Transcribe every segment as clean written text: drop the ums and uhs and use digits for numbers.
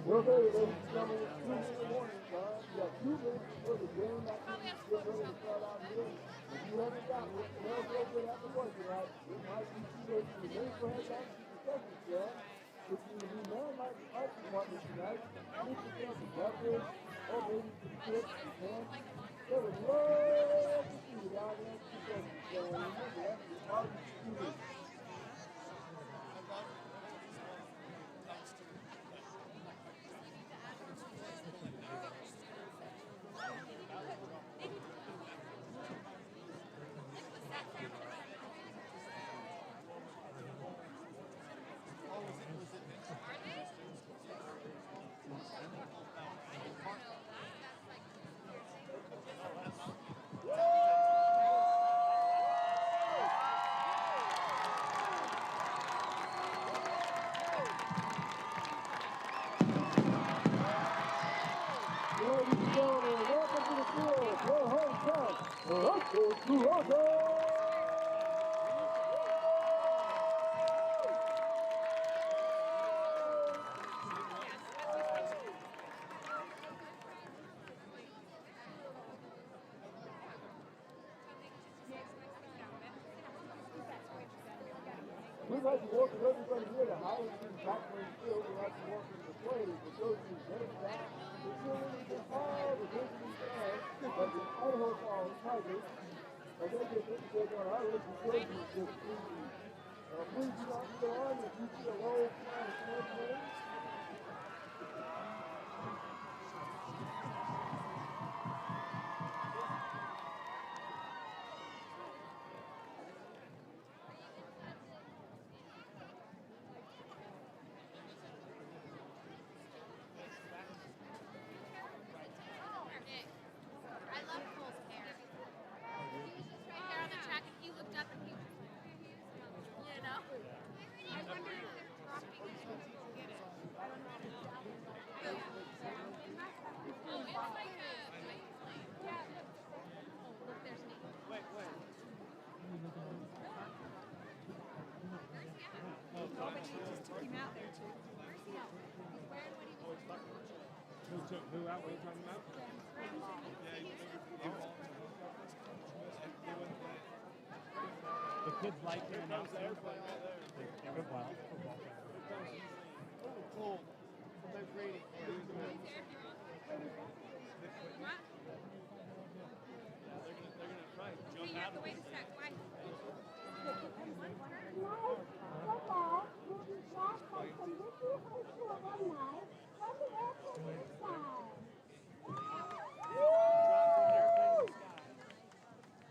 Well, there it is. Coming in 2 minute warning time. You got 2 minutes before the game actually get ready to start out here. If you haven't got it, well, go good at the work, right? It might be too late for the game for head back to the second shot. If you do man like the art department tonight, get yourself a beverage, or maybe some chips, you can. They would love to see you down there at the second shot. Remember, that's the art student. We'd like to welcome everybody here to Highland Backland Field. We'd like to welcome the players, the coaches, their staff, the children, and all the visiting fans of the Idaho Falls Tigers. As they get ready to take on our local children this evening. Please do not go on if you see a low flag campaign. Who out? What are you talking about? The kids like him out there. Football. Cold. Sometimes raining. They're gonna try to jump out of it. Football will be shot by some Rigby High School alumni from the airplane side.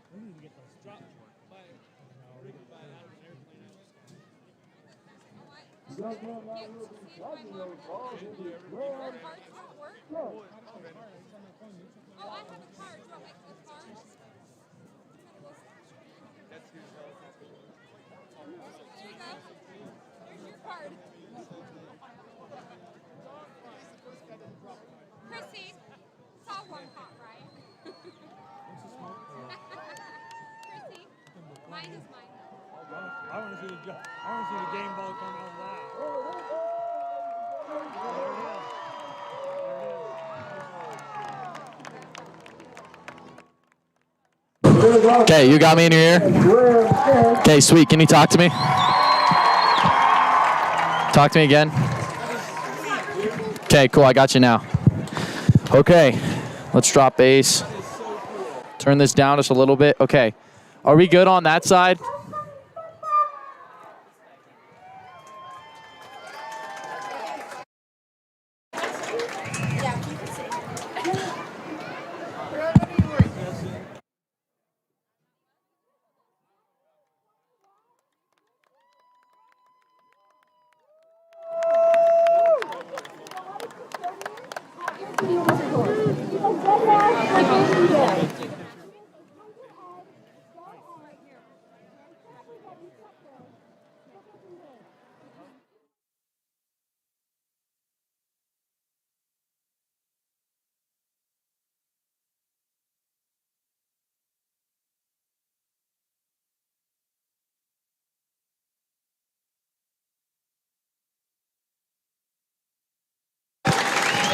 We need to get those drops by rigging by out of an airplane. You guys have not really been tracking those balls in the ground. Yes. Oh, I have a card. Do I make those cards? That's your There you go. There's your card. Chrissy, it's all one pot, right? Chrissy, mine is mine. I want to see the game ball come out loud. Okay, you got me in your ear? Okay, sweet. Can you talk to me? Talk to me again. Okay, cool. I got you now. Okay, let's drop bass. Turn this down just a little bit. Okay, are we good on that side?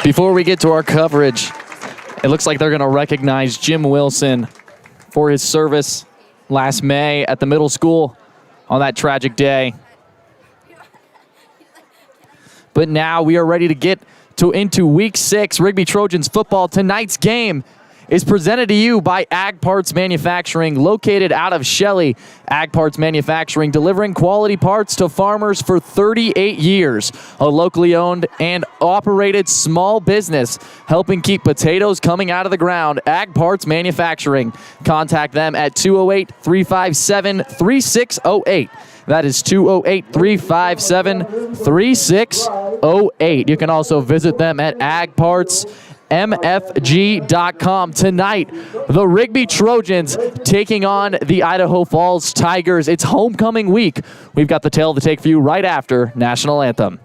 Before we get to our coverage, it looks like they're going to recognize Jim Wilson for his service last May at the middle school on that tragic day. But now we are ready to get into Week 6 Rigby Trojans football. Tonight's game is presented to you by Ag Parts Manufacturing, located out of Shelley. Ag Parts Manufacturing, delivering quality parts to farmers for 38 years. A locally owned and operated small business, helping keep potatoes coming out of the ground. Ag Parts Manufacturing. Contact them at 208-357-3608. That is 208-357-3608. You can also visit them at agpartsmfg.com. Tonight, the Rigby Trojans taking on the Idaho Falls Tigers. It's homecoming week. We've got the tale to take for you right after National Anthem.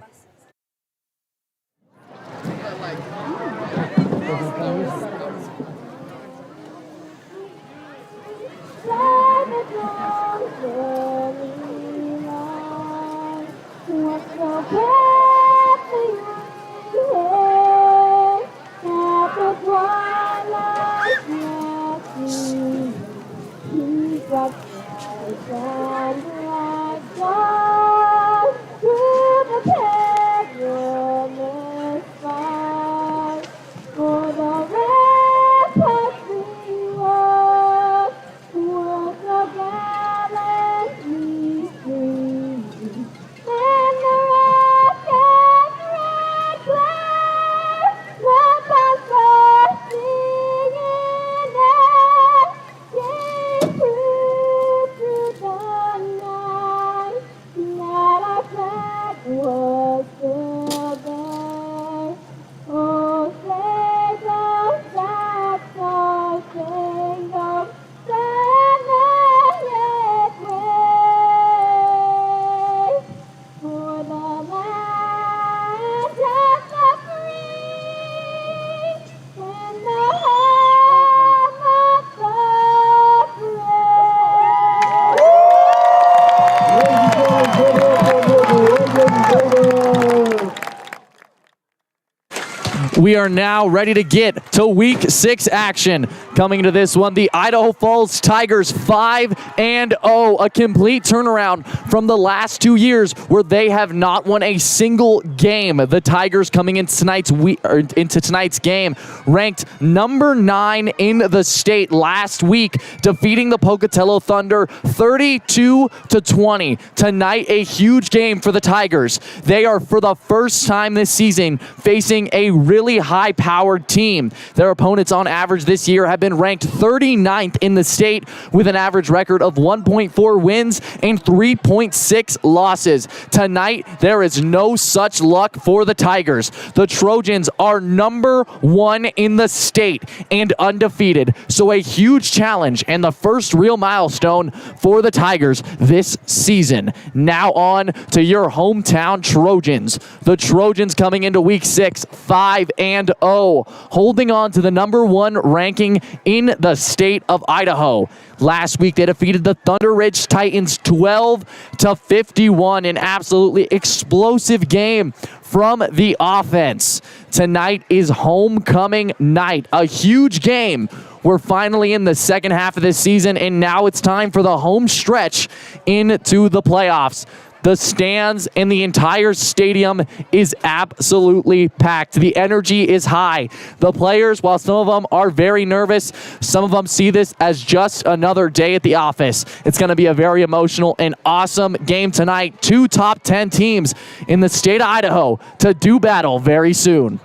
We are now ready to get to Week 6 action. Coming to this one, the Idaho Falls Tigers 5-0, a complete turnaround from the last 2 years where they have not won a single game. The Tigers coming into tonight's game ranked number 9 in the state last week, defeating the Pocatello Thunder 32-20. Tonight, a huge game for the Tigers. They are, for the first time this season, facing a really high-powered team. Their opponents on average this year have been ranked 39th in the state with an average record of 1.4 wins and 3.6 losses. Tonight, there is no such luck for the Tigers. The Trojans are number 1 in the state and undefeated, so a huge challenge and the first real milestone for the Tigers this season. Now on to your hometown Trojans. The Trojans coming into Week 6, 5-0, holding on to the number 1 ranking in the state of Idaho. Last week, they defeated the Thunder Ridge Titans 12-51, an absolutely explosive game from the offense. Tonight is homecoming night, a huge game. We're finally in the second half of this season, and now it's time for the home stretch into the playoffs. The stands and the entire stadium is absolutely packed. The energy is high. The players, while some of them are very nervous, some of them see this as just another day at the office. It's going to be a very emotional and awesome game tonight. 2 top 10 teams in the state of Idaho to do battle very soon.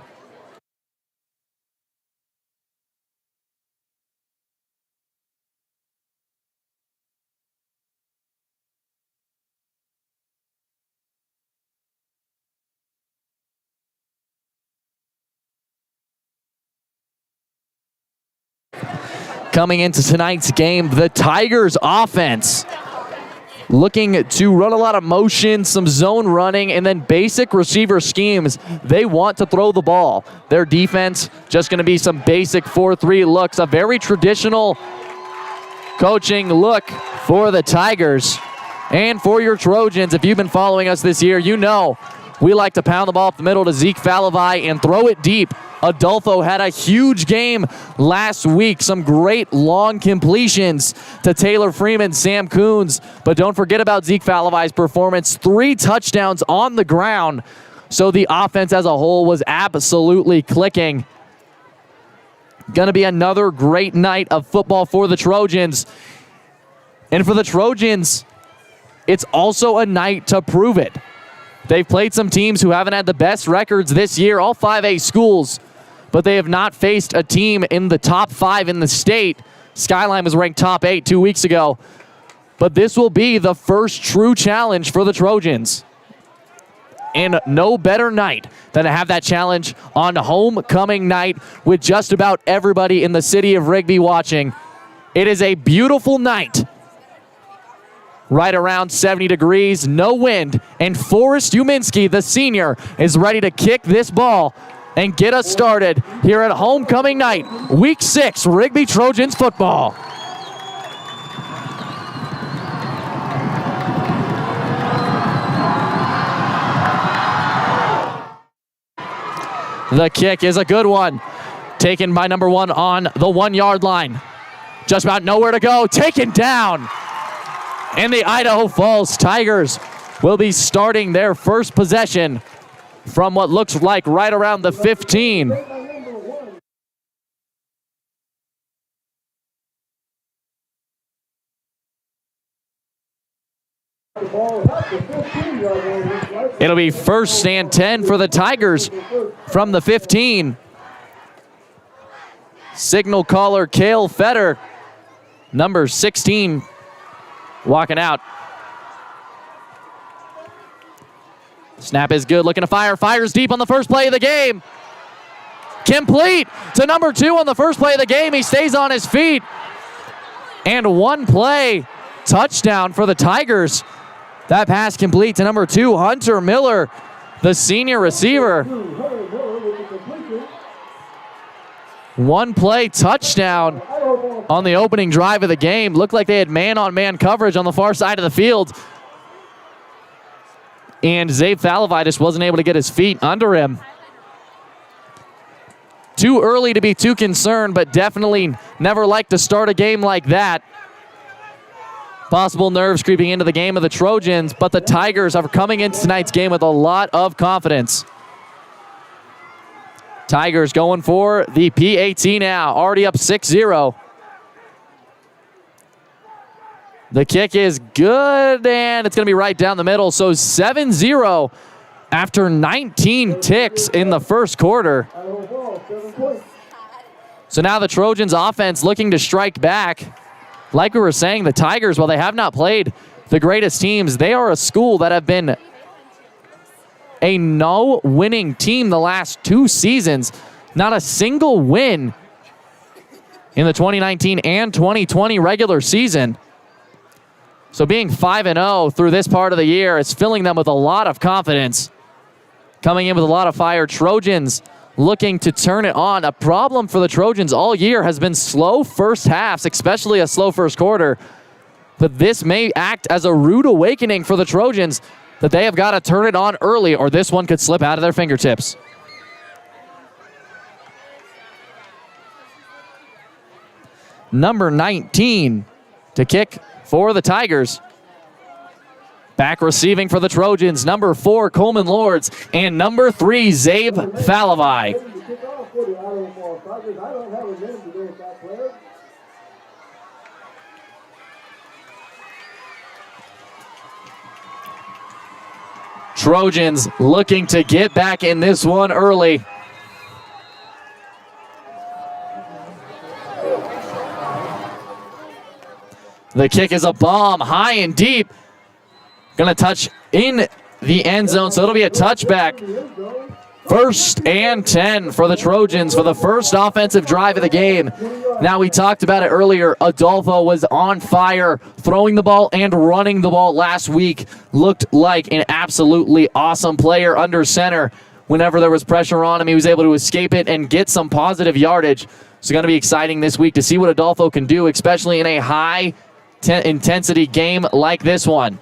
coming into tonight's game. The Tigers offense looking to run a lot of motion, some zone running, and then basic receiver schemes. They want to throw the ball. Their defense just going to be some basic 4-3 looks, a very traditional coaching look for the Tigers. And for your Trojans, if you've been following us this year, you know we like to pound the ball up the middle to Zeke Falavai and throw it deep. Adolfo had a huge game last week. Some great long completions to Taylor Freeman, Sam Coons. But don't forget about Zeke Falavai's performance. 3 touchdowns on the ground. So the offense as a whole was absolutely clicking. Going to be another great night of football for the Trojans. And for the Trojans, it's also a night to prove it. They've played some teams who haven't had the best records this year, all 5A schools, but they have not faced a team in the top 5 in the state. Skyline was ranked top 8 2 weeks ago. But this will be the first true challenge for the Trojans. And no better night than to have that challenge on homecoming night with just about everybody in the city of Rigby watching. It is a beautiful night. Right around 70 degrees, no wind, and Forrest Uminski, the senior, is ready to kick this ball and get us started here at homecoming night, week 6, Rigby Trojans football. The kick is a good one, taken by number 1 on the 1-yard line. Just about nowhere to go, taken down. And the Idaho Falls Tigers will be starting their first possession from what looks like right around the 15. It'll be first and 10 for the Tigers from the 15. Signal caller Cale Fetter, number 16, walking out. Snap is good, looking to fire. Fires deep on the first play of the game. Complete to number 2 on the first play of the game. He stays on his feet. And one play touchdown for the Tigers. That pass complete to number 2, Hunter Miller, the senior receiver. One play touchdown on the opening drive of the game. Looked like they had man-on-man coverage on the far side of the field. And Zabe Falavai just wasn't able to get his feet under him. Too early to be too concerned, but definitely never like to start a game like that. Possible nerves creeping into the game of the Trojans, but the Tigers are coming into tonight's game with a lot of confidence. Tigers going for the PAT now, already up 6-0. The kick is good, and it's going to be right down the middle. So 7-0 after 19 ticks in the first quarter. So now the Trojans offense looking to strike back. Like we were saying, the Tigers, while they have not played the greatest teams, they are a school that have been a no-winning team the last 2 seasons. Not a single win in the 2019 and 2020 regular season. So being 5-0 through this part of the year is filling them with a lot of confidence. Coming in with a lot of fire. Trojans looking to turn it on. A problem for the Trojans all year has been slow first halves, especially a slow first quarter. But this may act as a rude awakening for the Trojans that they have got to turn it on early, or this one could slip out of their fingertips. Number 19 to kick for the Tigers. Back receiving for the Trojans, number 4, Coleman Lords, and number 3, Zabe Falavai. Trojans looking to get back in this one early. The kick is a bomb, high and deep. Going to touch in the end zone, so it'll be a touchback. First and 10 for the Trojans for the first offensive drive of the game. Now, we talked about it earlier. Adolfo was on fire, throwing the ball and running the ball last week. Looked like an absolutely awesome player under center. Whenever there was pressure on him, he was able to escape it and get some positive yardage. It's going to be exciting this week to see what Adolfo can do, especially in a high-intensity game like this one.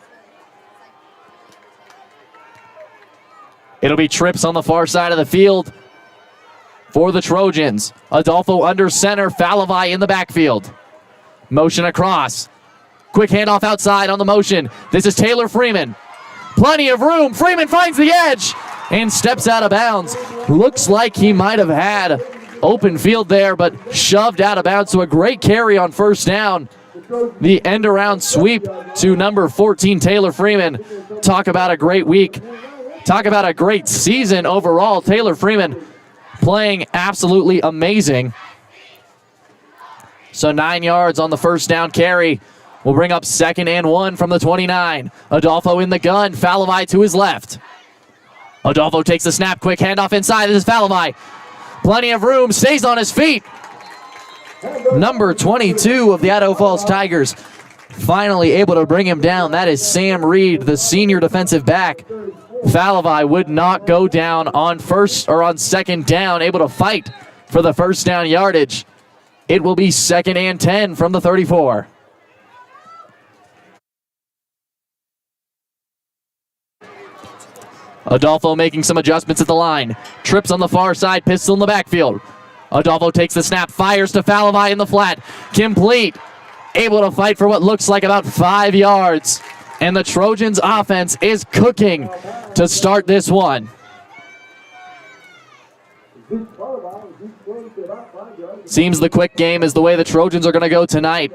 It'll be trips on the far side of the field for the Trojans. Adolfo under center, Falavai in the backfield. Motion across. Quick handoff outside on the motion. This is Taylor Freeman. Plenty of room. Freeman finds the edge and steps out of bounds. Looks like he might have had open field there, but shoved out of bounds. So a great carry on first down. The end around sweep to number 14, Taylor Freeman. Talk about a great week. Talk about a great season overall. Taylor Freeman playing absolutely amazing. So 9 yards on the first down carry. Will bring up 2nd and 1 from the 29. Adolfo in the gun. Falavai to his left. Adolfo takes the snap. Quick handoff inside. This is Falavai. Plenty of room. Stays on his feet. Number 22 of the Idaho Falls Tigers finally able to bring him down. That is Sam Reed, the senior defensive back. Falavai would not go down on second down, able to fight for the first down yardage. It will be 2nd and 10 from the 34. Adolfo making some adjustments at the line. Trips on the far side, pistol in the backfield. Adolfo takes the snap, fires to Falavai in the flat. Complete. Able to fight for what looks like about 5 yards. And the Trojans offense is cooking to start this one. Seems the quick game is the way the Trojans are going to go tonight.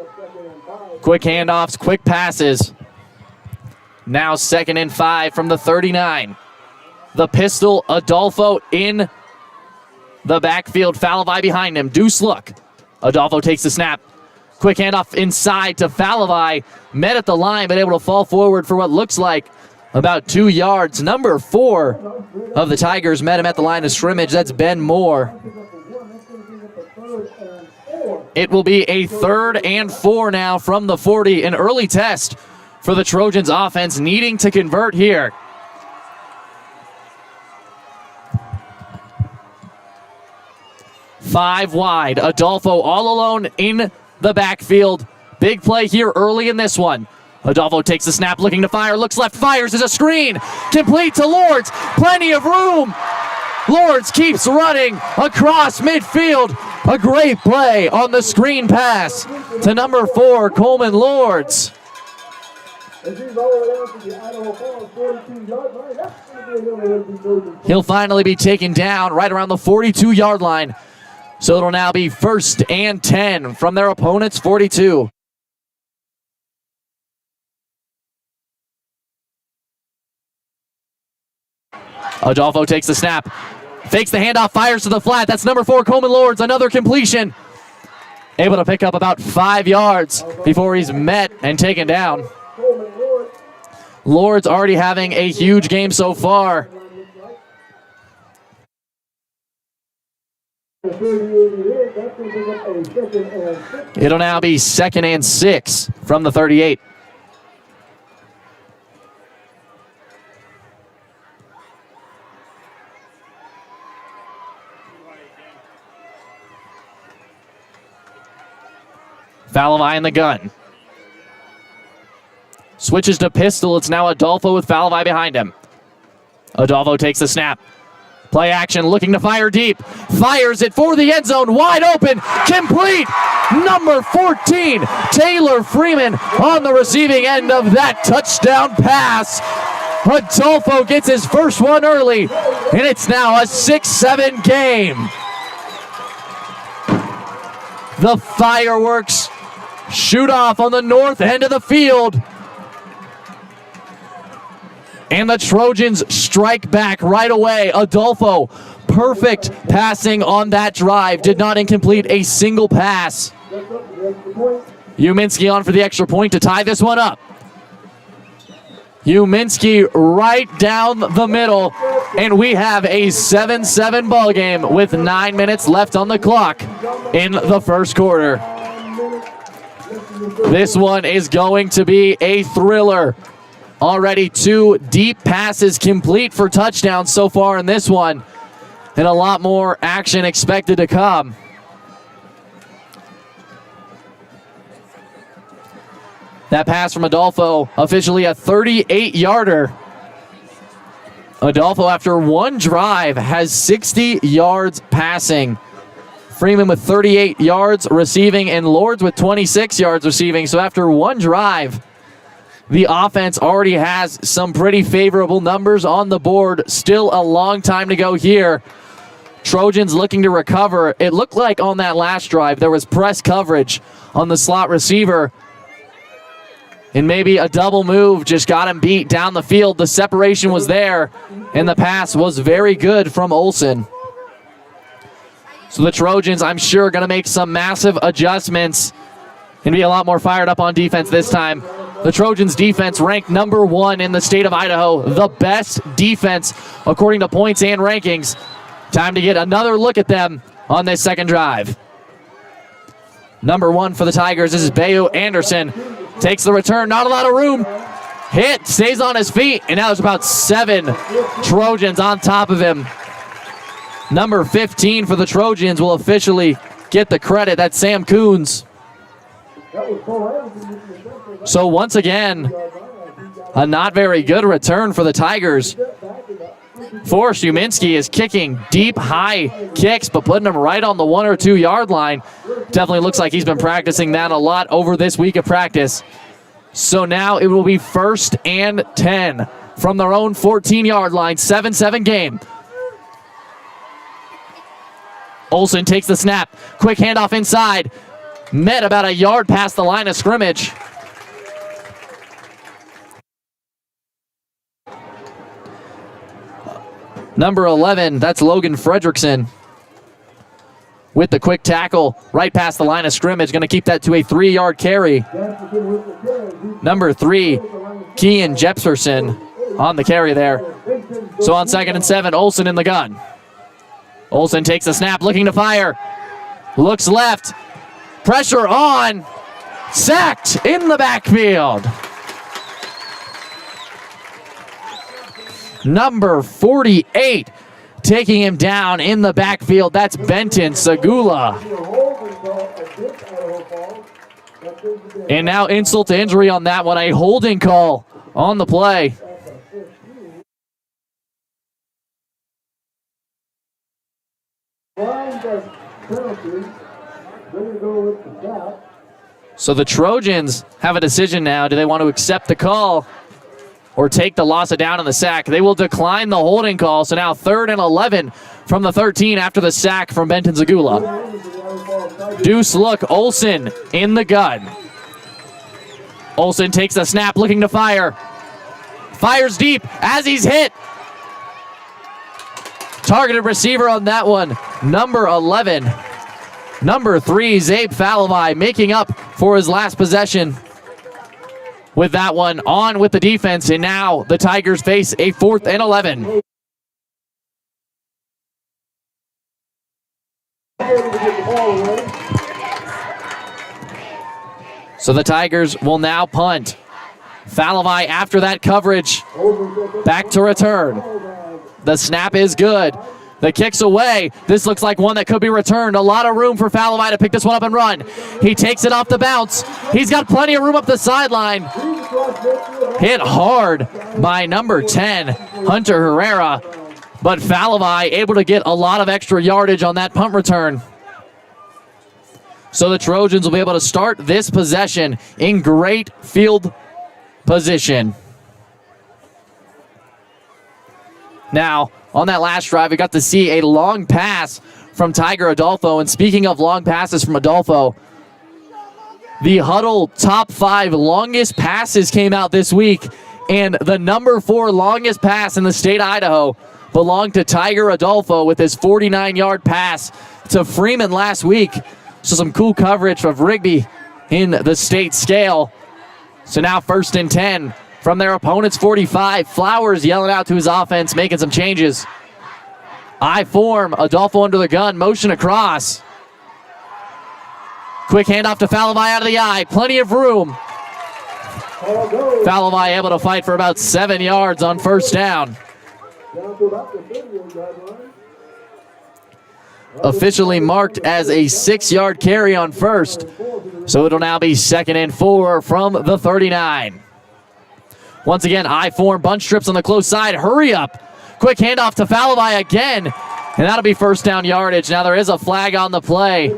Quick handoffs, quick passes. Now 2nd and 5 from the 39. The pistol, Adolfo in the backfield. Falavai behind him. Deuce look. Adolfo takes the snap. Quick handoff inside to Falavai. Met at the line, but able to fall forward for what looks like about 2 yards. Number 4 of the Tigers met him at the line of scrimmage. That's Ben Moore. It will be a 3rd and 4 now from the 40. An early test for the Trojans offense, needing to convert here. Five wide. Adolfo all alone in the backfield. Big play here early in this one. Adolfo takes the snap, looking to fire. Looks left, fires as a screen. Complete to Lords. Plenty of room. Lords keeps running across midfield. A great play on the screen pass to number 4, Coleman Lords. He'll finally be taken down right around the 42-yard line. So it'll now be 1st and 10 from their opponent's 42. Adolfo takes the snap. Fakes the handoff, fires to the flat. That's number 4, Coleman Lords. Another completion. Able to pick up about 5 yards before he's met and taken down. Lords already having a huge game so far. It'll now be 2nd and 6 from the 38. Falavai in the gun. Switches to pistol. It's now Adolfo with Falavai behind him. Adolfo takes the snap. Play action, looking to fire deep. Fires it for the end zone, wide open, complete. Number 14, Taylor Freeman on the receiving end of that touchdown pass. Adolfo gets his first one early, and it's now a 6-7 game. The fireworks shoot off on the north end of the field. And the Trojans strike back right away. Adolfo, perfect passing on that drive. Did not incomplete a single pass. Uminski on for the extra point to tie this one up. Uminski right down the middle, and we have a 7-7 ball game with 9 minutes left on the clock in the first quarter. This one is going to be a thriller. Already 2 deep passes complete for touchdowns so far in this one, and a lot more action expected to come. That pass from Adolfo, officially a 38-yarder. Adolfo, after one drive, has 60 yards passing. Freeman with 38 yards receiving, and Lords with 26 yards receiving. So after one drive, the offense already has some pretty favorable numbers on the board. Still a long time to go here. Trojans looking to recover. It looked like on that last drive there was press coverage on the slot receiver, and maybe a double move just got him beat down the field. The separation was there, and the pass was very good from Olsen. So the Trojans, I'm sure, going to make some massive adjustments and be a lot more fired up on defense this time. The Trojans defense ranked number 1 in the state of Idaho, the best defense according to points and rankings. Time to get another look at them on this second drive. Number 1 for the Tigers, this is Bayo Anderson. Takes the return, not a lot of room. Hit, stays on his feet, and now there's about 7 Trojans on top of him. Number 15 for the Trojans will officially get the credit. That's Sam Coons. So once again, a not very good return for the Tigers. Forrest Uminski is kicking deep, high kicks, but putting them right on the 1 or 2 yard line. Definitely looks like he's been practicing that a lot over this week of practice. So now it will be 1st and 10 from their own 14-yard line. 7-7 game. Olsen takes the snap. Quick handoff inside. Met about a yard past the line of scrimmage. Number 11, that's Logan Fredrickson with the quick tackle right past the line of scrimmage. Going to keep that to a 3-yard carry. Number 3, Kean Jepserson on the carry there. So on 2nd and 7, Olsen in the gun. Olsen takes the snap, looking to fire. Looks left. Pressure on. Sacked in the backfield. Number 48 taking him down in the backfield. That's Benton Segula. And now insult to injury on that one. A holding call on the play. So the Trojans have a decision now. Do they want to accept the call or take the loss of down in the sack? They will decline the holding call. So now 3rd and 11 from the 13 after the sack from Benton Zagula. Deuce look, Olsen in the gun. Olsen takes the snap, looking to fire. Fires deep as he's hit. Targeted receiver on that one, number 11. Number 3, Zabe Falavai, making up for his last possession with that one. On with the defense, and now the Tigers face a 4th and 11. So the Tigers will now punt. Falavai after that coverage, back to return. The snap is good. The kick's away. This looks like one that could be returned. A lot of room for Falavai to pick this one up and run. He takes it off the bounce. He's got plenty of room up the sideline. Hit hard by number 10, Hunter Herrera. But Falavai able to get a lot of extra yardage on that punt return. So the Trojans will be able to start this possession in great field position. Now, on that last drive, we got to see a long pass from Tiger Adolfo. And speaking of long passes from Adolfo, the Huddle top 5 longest passes came out this week. And the number 4 longest pass in the state of Idaho belonged to Tiger Adolfo with his 49-yard pass to Freeman last week. So some cool coverage of Rigby in the state scale. So now 1st and 10 from their opponent's 45. Flowers yelling out to his offense, making some changes. I form, Adolfo under the gun, motion across. Quick handoff to Falavai out of the eye, plenty of room. Falavai able to fight for about 7 yards on first down. Officially marked as a 6-yard carry on first. So it'll now be 2nd and 4 from the 39. Once again, I form, bunch strips on the close side, hurry up. Quick handoff to Falavai again, and that'll be first down yardage. Now there is a flag on the play.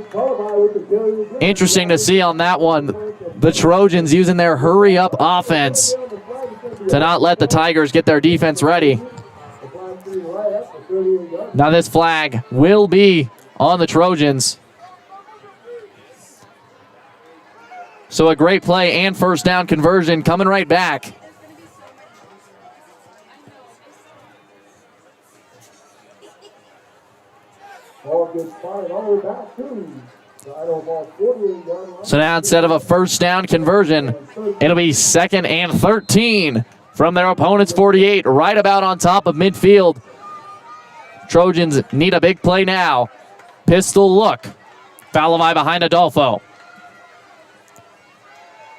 Interesting to see on that one. The Trojans using their hurry up offense to not let the Tigers get their defense ready. Now this flag will be on the Trojans. So a great play and first down conversion coming right back. So now instead of a first down conversion, it'll be 2nd and 13 from their opponent's 48, right about on top of midfield. Trojans need a big play now. Pistol look. Falavai behind Adolfo.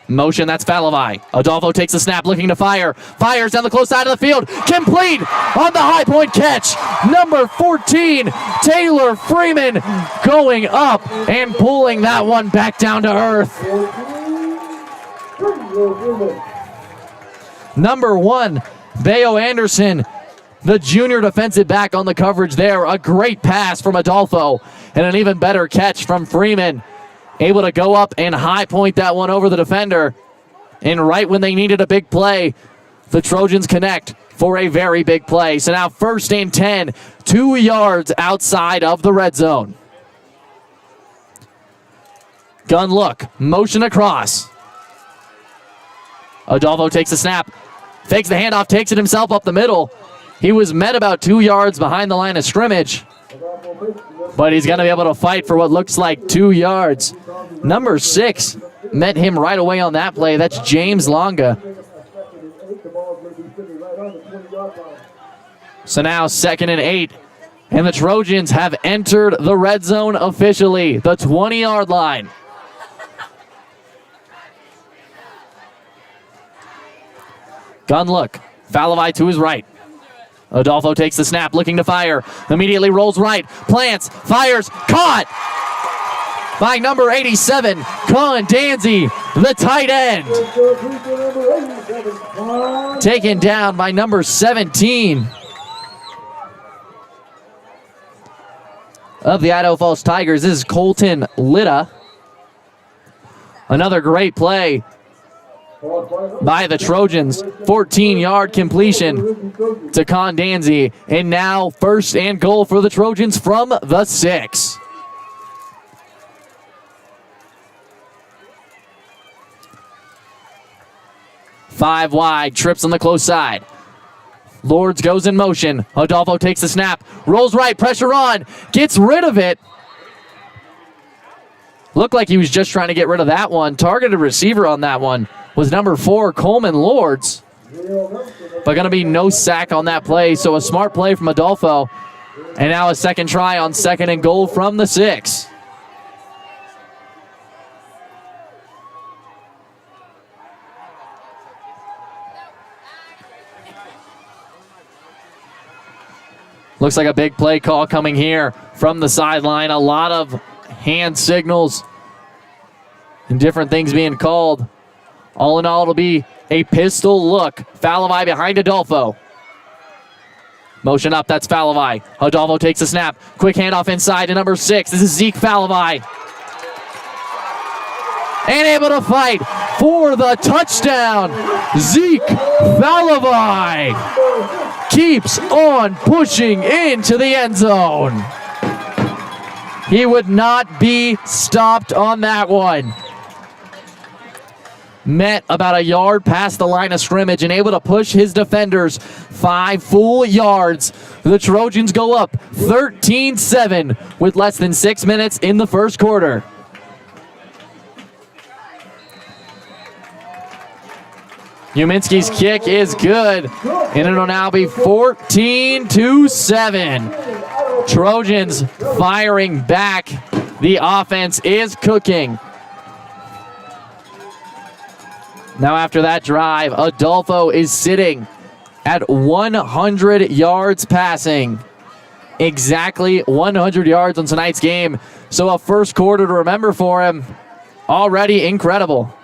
Motion, that's Falavai. Adolfo takes the snap, looking to fire. Fires down the close side of the field. Complete on the high point catch. Number 14, Taylor Freeman, going up and pulling that one back down to earth. Number 1, Bayo Anderson, the junior defensive back on the coverage there. A great pass from Adolfo and an even better catch from Freeman. Able to go up and high point that one over the defender. And right when they needed a big play, the Trojans connect for a very big play. So now 1st and 10, 2 yards outside of the red zone. Gun look, motion across. Adolfo takes the snap, fakes the handoff, takes it himself up the middle. He was met about 2 yards behind the line of scrimmage, but he's going to be able to fight for what looks like 2 yards. Number 6 met him right away on that play. That's James Longa. So now 2nd and 8, and the Trojans have entered the red zone officially, the 20-yard line. Gun look, Falavai to his right. Adolfo takes the snap, looking to fire. Immediately rolls right, plants, fires, caught by number 87, Colin Danzy, the tight end. Taken down by number 17 of the Idaho Falls Tigers. This is Colton Litta. Another great play by the Trojans. 14-yard completion to Con Danzy. And now 1st and goal for the Trojans from the 6. Five wide, trips on the close side. Lords goes in motion. Adolfo takes the snap, rolls right, pressure on, gets rid of it. Looked like he was just trying to get rid of that one. Targeted receiver on that one was number 4, Coleman Lords. But going to be no sack on that play, so a smart play from Adolfo. And now a second try on 2nd and goal from the 6. Looks like a big play call coming here from the sideline. A lot of hand signals and different things being called. All in all, it'll be a pistol look. Falavai behind Adolfo. Motion up, that's Falavai. Adolfo takes a snap. Quick handoff inside to number 6. This is Zeke Falavai. And able to fight for the touchdown. Zeke Falavai keeps on pushing into the end zone. He would not be stopped on that one. Met about a yard past the line of scrimmage and able to push his defenders 5 full yards. The Trojans go up 13-7 with less than 6 minutes in the first quarter. Uminski's kick is good, and it'll now be 14-7. Trojans firing back. The offense is cooking. Now after that drive, Adolfo is sitting at 100 yards passing. Exactly 100 yards on tonight's game. So a first quarter to remember for him. Already incredible.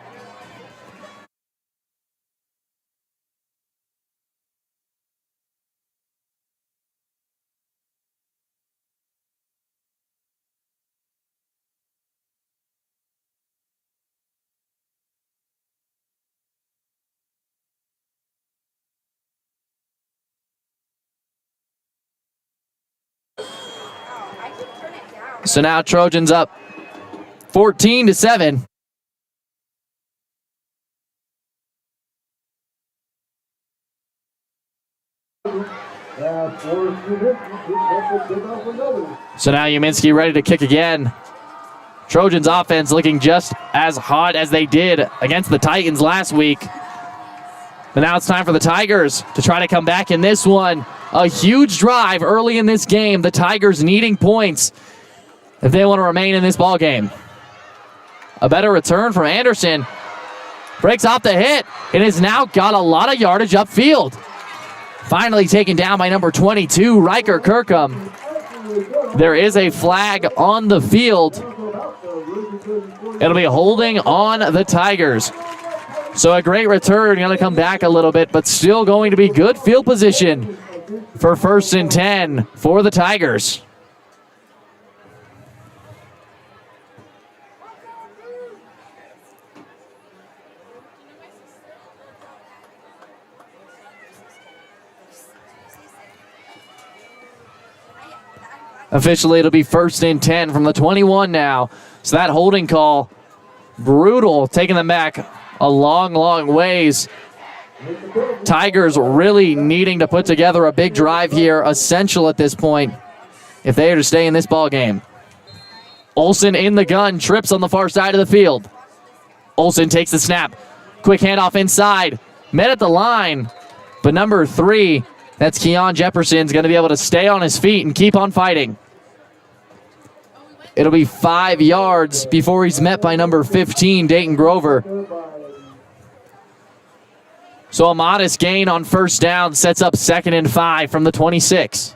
So now Trojans up 14-7. So now Uminski ready to kick again. Trojans offense looking just as hot as they did against the Titans last week. But now it's time for the Tigers to try to come back in this one. A huge drive early in this game. The Tigers needing points if they want to remain in this ball game. A better return from Anderson. Breaks off the hit and has now got a lot of yardage upfield. Finally taken down by number 22, Riker Kirkham. There is a flag on the field. It'll be holding on the Tigers. So a great return, going to come back a little bit, but still going to be good field position for 1st and 10 for the Tigers. Officially, it'll be 1st and 10 from the 21 now. So that holding call, brutal, taking them back a long, long ways. Tigers really needing to put together a big drive here, essential at this point if they are to stay in this ball game. Olsen in the gun, trips on the far side of the field. Olsen takes the snap. Quick handoff inside. Met at the line, but number 3, that's Keon Jefferson's going to be able to stay on his feet and keep on fighting. It'll be 5 yards before he's met by number 15, Dayton Grover. So a modest gain on 1st down sets up 2nd and 5 from the 26.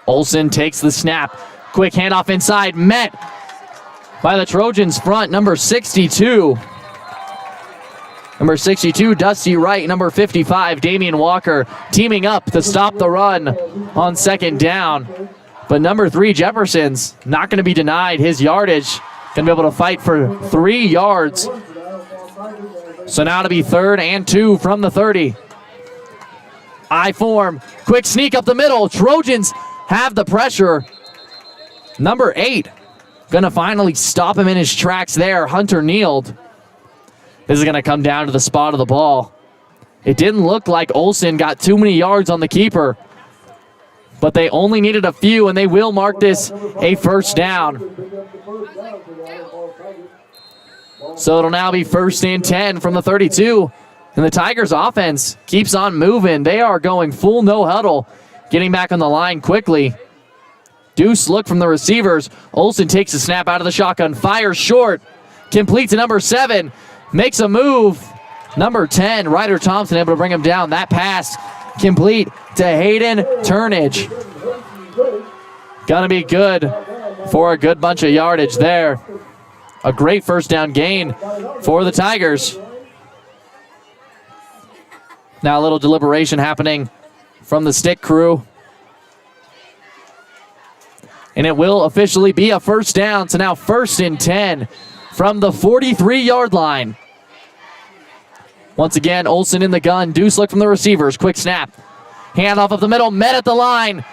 Olsen takes the snap. Quick handoff inside, met by the Trojans front, number 62. Number 62, Dusty Wright. Number 55, Damian Walker, teaming up to stop the run on 2nd down. But number 3, Jefferson's not going to be denied his yardage. Going to be able to fight for 3 yards. So now to be 3rd and 2 from the 30. I form. Quick sneak up the middle. Trojans have the pressure. Number 8. Going to finally stop him in his tracks there. Hunter Neild. This is going to come down to the spot of the ball. It didn't look like Olsen got too many yards on the keeper, but they only needed a few, and they will mark this a 1st down. So it'll now be 1st and 10 from the 32. And the Tigers offense keeps on moving. They are going full no huddle, getting back on the line quickly. Deuce look from the receivers. Olsen takes the snap out of the shotgun, fires short, completes to number 7, makes a move. Number 10, Ryder Thompson able to bring him down. That pass complete to Hayden Turnage. Gonna be good for a good bunch of yardage there. A great 1st down gain for the Tigers. Now a little deliberation happening from the stick crew. And it will officially be a 1st down. So now 1st and 10 from the 43-yard line. Once again, Olsen in the gun. Deuce look from the receivers. Quick snap. Handoff up the middle. Met at the line.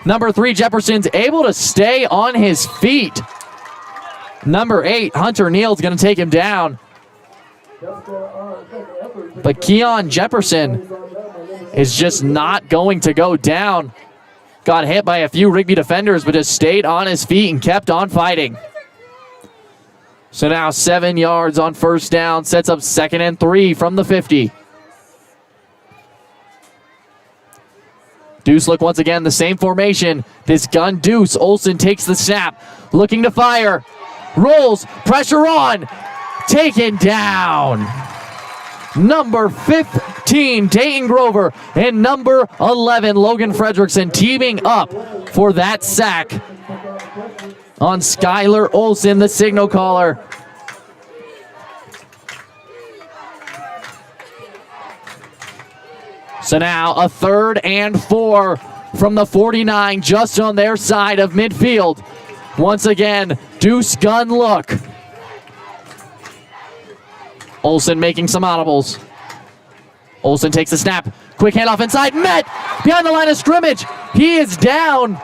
Number 3, Jefferson's able to stay on his feet. Number 8, Hunter Neal's going to take him down. But Keon Jefferson is just not going to go down. Got hit by a few Rigby defenders, but just stayed on his feet and kept on fighting. So now 7 yards on first down, sets up 2nd and 3 from the 50. Deuce look once again, the same formation. This gun deuce. Olsen takes the snap, looking to fire. Rolls, pressure on, taken down. Number 15, Dayton Grover, and number 11, Logan Fredrickson, teaming up for that sack on Skylar Olsen, the signal caller. So now a 3rd and 4 from the 49, just on their side of midfield. Once again, deuce gun look. Olsen making some audibles. Olsen takes the snap. Quick handoff inside. Met behind the line of scrimmage. He is down.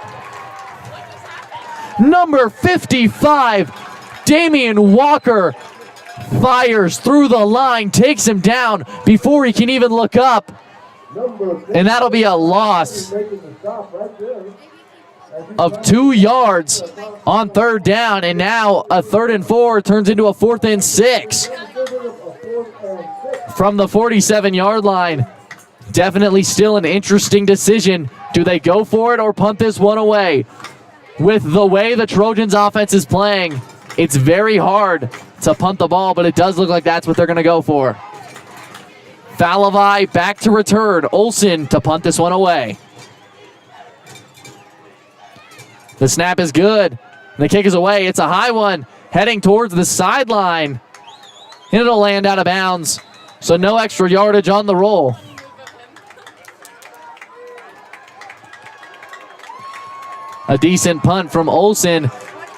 Number 55, Damian Walker, fires through the line, takes him down before he can even look up. And that'll be a loss of 2 yards on 3rd down. And now a 3rd and 4 turns into a 4th and 6 from the 47-yard line. Definitely still an interesting decision. Do they go for it or punt this one away? With the way the Trojans offense is playing, it's very hard to punt the ball, but it does look like that's what they're going to go for. Falavai back to return. Olsen to punt this one away. The snap is good. The kick is away. It's a high one heading towards the sideline. And it'll land out of bounds. So no extra yardage on the roll. A decent punt from Olsen.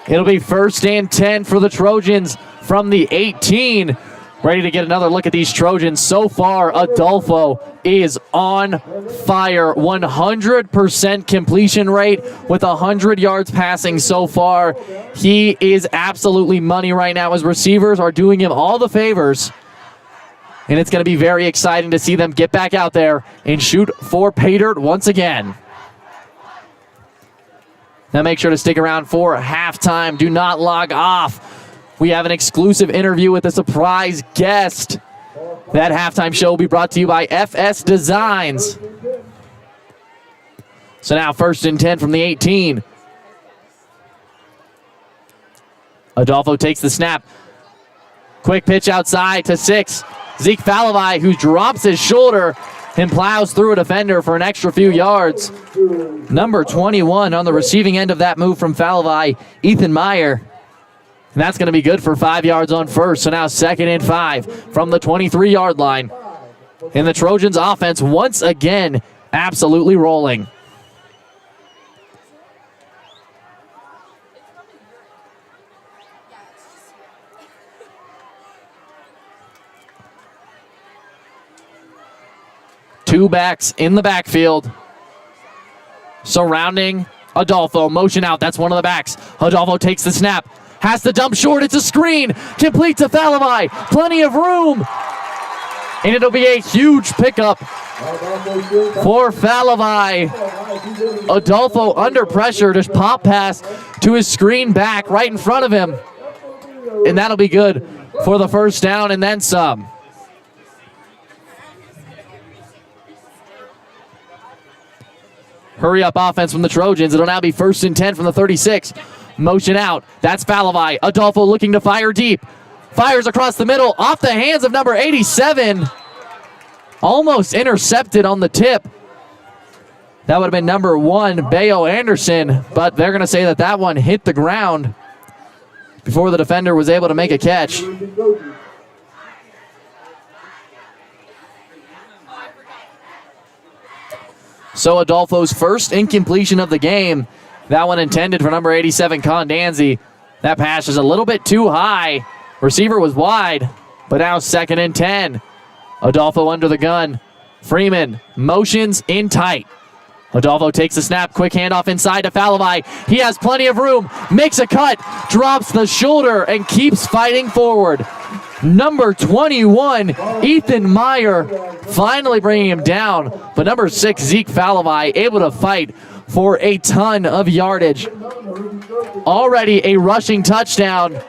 It'll be 1st and 10 for the Trojans from the 18. Ready to get another look at these Trojans. So far, Adolfo is on fire. 100% completion rate with 100 yards passing so far. He is absolutely money right now. His receivers are doing him all the favors. And it's going to be very exciting to see them get back out there and shoot for pay dirt once again. Now make sure to stick around for halftime. Do not log off. We have an exclusive interview with a surprise guest. That halftime show will be brought to you by FS Designs. So now 1st and 10 from the 18. Adolfo takes the snap. Quick pitch outside to 6. Zeke Falavai, who drops his shoulder and plows through a defender for an extra few yards. Number 21 on the receiving end of that move from Falavai, Ethan Meyer. And that's going to be good for 5 yards on first. So now 2nd and 5 from the 23-yard line. And the Trojans offense once again absolutely rolling. Two backs in the backfield. Surrounding Adolfo. Motion out. That's one of the backs. Adolfo takes the snap. Has to dump short. It's a screen. Complete to Falavai. Plenty of room. And it'll be a huge pickup for Falavai. Adolfo under pressure. Just pop pass to his screen back right in front of him. And that'll be good for the 1st down and then some. Hurry up offense from the Trojans. It'll now be 1st and 10 from the 36. Motion out. That's Falavai. Adolfo looking to fire deep. Fires across the middle. Off the hands of number 87. Almost intercepted on the tip. That would have been number 1, Bayo Anderson. But they're going to say that that one hit the ground before the defender was able to make a catch. So Adolfo's first incompletion of the game. That one intended for number 87, Condanzi. That pass is a little bit too high. Receiver was wide, but now 2nd and 10. Adolfo under the gun. Freeman motions in tight. Adolfo takes the snap. Quick handoff inside to Falavai. He has plenty of room. Makes a cut. Drops the shoulder and keeps fighting forward. Number 21, Ethan Meyer, finally bringing him down. But number 6, Zeke Falavai, able to fight for a ton of yardage. Already a rushing touchdown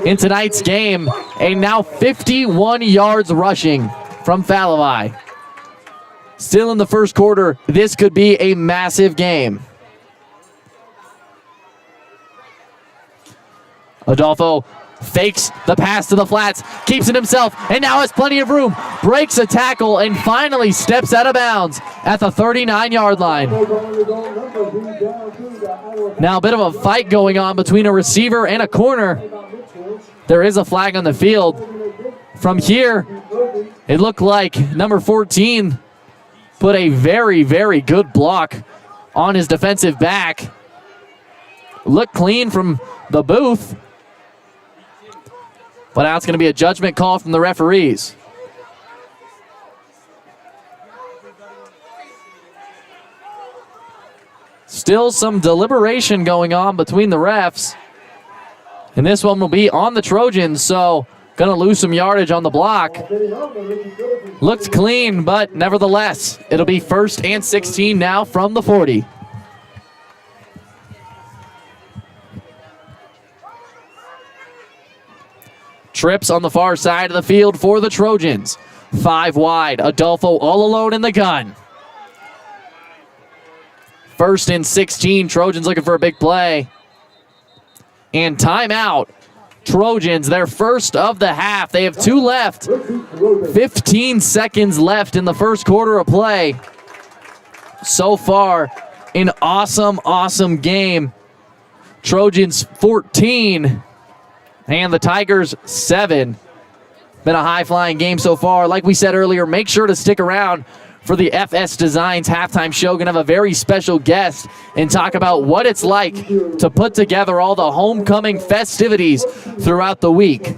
in tonight's game. And now 51 yards rushing from Falavai. Still in the first quarter, this could be a massive game. Adolfo fakes the pass to the flats, keeps it himself, and now has plenty of room. Breaks a tackle and finally steps out of bounds at the 39-yard line. Now a bit of a fight going on between a receiver and a corner. There is a flag on the field. From here, it looked like number 14 put a very, very good block on his defensive back. Looked clean from the booth. But now it's going to be a judgment call from the referees. Still some deliberation going on between the refs. And this one will be on the Trojans, so going to lose some yardage on the block. Looked clean, but nevertheless, it'll be 1st and 16 now from the 40. Trips on the far side of the field for the Trojans. 5 wide. Adolfo all alone in the gun. 1st and 16. Trojans looking for a big play. And timeout. Trojans, their first of the half. They have 2 left. 15 seconds left in the first quarter of play. So far, an awesome, awesome game. Trojans 14 and the Tigers 7. Been a high-flying game so far. Like we said earlier, make sure to stick around for the FS Designs halftime show. Going to have a very special guest and talk about what it's like to put together all the homecoming festivities throughout the week.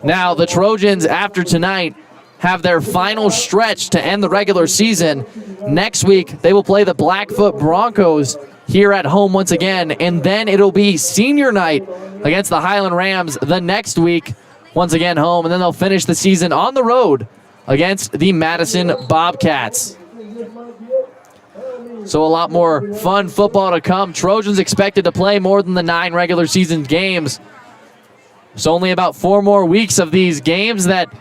Now, the Trojans, after tonight, have their final stretch to end the regular season. Next week, they will play the Blackfoot Broncos here at home once again, and then it'll be senior night against the Highland Rams the next week, once again home, and then they'll finish the season on the road against the Madison Bobcats. So a lot more fun football to come. Trojans expected to play more than the 9 regular season games. So only about 4 more weeks of these games that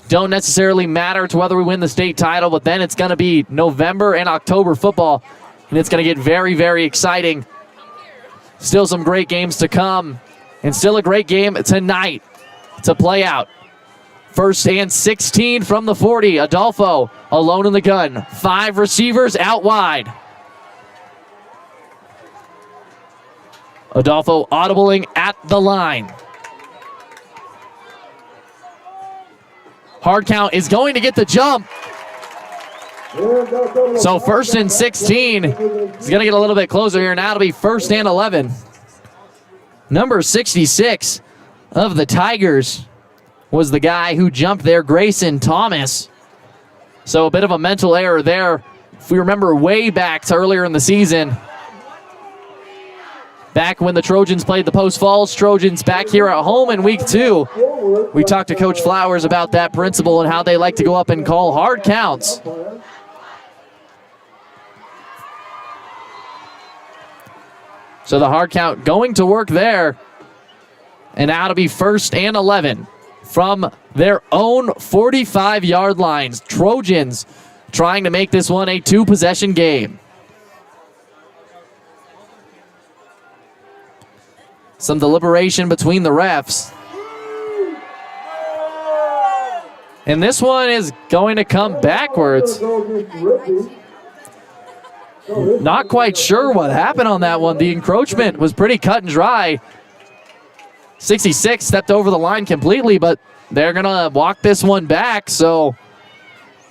don't necessarily matter to whether we win the state title, but then it's going to be November and October football, and it's going to get very, very exciting. Still some great games to come, and still a great game tonight to play out. 1st and 16 from the 40. Adolfo alone in the gun. 5 receivers out wide. Adolfo audibling at the line. Hard count is going to get the jump. So 1st and 16. He's going to get a little bit closer here. Now it'll be 1st and 11. Number 66 of the Tigers was the guy who jumped there, Grayson Thomas. So a bit of a mental error there. If we remember way back to earlier in the season, back when the Trojans played the Post Falls Trojans back here at home in week 2, we talked to Coach Flowers about that principle and how they like to go up and call hard counts. So the hard count going to work there. And now to be 1st and 11 from their own 45-yard lines. Trojans trying to make this one a 2-possession game. Some deliberation between the refs. And this one is going to come backwards. Not quite sure what happened on that one. The encroachment was pretty cut and dry. 66 stepped over the line completely, but they're going to walk this one back. So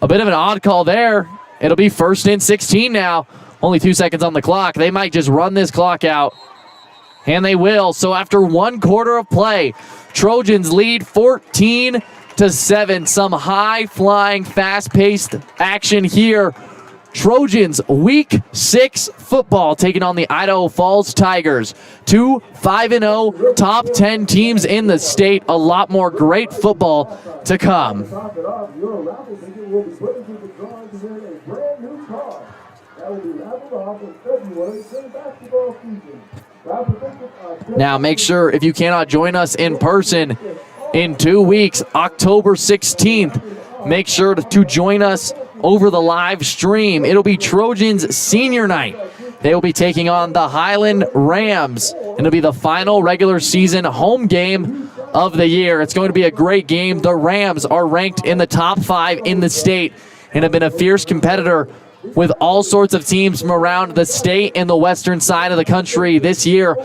a bit of an odd call there. It'll be 1st and 16 now. Only 2 seconds on the clock. They might just run this clock out. And they will. So after 1 quarter of play, Trojans lead 14-7. Some high-flying, fast-paced action here Trojans Week 6 football taking on the Idaho Falls Tigers. 2 5-0 top 10 teams in the state. A lot more great football to come. Top it off, your raffle ticket will be put into the drawing to win a brand new car. That will be raffled off in February during basketball season. Raffle tickets are Now make sure, if you cannot join us in person in 2 weeks, October 16th, make sure to join us over the live stream. It'll be Trojans Senior Night. They will be taking on the Highland Rams, and it'll be the final regular season home game of the year. It's going to be a great game. The Rams are ranked in the top 5 in the state and have been a fierce competitor with all sorts of teams from around the state and the western side of the country this year.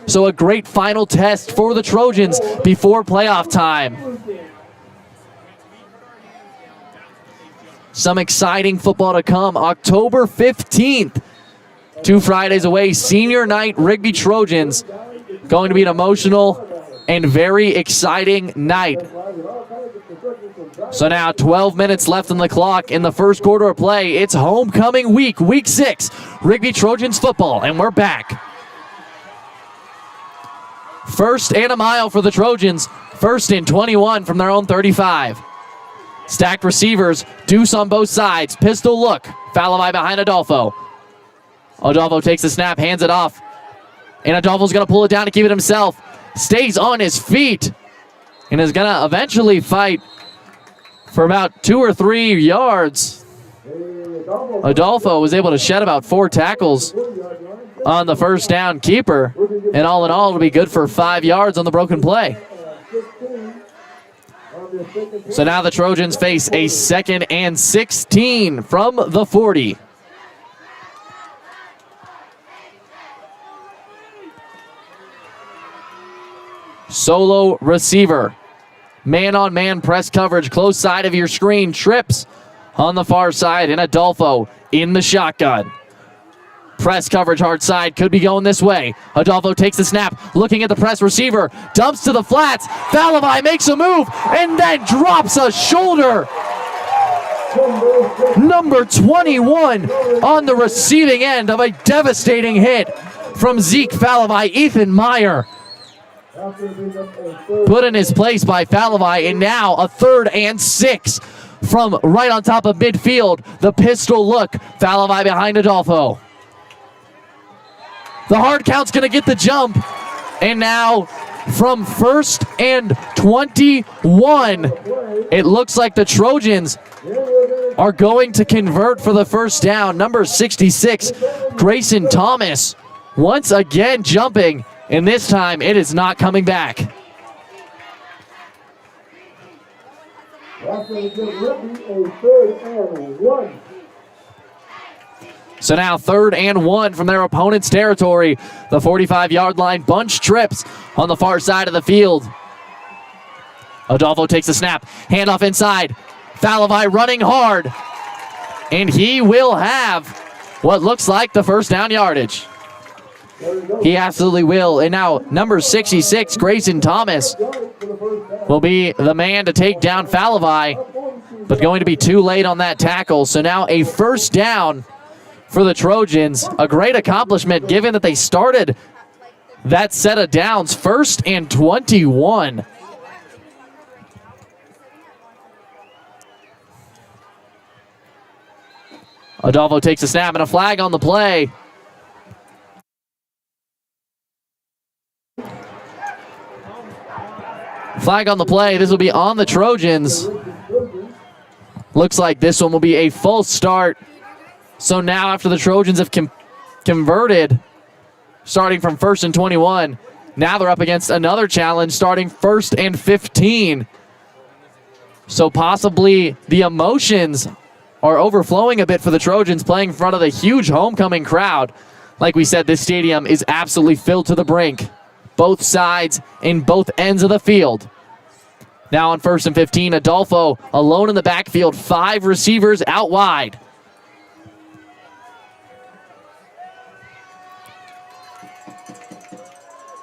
So a great final test for the Trojans before playoff time. Some exciting football to come. October 15th, 2 Fridays away, Senior Night, Rigby Trojans. Going to be an emotional and very exciting night. So now 12 minutes left on the clock in the first quarter of play. It's homecoming week, week 6, Rigby Trojans football, and we're back. First and a mile for the Trojans. First and 21 from their own 35. Stacked receivers, deuce on both sides. Pistol look. Falavai behind Adolfo. Adolfo takes the snap, hands it off. And Adolfo's going to pull it down to keep it himself. Stays on his feet. And is going to eventually fight for about 2 or 3 yards. Adolfo was able to shed about 4 tackles on the first down keeper. And all in all, it'll be good for 5 yards on the broken play. So now the Trojans face a 2nd and 16 from the 40. Solo receiver. Man-on-man press coverage, close side of your screen. Trips on the far side, and Adolfo in the shotgun. Press coverage, hard side, could be going this way. Adolfo takes the snap, looking at the press receiver, dumps to the flats. Falavai makes a move, and then drops a shoulder. Number 21 on the receiving end of a devastating hit from Zeke Falavai. Ethan Meyer put in his place by Falavai, and now a 3rd and 6 from right on top of midfield. The pistol look, Falavai behind Adolfo. The hard count's going to get the jump. And now from 1st and 21, it looks like the Trojans are going to convert for the first down. Number 66, Grayson Thomas, once again jumping, and this time it is not coming back. That's going to give Rigby a 3rd and 1. So now 3rd and 1 from their opponent's territory. The 45-yard line, bunch trips on the far side of the field. Adolfo takes the snap, handoff inside. Falavai running hard. And he will have what looks like the first down yardage. He absolutely will. And now number 66, Grayson Thomas, will be the man to take down Falavai, but going to be too late on that tackle. So now a first down for the Trojans. A great accomplishment given that they started that set of downs. 1st and 21. Adolfo takes a snap and a flag on the play. Flag on the play. This will be on the Trojans. Looks like this one will be a full start. So now after the Trojans have converted, starting from 1st and 21, now they're up against another challenge starting 1st and 15. So possibly the emotions are overflowing a bit for the Trojans playing in front of the huge homecoming crowd. Like we said, this stadium is absolutely filled to the brink. Both sides and both ends of the field. Now on 1st and 15, Adolfo alone in the backfield, 5 receivers out wide.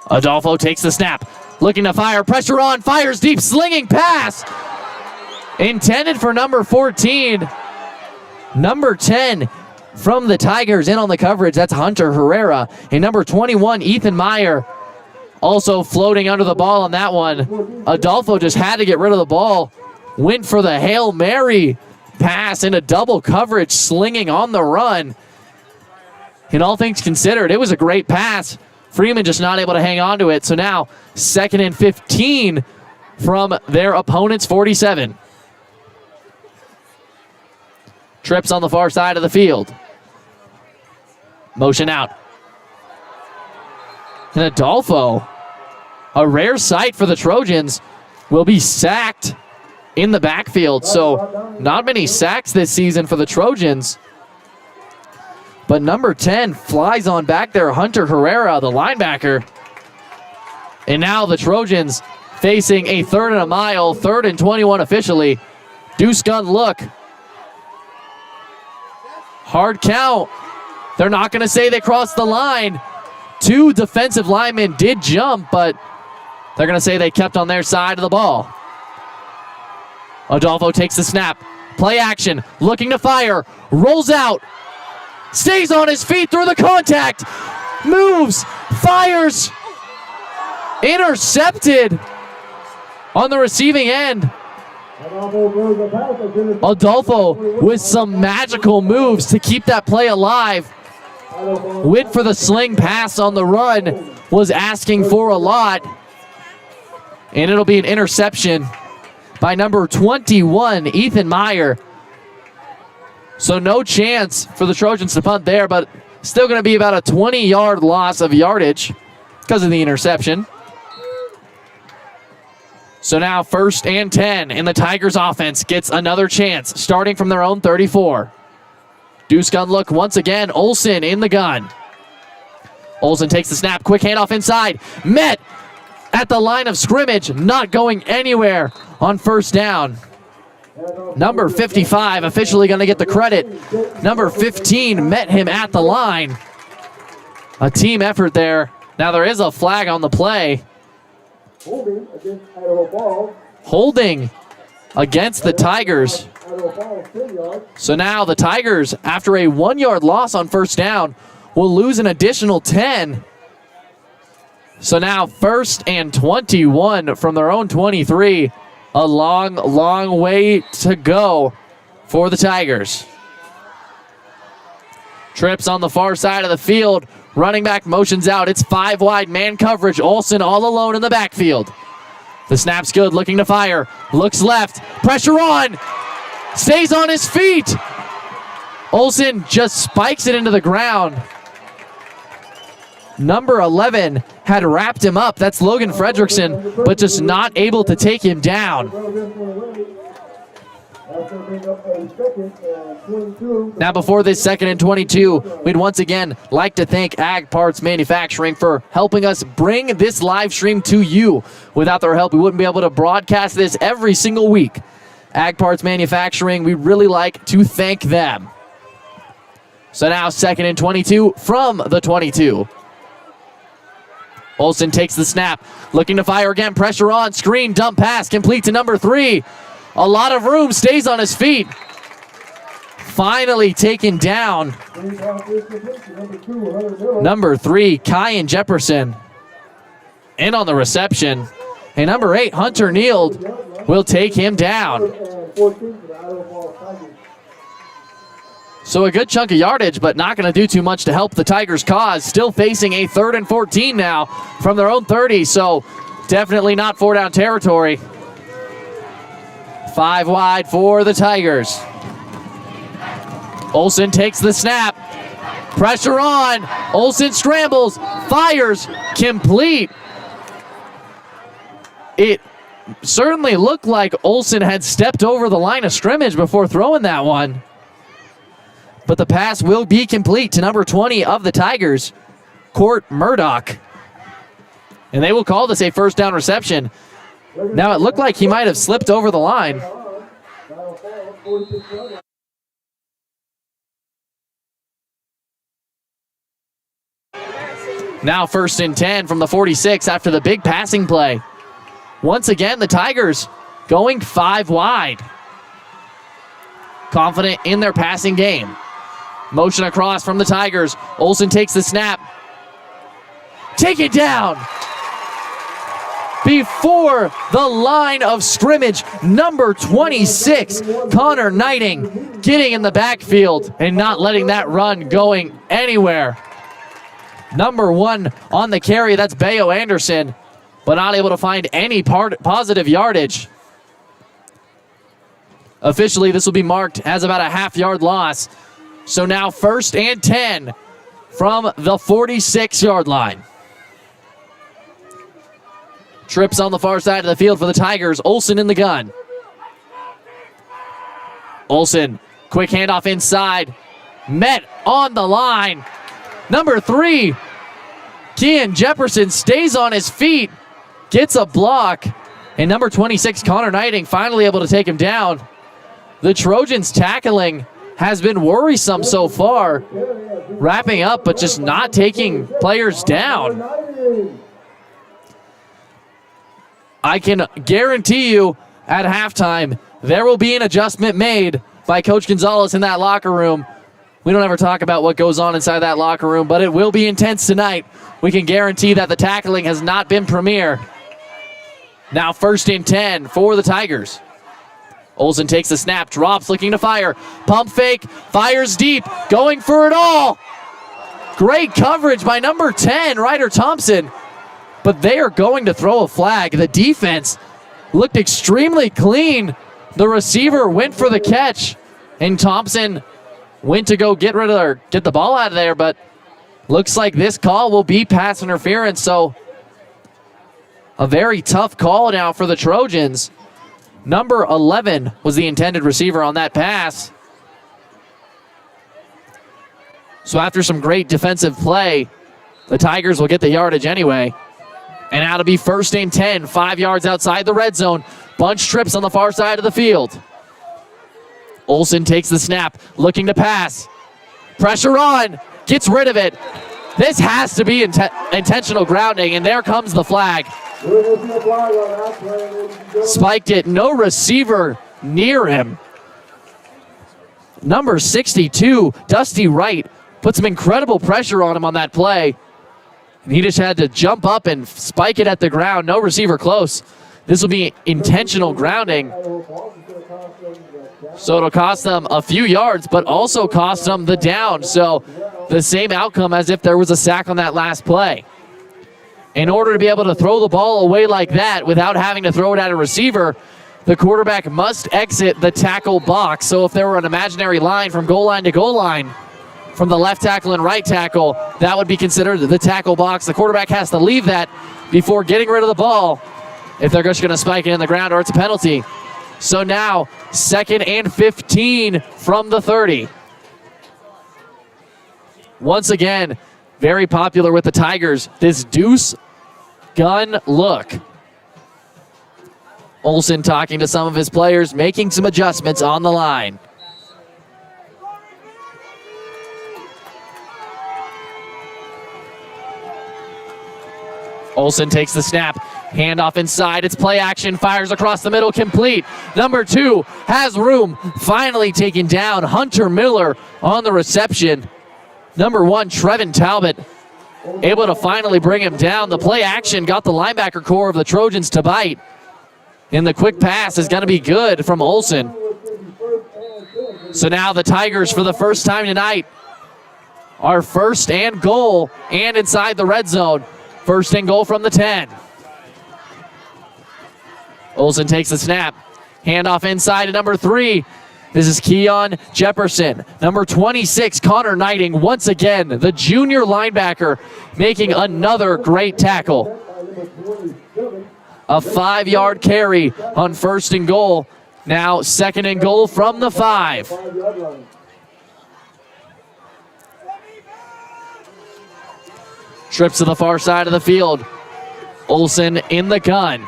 Adolfo takes the snap, looking to fire, pressure on, fires deep, slinging pass. Intended for number 14. Number 10, from the Tigers in on the coverage. That's Hunter Herrera. And number 21, Ethan Meyer, also floating under the ball on that one. Adolfo just had to get rid of the ball. Went for the Hail Mary pass into double coverage, slinging on the run. And all things considered, it was a great pass. Freeman just not able to hang on to it. So now 2nd and 15 from their opponent's 47. Trips on the far side of the field. Motion out. And Adolfo, a rare sight for the Trojans, will be sacked in the backfield. So not many sacks this season for the Trojans. But number 10 flies on back there, Hunter Herrera, the linebacker. And now the Trojans facing a 3rd and a mile, 3rd and 21 officially. Deuce gun look. Hard count. They're not going to say they crossed the line. 2 defensive linemen did jump, but they're going to say they kept on their side of the ball. Adolfo takes the snap. Play action, looking to fire, rolls out. Stays on his feet through the contact. Moves, fires. Intercepted on the receiving end. Adolfo with some magical moves to keep that play alive. Went for the sling pass on the run. Was asking for a lot. And it'll be an interception by number 21, Ethan Meyer. So no chance for the Trojans to punt there, but still going to be about a 20-yard loss of yardage because of the interception. So now 1st and 10, and the Tigers offense gets another chance, starting from their own 34. Deuce gun look once again. Olsen in the gun. Olsen takes the snap. Quick handoff inside. Met at the line of scrimmage. Not going anywhere on 1st down. Number 55 officially going to get the credit. Number 15 met him at the line. A team effort there. Now there is a flag on the play. Holding against the Tigers. So now the Tigers, after a 1-yard loss on 1st down, will lose an additional 10. So now 1st and 21 from their own 23. A long, long way to go for the Tigers. Trips on the far side of the field. Running back motions out. It's 5 wide man coverage. Olsen all alone in the backfield. The snap's good, looking to fire. Looks left. Pressure on. Stays on his feet. Olsen just spikes it into the ground. Number 11 had wrapped him up. That's Logan Fredrickson, but just not able to take him down. Now before this 2nd and 22, we'd once again like to thank Ag Parts Manufacturing for helping us bring this live stream to you. Without their help, we wouldn't be able to broadcast this every single week. Ag Parts Manufacturing, we really like to thank them. So now 2nd and 22 from the 22. Olsen takes the snap, looking to fire again, pressure on, screen, dump pass, complete to number 3. A lot of room, stays on his feet. Finally taken down. Number 3, Kyan Jefferson. In on the reception. And number 8, Hunter Neild, will take him down. So a good chunk of yardage, but not going to do too much to help the Tigers' cause. Still facing a 3rd and 14 now from their own 30, so definitely not 4-down territory. 5 wide for the Tigers. Olsen takes the snap. Pressure on. Olsen scrambles, fires, complete. It certainly looked like Olsen had stepped over the line of scrimmage before throwing that one. But the pass will be complete to number 20 of the Tigers, Court Murdoch. And they will call this a 1st down reception. Now it looked like he might have slipped over the line. Now 1st and 10 from the 46 after the big passing play. Once again, the Tigers going 5 wide. Confident in their passing game. Motion across from the Tigers. Olsen takes the snap. Take it down. Before the line of scrimmage, number 26, Connor Knighting, getting in the backfield and not letting that run going anywhere. Number 1 on the carry, that's Bayo Anderson, but not able to find any positive yardage. Officially, this will be marked as about a half-yard loss. So now 1st and 10 from the 46-yard line. Trips on the far side of the field for the Tigers. Olsen in the gun. Olsen, quick handoff inside. Met on the line. Number 3, Kian Jefferson stays on his feet. Gets a block. And number 26, Connor Knighting, finally able to take him down. The Trojans' tackling has been worrisome so far. Wrapping up, but just not taking players down. I can guarantee you at halftime, there will be an adjustment made by Coach Gonzalez in that locker room. We don't ever talk about what goes on inside that locker room, but it will be intense tonight. We can guarantee that the tackling has not been premier. Now 1st and 10 for the Tigers. Olsen takes the snap, drops, looking to fire. Pump fake, fires deep, going for it all. Great coverage by number 10, Ryder Thompson. But they are going to throw a flag. The defense looked extremely clean. The receiver went for the catch, and Thompson went to go get the ball out of there, but looks like this call will be pass interference, so a very tough call now for the Trojans. Number 11 was the intended receiver on that pass. So after some great defensive play, the Tigers will get the yardage anyway. And now to be 1st and 10, 5 yards outside the red zone. Bunch trips on the far side of the field. Olsen takes the snap, looking to pass. Pressure on, gets rid of it. This has to be intentional grounding, and there comes the flag. Spiked it, no receiver near him. Number 62, Dusty Wright, put some incredible pressure on him on that play. And he just had to jump up and spike it at the ground. No receiver close. This will be intentional grounding. So it'll cost them a few yards, but also cost them the down. So the same outcome as if there was a sack on that last play. In order to be able to throw the ball away like that without having to throw it at a receiver, the quarterback must exit the tackle box. So if there were an imaginary line from goal line to goal line, from the left tackle and right tackle, that would be considered the tackle box. The quarterback has to leave that before getting rid of the ball if they're just going to spike it in the ground or it's a penalty. So now 2nd and 15 from the 30. Once again, very popular with the Tigers, this deuce gun look. Olsen talking to some of his players, making some adjustments on the line. Olsen takes the snap, handoff inside, it's play action, fires across the middle, complete. Number 2 has room, finally taken down. Hunter Miller on the reception. Number 1, Trevin Talbot, able to finally bring him down. The play action got the linebacker core of the Trojans to bite. And the quick pass is going to be good from Olsen. So now the Tigers, for the first time tonight, are 1st and goal and inside the red zone. 1st and goal from the 10. Olsen takes the snap. Handoff inside to number 3. This is Keon Jefferson. Number 26, Connor Knighting, once again, the junior linebacker, making another great tackle. A 5-yard carry on 1st and goal. Now 2nd and goal from the 5. Trips to the far side of the field. Olsen in the gun.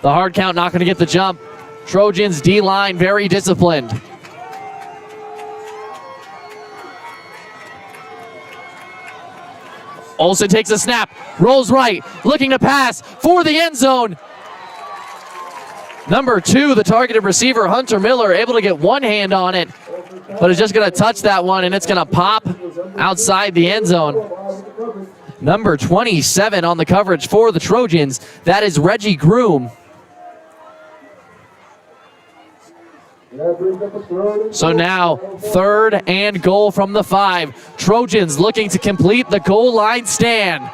The hard count not going to get the jump. Trojans D-line very disciplined. Olsen takes a snap, rolls right, looking to pass for the end zone. Number 2, the targeted receiver, Hunter Miller, able to get one hand on it, but is just going to touch that one, and it's going to pop outside the end zone. Number 27 on the coverage for the Trojans, that is Reggie Groom. So now, 3rd and goal from the 5. Trojans looking to complete the goal line stand.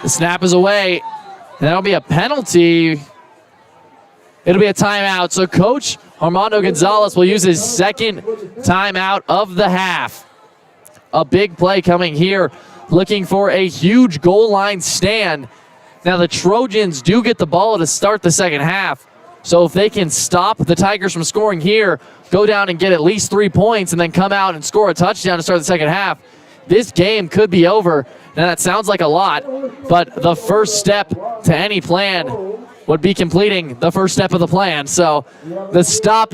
The snap is away, and that'll be a penalty. It'll be a timeout, so Coach Armando Gonzalez will use his 2nd timeout of the half. A big play coming here, looking for a huge goal line stand. Now the Trojans do get the ball to start the 2nd half, so if they can stop the Tigers from scoring here, go down and get at least 3 points, and then come out and score a touchdown to start the 2nd half, this game could be over. Now that sounds like a lot, but the first step to any plan would be completing the first step of the plan. So the stop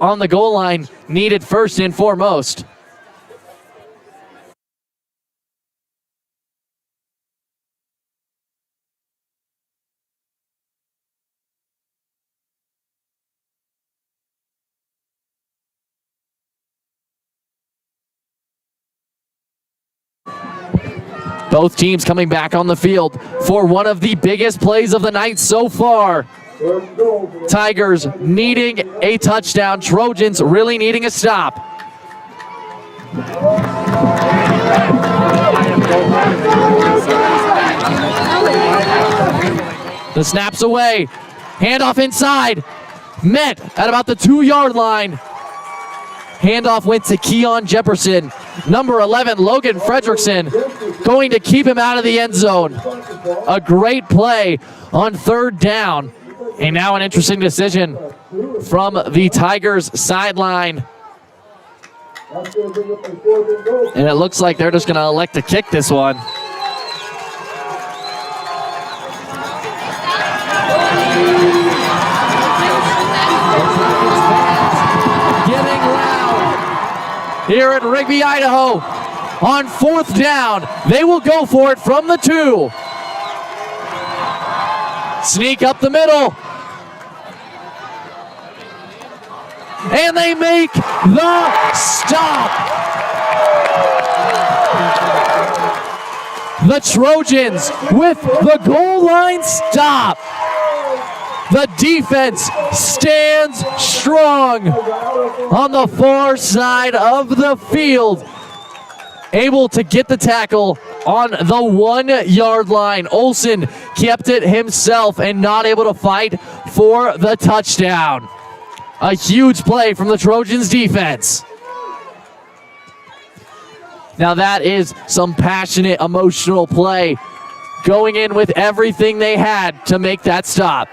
on the goal line needed first and foremost. Both teams coming back on the field for one of the biggest plays of the night so far. Tigers needing a touchdown. Trojans really needing a stop. The snap's away. Handoff inside. Met at about the 2-yard line. Handoff went to Keon Jefferson. Number 11, Logan Fredrickson, going to keep him out of the end zone. A great play on 3rd down. And now an interesting decision from the Tigers sideline. And it looks like they're just going to elect to kick this one. Here at Rigby, Idaho, on 4th down. They will go for it from the 2. Sneak up the middle. And they make the stop. The Trojans with the goal line stop. The defense stands strong on the far side of the field. Able to get the tackle on the 1-yard line. Olsen kept it himself and not able to fight for the touchdown. A huge play from the Trojans defense. Now that is some passionate, emotional play. Going in with everything they had to make that stop.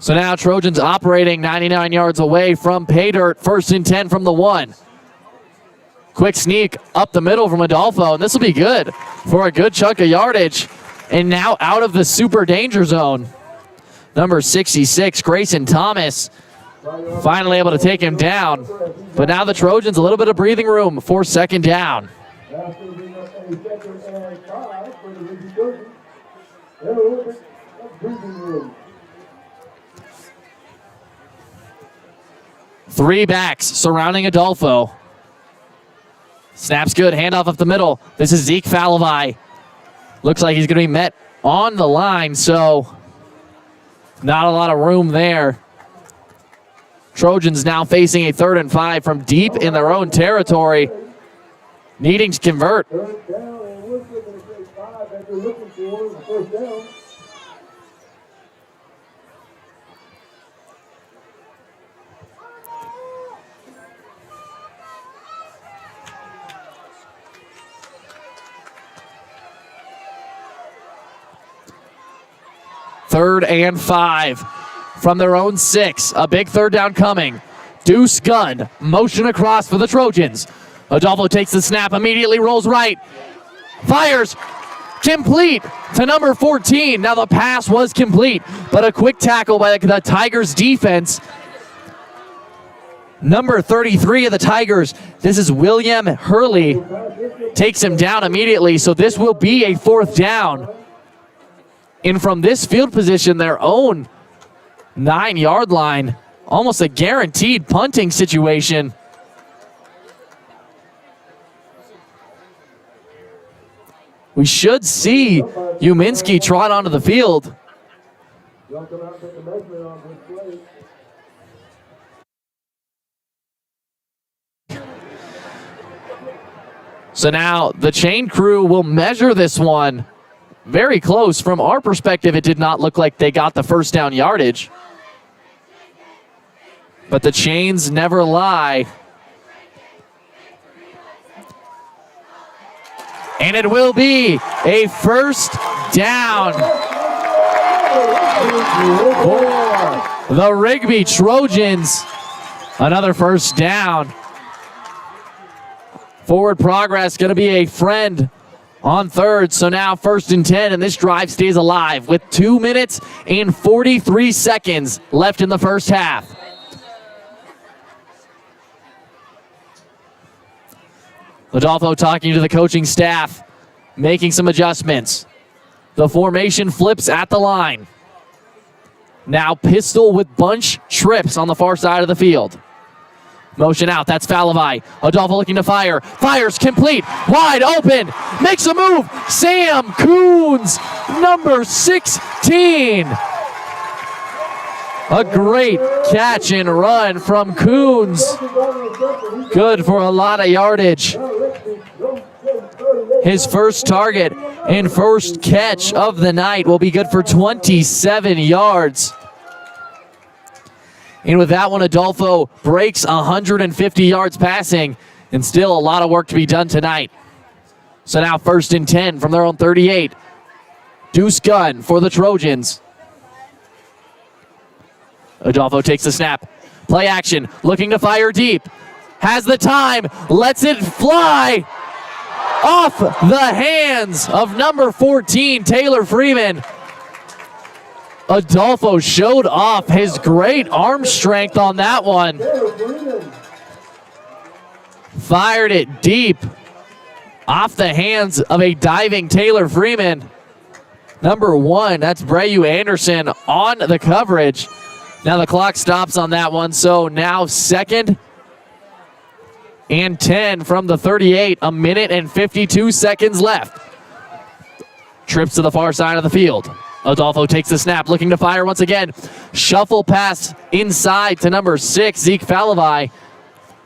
So now Trojans operating 99 yards away from pay dirt, 1st and 10 from the 1. Quick sneak up the middle from Adolfo, and this will be good for a good chunk of yardage. And now out of the super danger zone. Number 66, Grayson Thomas, finally able to take him down. But now the Trojans a little bit of breathing room for 2nd down. Three backs surrounding Adolfo. Snap's good, handoff up the middle. This is Zeke Falavai. Looks like he's going to be met on the line, so not a lot of room there. Trojans now facing a 3rd and 5 from deep in their own territory, needing to convert. Third and 5 from their own 6. A big 3rd down coming. Deuce Gunn, motion across for the Trojans. Adolfo takes the snap, immediately rolls right. Fires. complete to number 14. Now the pass was complete, but a quick tackle by the Tigers defense. Number 33 of the Tigers, this is William Hurley, takes him down immediately, so this will be a 4th down. And from this field position, their own 9-yard line, almost a guaranteed punting situation. We should see Uminski trot onto the field. So now the chain crew will measure this one. Very close. From our perspective, it did not look like they got the first down yardage. But the chains never lie. And it will be a first down for the Rigby Trojans. Another first down. Forward progress going to be a friend on 3rd. So now 1st and 10, and this drive stays alive with 2 minutes and 43 seconds left in the first half. Adolfo talking to the coaching staff, making some adjustments. The formation flips at the line. Now pistol with bunch trips on the far side of the field. Motion out, that's Falavai. Adolfo looking to fire. Fires complete, wide open, makes a move. Sam Coons, number 16. A great catch and run from Coons. Good for a lot of yardage. His first target and first catch of the night will be good for 27 yards. And with that one, Adolfo breaks 150 yards passing, and still a lot of work to be done tonight. So now 1st and 10 from their own 38. Deuce gun for the Trojans. Adolfo takes the snap. Play action, looking to fire deep. Has the time, lets it fly off the hands of number 14, Taylor Freeman. Adolfo showed off his great arm strength on that one. Fired it deep off the hands of a diving Taylor Freeman. Number 1, that's Brayu Anderson on the coverage. Now the clock stops on that one, so now 2nd and 10 from the 38. A minute and 52 seconds left. Trips to the far side of the field. Adolfo takes the snap, looking to fire once again. Shuffle pass inside to number 6, Zeke Falavai.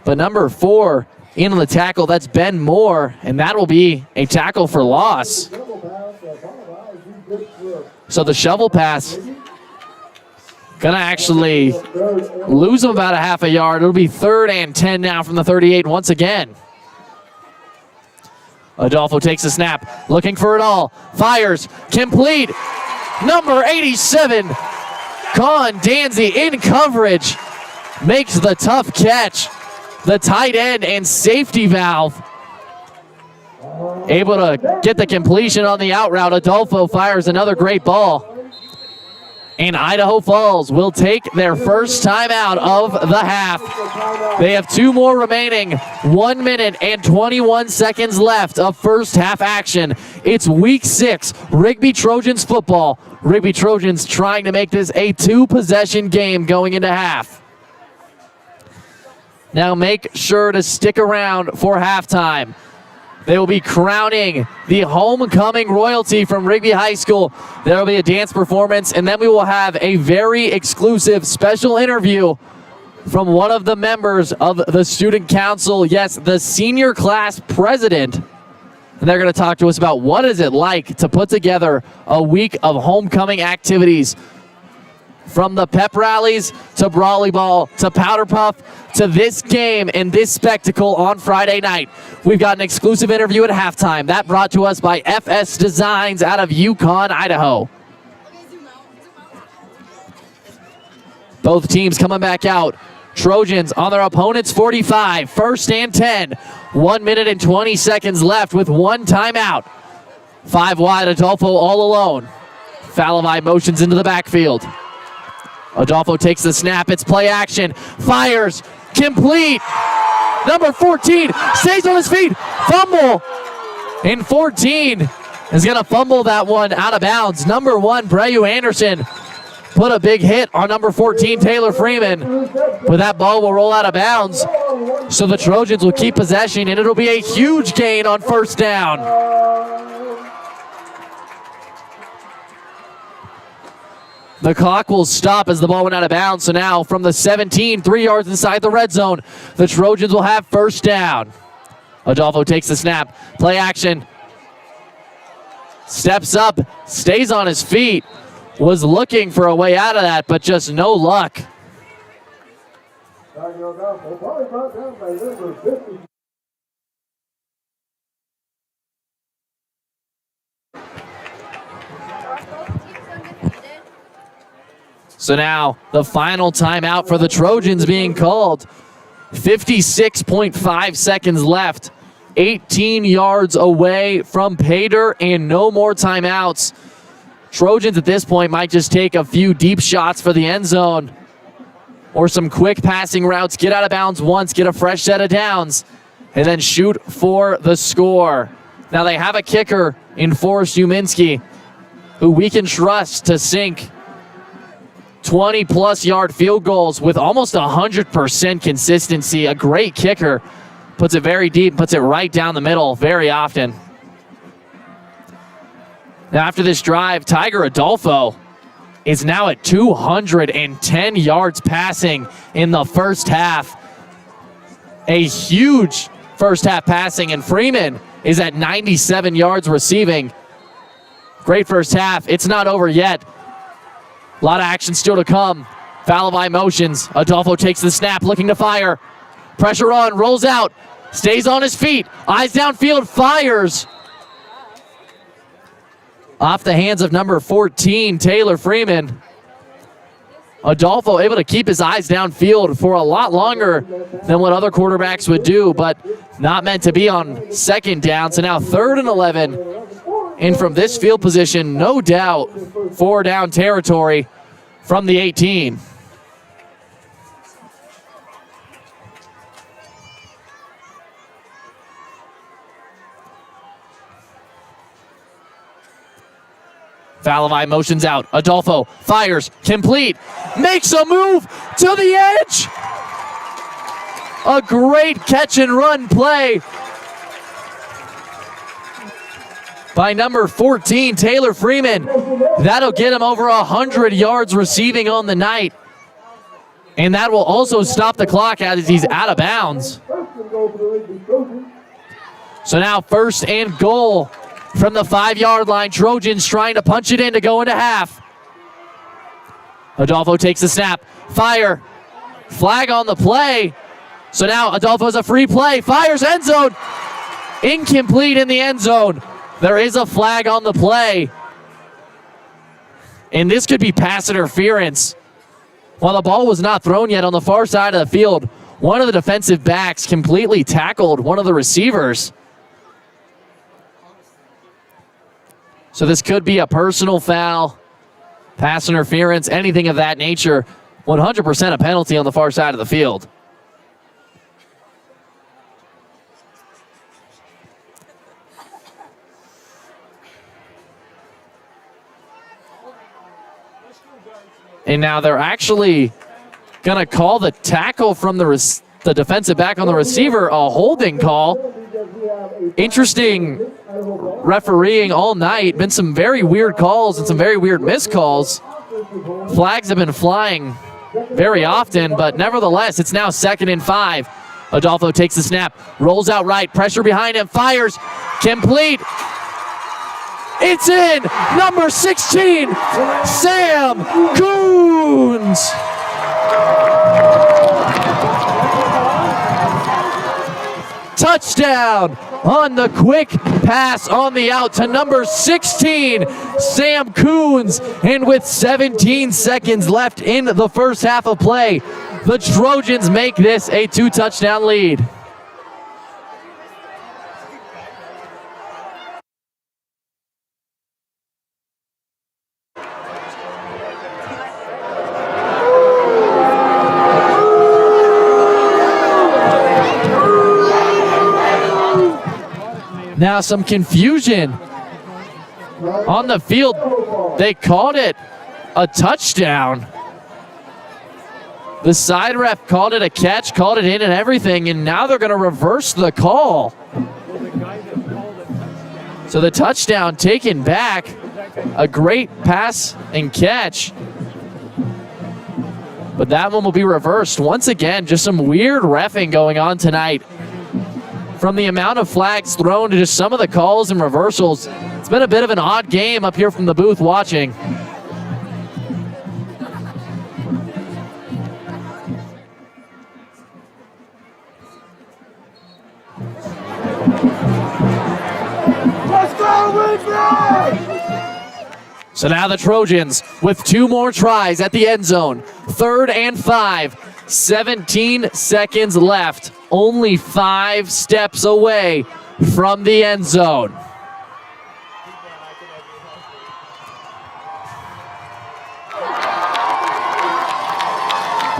But number 4 in on the tackle, that's Ben Moore, and that will be a tackle for loss. So the shovel pass gonna actually lose him about a half a yard. It'll be 3rd and 10 now from the 38 once again. Adolfo takes the snap, looking for it all. Fires, complete. Number 87, Con Danzy in coverage. Makes the tough catch. The tight end and safety valve. Able to get the completion on the out route. Adolfo fires another great ball. And Idaho Falls will take their first timeout of the half. They have 2 more remaining. 1 minute and 21 seconds left of first half action. It's week 6, Rigby Trojans football. Rigby Trojans trying to make this a 2-possession game going into half. Now make sure to stick around for halftime. They will be crowning the homecoming royalty from Rigby High School. There will be a dance performance, and then we will have a very exclusive special interview from one of the members of the student council. Yes, the senior class president. And they're going to talk to us about what is it like to put together a week of homecoming activities. From the pep rallies to Brawley Ball to Powder Puff to this game and this spectacle on Friday night. We've got an exclusive interview at halftime. That brought to us by FS Designs out of Yukon, Idaho. Both teams coming back out. Trojans on their opponent's 45. 1st and 10. 1 minute and 20 seconds left with 1 timeout. 5 wide, Adolfo all alone. Falavai motions into the backfield. Adolfo takes the snap. It's play action. Fires. Complete. Number 14 stays on his feet. Fumble. And 14 is going to fumble that one out of bounds. Number 1, Breu Anderson, put a big hit on number 14, Taylor Freeman. But that ball will roll out of bounds. So the Trojans will keep possession, and it'll be a huge gain on first down. The clock will stop as the ball went out of bounds. So now from the 17, 3 yards inside the red zone, the Trojans will have first down. Adolfo takes the snap. Play action. Steps up, stays on his feet. Was looking for a way out of that, but just no luck. So now the final timeout for the Trojans being called. 56.5 seconds left. 18 yards away from Pater and no more timeouts. Trojans at this point might just take a few deep shots for the end zone or some quick passing routes, get out of bounds once, get a fresh set of downs, and then shoot for the score. Now they have a kicker in Forrest Uminski who we can trust to sink 20-plus yard field goals with almost 100% consistency. A great kicker. Puts it very deep, puts it right down the middle very often. Now after this drive, Tiger Adolfo is now at 210 yards passing in the first half. A huge first half passing, and Freeman is at 97 yards receiving. Great first half. It's not over yet. A lot of action still to come. Falavai motions. Adolfo takes the snap, looking to fire. Pressure on, rolls out, stays on his feet, eyes downfield, fires. Off the hands of number 14, Taylor Freeman. Adolfo able to keep his eyes downfield for a lot longer than what other quarterbacks would do, but not meant to be on second down. So now 3rd and 11. And from this field position, no doubt, 4 down territory from the 18. Falavai motions out. Adolfo fires, complete, makes a move to the edge. A great catch and run play by number 14, Taylor Freeman. That'll get him over 100 yards receiving on the night. And that will also stop the clock as he's out of bounds. So now 1st and goal from the 5-yard line. Trojans trying to punch it in to go into half. Adolfo takes the snap. Fire. Flag on the play. So now Adolfo's a free play. Fires end zone. Incomplete in the end zone. There is a flag on the play. And this could be pass interference. While the ball was not thrown yet on the far side of the field, one of the defensive backs completely tackled one of the receivers. So this could be a personal foul, pass interference, anything of that nature. 100% a penalty on the far side of the field. And now they're actually going to call the tackle from the defensive back on the receiver a holding call. Interesting refereeing all night. Been some very weird calls and some very weird missed calls. Flags have been flying very often, but nevertheless, it's now 2nd and 5. Adolfo takes the snap, rolls out right, pressure behind him, fires, complete. It's in! Number 16, Sam Coons! Touchdown on the quick pass on the out to number 16, Sam Coons. And with 17 seconds left in the first half of play, the Trojans make this a 2-touchdown lead. Now some confusion on the field. They called it a touchdown. The side ref called it a catch, called it in and everything, and now they're going to reverse the call. So the touchdown taken back. A great pass and catch. But that one will be reversed. Once again, just some weird reffing going on tonight. From the amount of flags thrown to just some of the calls and reversals, it's been a bit of an odd game up here from the booth watching. Let's go, Rigby! So now the Trojans with 2 more tries at the end zone. 3rd and 5. 17 seconds left. Only 5 steps away from the end zone.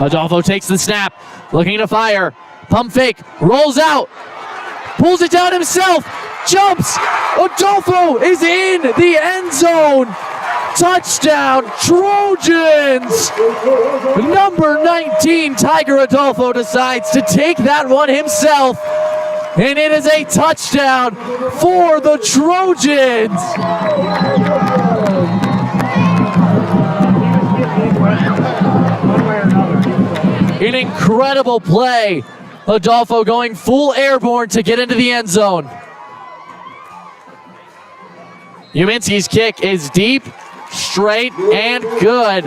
Adolfo takes the snap, looking to fire. Pump fake, rolls out, pulls it down himself, jumps. Adolfo is in the end zone. Touchdown, Trojans! Number 19, Tiger Adolfo, decides to take that one himself. And it is a touchdown for the Trojans. An incredible play. Adolfo going full airborne to get into the end zone. Uminski's kick is deep, straight, and good.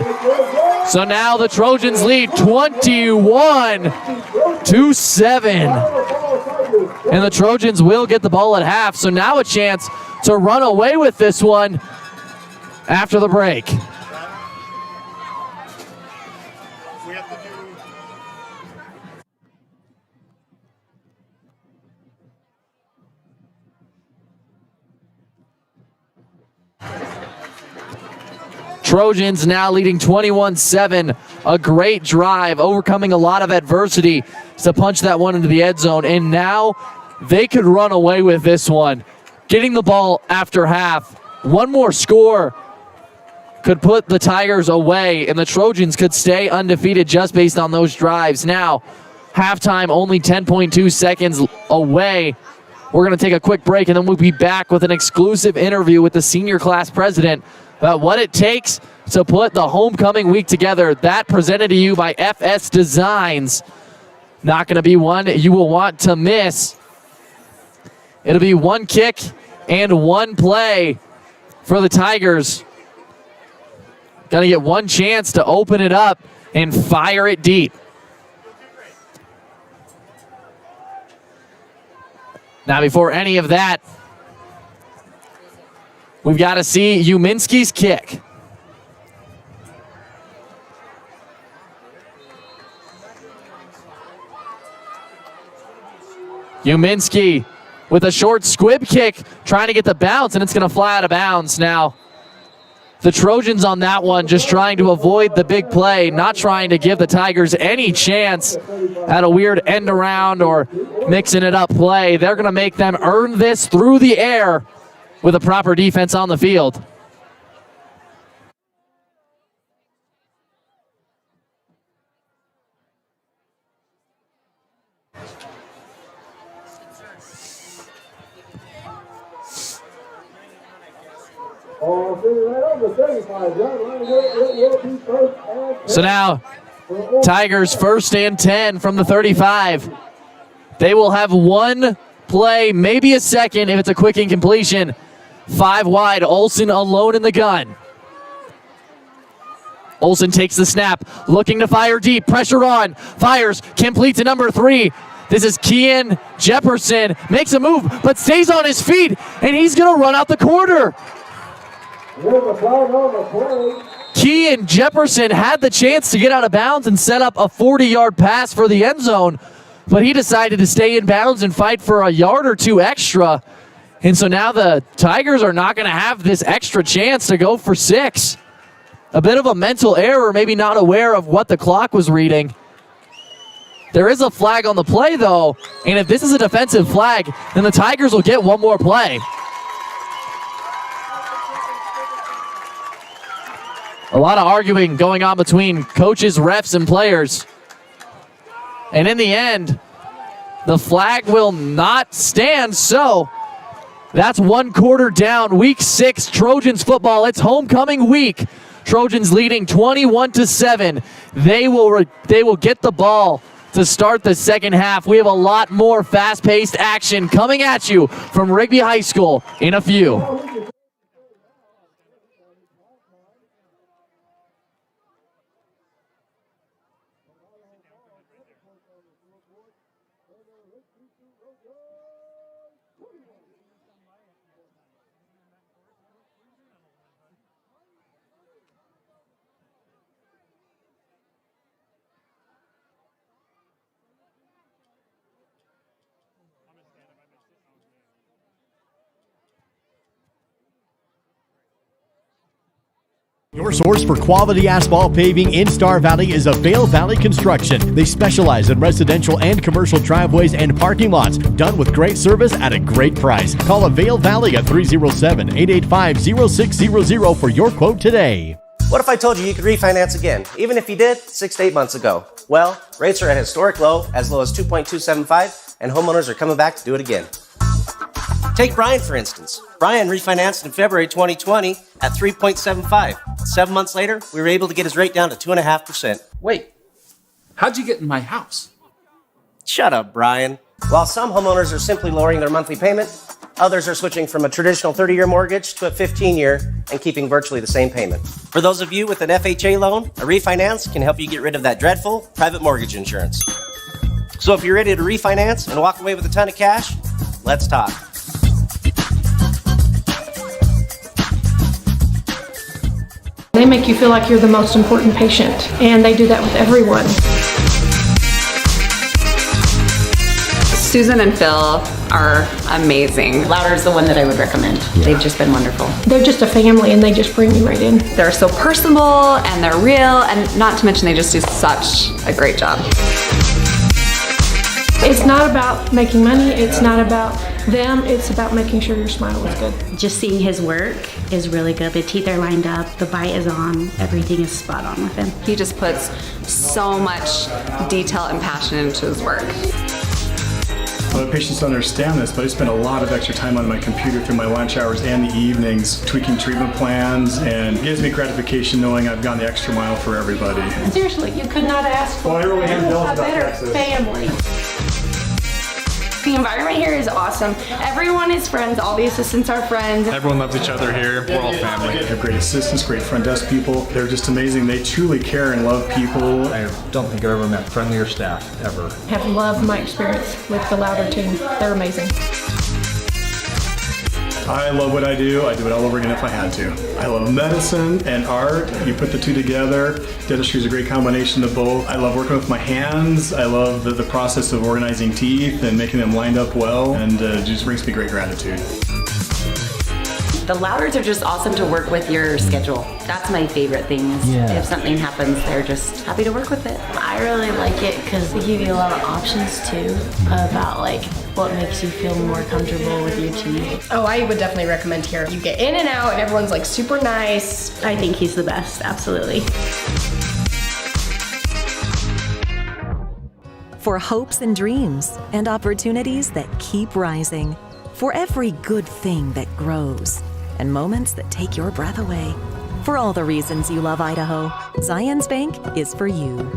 So now the Trojans lead 21-7. And the Trojans will get the ball at half. So now a chance to run away with this one after the break. Trojans now leading 21-7. A great drive, overcoming a lot of adversity to punch that one into the end zone. And now they could run away with this one. Getting the ball after half. One more score could put the Tigers away, and the Trojans could stay undefeated just based on those drives. Now, halftime only 10.2 seconds away. We're going to take a quick break, and then we'll be back with an exclusive interview with the senior class president about what it takes to put the homecoming week together. That presented to you by FS Designs. Not going to be one you will want to miss. It'll be one kick and one play for the Tigers. Going to get one chance to open it up and fire it deep. Now, before any of that, we've got to see Uminski's kick. Uminski with a short squib kick, trying to get the bounce, and it's going to fly out of bounds. Now, the Trojans on that one just trying to avoid the big play, not trying to give the Tigers any chance at a weird end around or mixing it up play. They're going to make them earn this through the air with a proper defense on the field. So now, Tigers 1st and 10 from the 35. They will have one play, maybe a second if it's a quick incompletion. 5 wide, Olsen alone in the gun. Olsen takes the snap, looking to fire deep, pressure on, fires, complete to number 3. This is Kian Jefferson, makes a move, but stays on his feet, and he's gonna run out the corner. Kian Jefferson had the chance to get out of bounds and set up a 40-yard pass for the end zone, but he decided to stay in bounds and fight for a yard or two extra. And so now the Tigers are not going to have this extra chance to go for 6. A bit of a mental error, maybe not aware of what the clock was reading. There is a flag on the play, though, and if this is a defensive flag, then the Tigers will get one more play. A lot of arguing going on between coaches, refs, and players. And in the end, the flag will not stand, so that's 1 quarter down. Week 6, Trojans football. It's homecoming week. Trojans leading 21-7. They will get the ball to start the second half. We have a lot more fast-paced action coming at you from Rigby High School in a few. Your source for quality asphalt paving in Star Valley is Avail Valley Construction. They specialize in residential and commercial driveways and parking lots, done with great service at a great price. Call Avail Valley at 307-885-0600 for your quote today. What if I told you could refinance again, even if you did 6 to 8 months ago? Well, rates are at a historic low, as low as 2.275, and homeowners are coming back to do it again. Take Brian, for instance. Brian refinanced in February 2020 at 3.75. 7 months later, we were able to get his rate down to 2.5%. Wait, how'd you get in my house? Shut up, Brian. While some homeowners are simply lowering their monthly payment, others are switching from a traditional 30-year mortgage to a 15-year and keeping virtually the same payment. For those of you with an FHA loan, a refinance can help you get rid of that dreadful private mortgage insurance. So if you're ready to refinance and walk away with a ton of cash, let's talk. They make you feel like you're the most important patient, and they do that with everyone. Susan and Phil are amazing. Louder's the one that I would recommend. Yeah. They've just been wonderful. They're just a family, and they just bring you right in. They're so personable, and they're real, and not to mention they just do such a great job. It's not about making money, it's not about them, it's about making sure your smile is good. Just seeing his work is really good. The teeth are lined up, the bite is on, everything is spot on with him. He just puts so much detail and passion into his work. A lot of patients don't understand this, but I spend a lot of extra time on my computer through my lunch hours and the evenings tweaking treatment plans, and it gives me gratification knowing I've gone the extra mile for everybody. Seriously, you could not ask for a better family. The environment here is awesome. Everyone is friends. All the assistants are friends. Everyone loves each other here. We're all family. We have great assistants, great front desk people. They're just amazing. They truly care and love people. I don't think I've ever met friendlier staff, ever. Have loved my experience with the Louder team. They're amazing. I love what I do. I'd do it all over again if I had to. I love medicine and art. You put the two together. Dentistry is a great combination of both. I love working with my hands. I love the process of organizing teeth and making them lined up well, and it just brings me great gratitude. The Louders are just awesome to work with your schedule. That's my favorite thing is if something happens, they're just happy to work with it. I really like it because they give you a lot of options too about like what makes you feel more comfortable with your teeth. Oh, I would definitely recommend here. You get in and out and everyone's like super nice. I think he's the best, absolutely. For hopes and dreams and opportunities that keep rising. For every good thing that grows and moments that take your breath away. For all the reasons you love Idaho, Zions Bank is for you.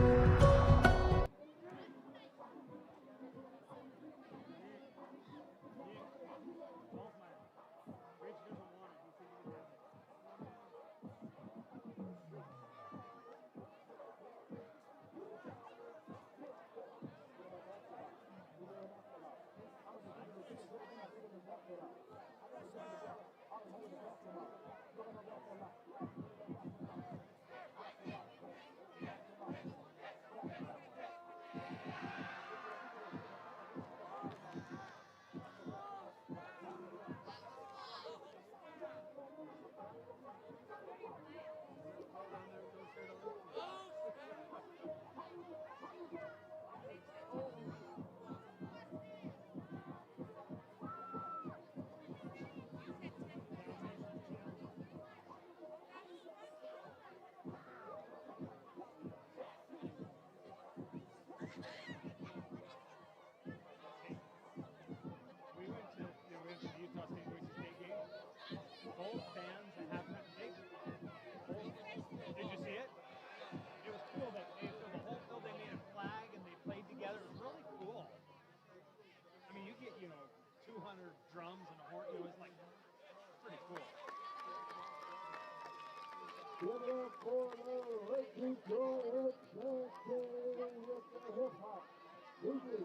for the Rigby Joe with the hip-hop. Rigby.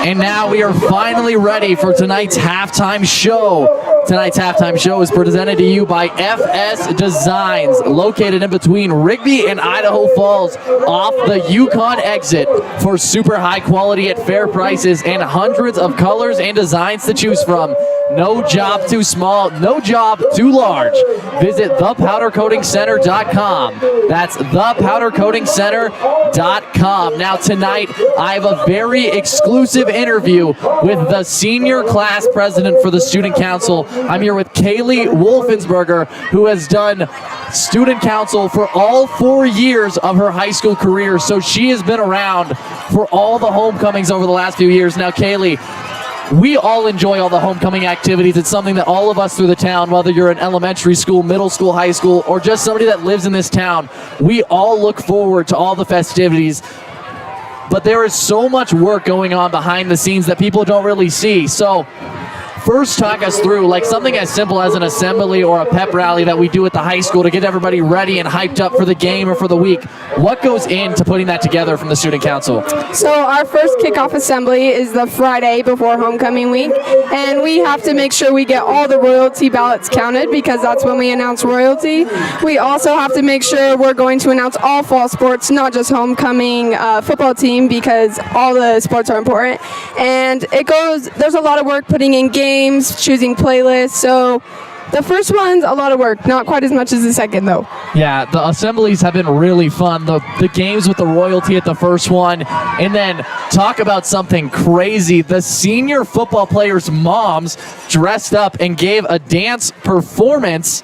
And now we are finally ready for tonight's halftime show. Tonight's halftime show is presented to you by FS Designs, located in between Rigby and Idaho Falls off the Yukon exit, for super high quality at fair prices and hundreds of colors and designs to choose from. No job too small, no job too large. Visit thepowdercoatingcenter.com. That's thepowdercoatingcenter.com. Now tonight, I have a very exclusive interview with the senior class president for the Student Council. I'm here with Kaylee Wolfensberger, who has done Student Council for all 4 years of her high school career. So she has been around for all the homecomings over the last few years. Now, Kaylee, we all enjoy all the homecoming activities. It's something that all of us through the town, whether you're in elementary school, middle school, high school, or just somebody that lives in this town, we all look forward to all the festivities. But there is so much work going on behind the scenes that people don't really see. So first, talk us through like something as simple as an assembly or a pep rally that we do at the high school to get everybody ready and hyped up for the game or for the week. What goes into putting that together from the student council? So our first kickoff assembly is the Friday before homecoming week, and we have to make sure we get all the royalty ballots counted because that's when we announce royalty. We also have to make sure we're going to announce all fall sports, not just homecoming football team, because all the sports are important. And there's a lot of work putting in games, choosing playlists. So the first one's a lot of work, not quite as much as the second though. Yeah, the assemblies have been really fun. The games with the royalty at the first one, and then talk about something crazy. The senior football players' moms dressed up and gave a dance performance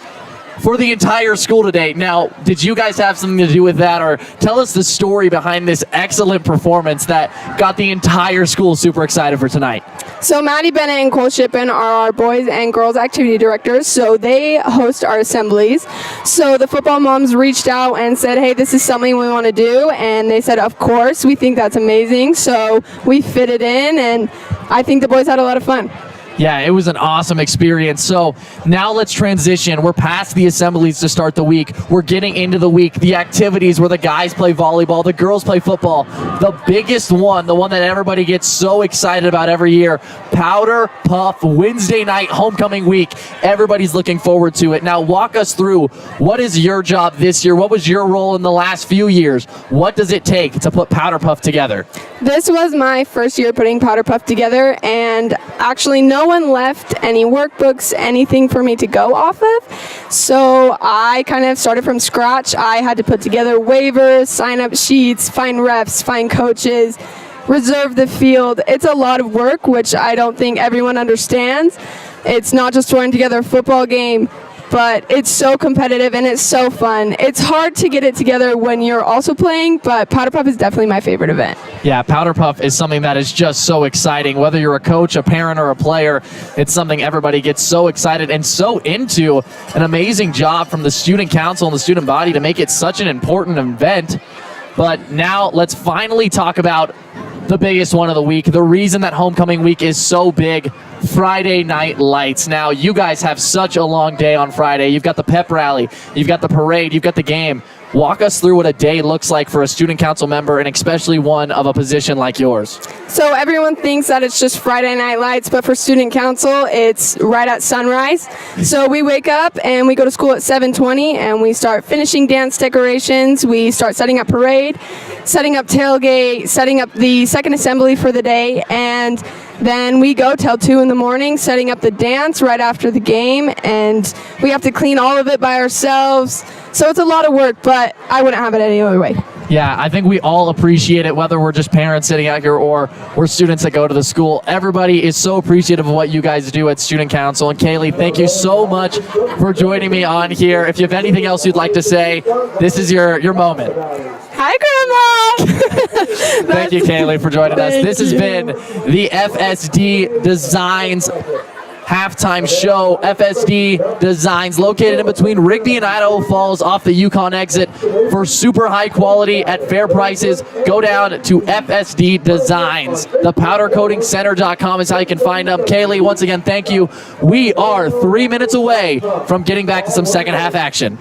for the entire school today. Now, did you guys have something to do with that, or tell us the story behind this excellent performance that got the entire school super excited for tonight? So Maddie Bennett and Cole Shippen are our boys and girls activity directors, so they host our assemblies. So the football moms reached out and said, hey, this is something we want to do, and they said, of course, we think that's amazing. So we fit it in, and I think the boys had a lot of fun. Yeah, it was an awesome experience. So now let's transition. We're past the assemblies to start the week. We're getting into the week, the activities where the guys play volleyball, the girls play football. The biggest one, the one that everybody gets so excited about every year, Powder Puff Wednesday night homecoming week. Everybody's looking forward to it. Now walk us through, what is your job this year? What was your role in the last few years? What does it take to put Powder Puff together? This was my first year putting Powder Puff together, and actually no one left any workbooks, anything for me to go off of. So I kind of started from scratch. I had to put together waivers, sign-up sheets, find refs, find coaches, reserve the field. It's a lot of work, which I don't think everyone understands. It's not just throwing together a football game, but it's so competitive and it's so fun. It's hard to get it together when you're also playing, but Powder Puff is definitely my favorite event. Yeah, Powder Puff is something that is just so exciting. Whether you're a coach, a parent, or a player, it's something everybody gets so excited and so into. An amazing job from the student council and the student body to make it such an important event. But now let's finally talk about the biggest one of the week, the reason that homecoming week is so big, Friday Night Lights. Now, you guys have such a long day on Friday. You've got the pep rally, you've got the parade, you've got the game. Walk us through what a day looks like for a student council member, and especially one of a position like yours. So everyone thinks that it's just Friday Night Lights, but for student council, it's right at sunrise. So we wake up and we go to school at 7:20, and we start finishing dance decorations. We start setting up parade, setting up tailgate, setting up the second assembly for the day, and then we go till 2 in the morning, setting up the dance right after the game, and we have to clean all of it by ourselves. So it's a lot of work, but I wouldn't have it any other way. Yeah, I think we all appreciate it, whether we're just parents sitting out here or we're students that go to the school. Everybody is so appreciative of what you guys do at Student Council. And Kaylee, thank you so much for joining me on here. If you have anything else you'd like to say, this is your moment. Hi, Grandma! Thank you, Kaylee, for joining us. This has been the FSD Designs halftime show. FSD Designs, located in between Rigby and Idaho Falls off the Yukon exit. For super high quality at fair prices, go down to FSD Designs. The powdercoatingcenter.com is how you can find them. Kaylee, once again, thank you. We are 3 minutes away from getting back to some second half action.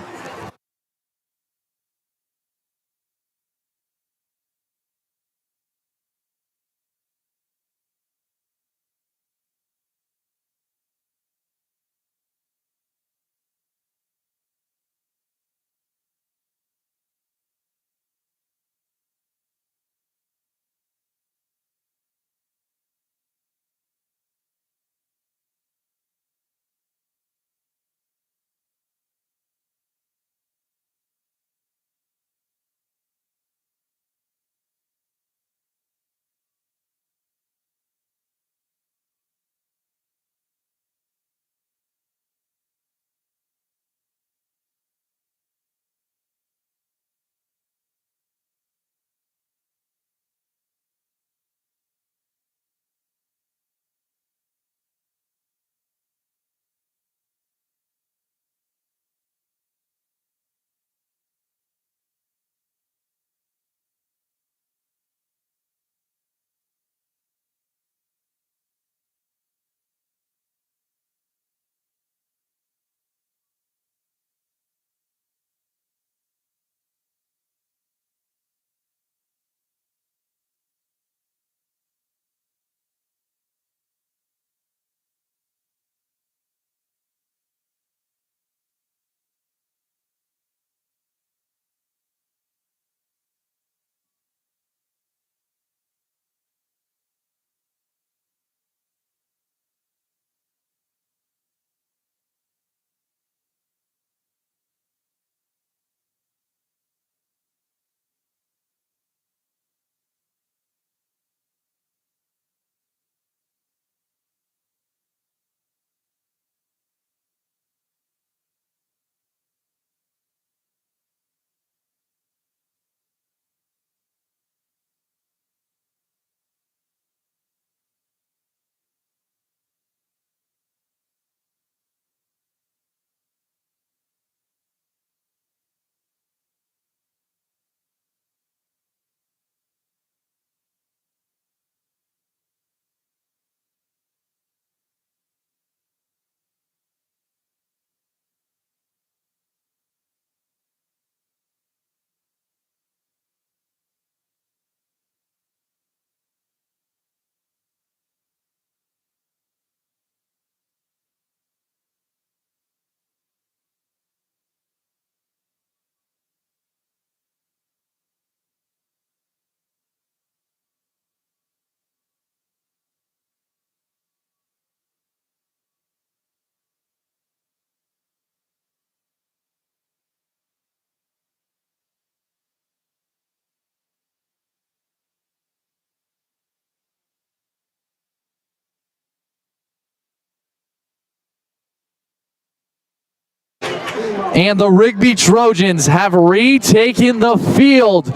And the Rigby Trojans have retaken the field,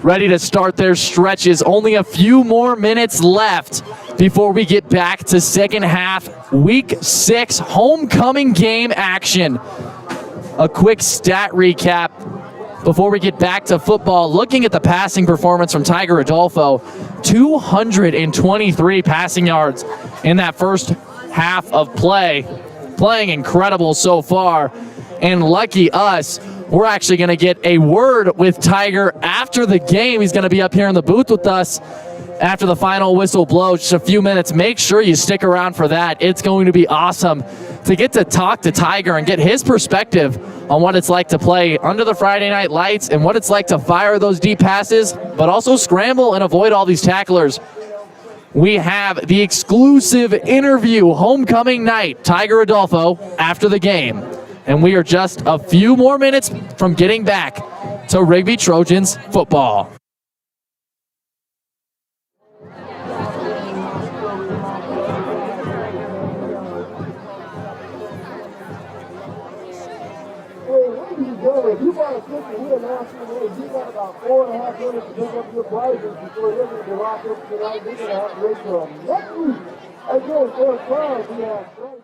ready to start their stretches. Only a few more minutes left before we get back to second half, week 6 homecoming game action. A quick stat recap before we get back to football. Looking at the passing performance from Tiger Adolfo, 223 passing yards in that first half of play. Playing incredible so far. And lucky us, we're actually going to get a word with Tiger after the game. He's going to be up here in the booth with us after the final whistle blows, just a few minutes. Make sure you stick around for that. It's going to be awesome to get to talk to Tiger and get his perspective on what it's like to play under the Friday night lights and what it's like to fire those deep passes, but also scramble and avoid all these tacklers. We have the exclusive interview, homecoming night, Tiger Adolfo after the game. And we are just a few more minutes from getting back to Rigby Trojans football. If you bought a ticket here last year, you got about 4.5 minutes to pick up your prizes before you're going to lock up tonight. We're going to have to wait till next week. Again, for a prize, we have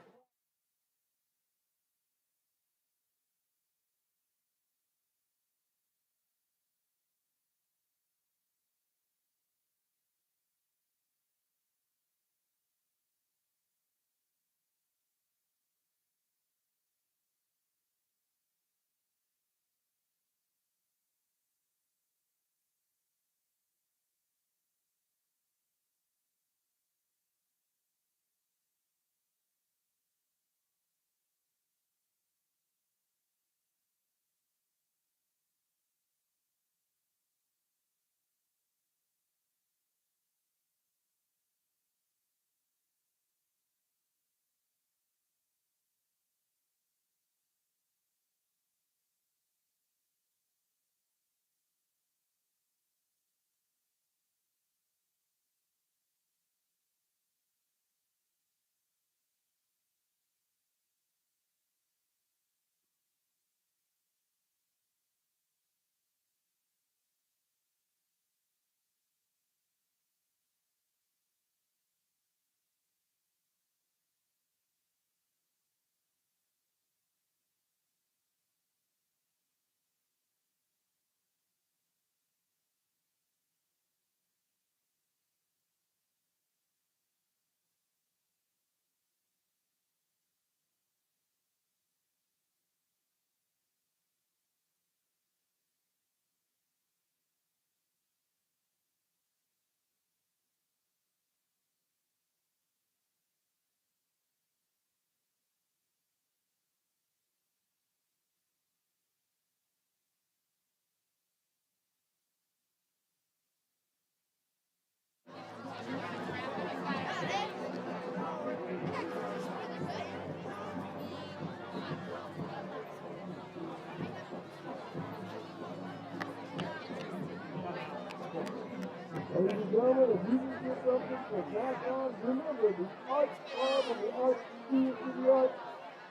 Ladies and gentlemen, if you can get something for back on, remember the Art Club and the Art Studio to the Art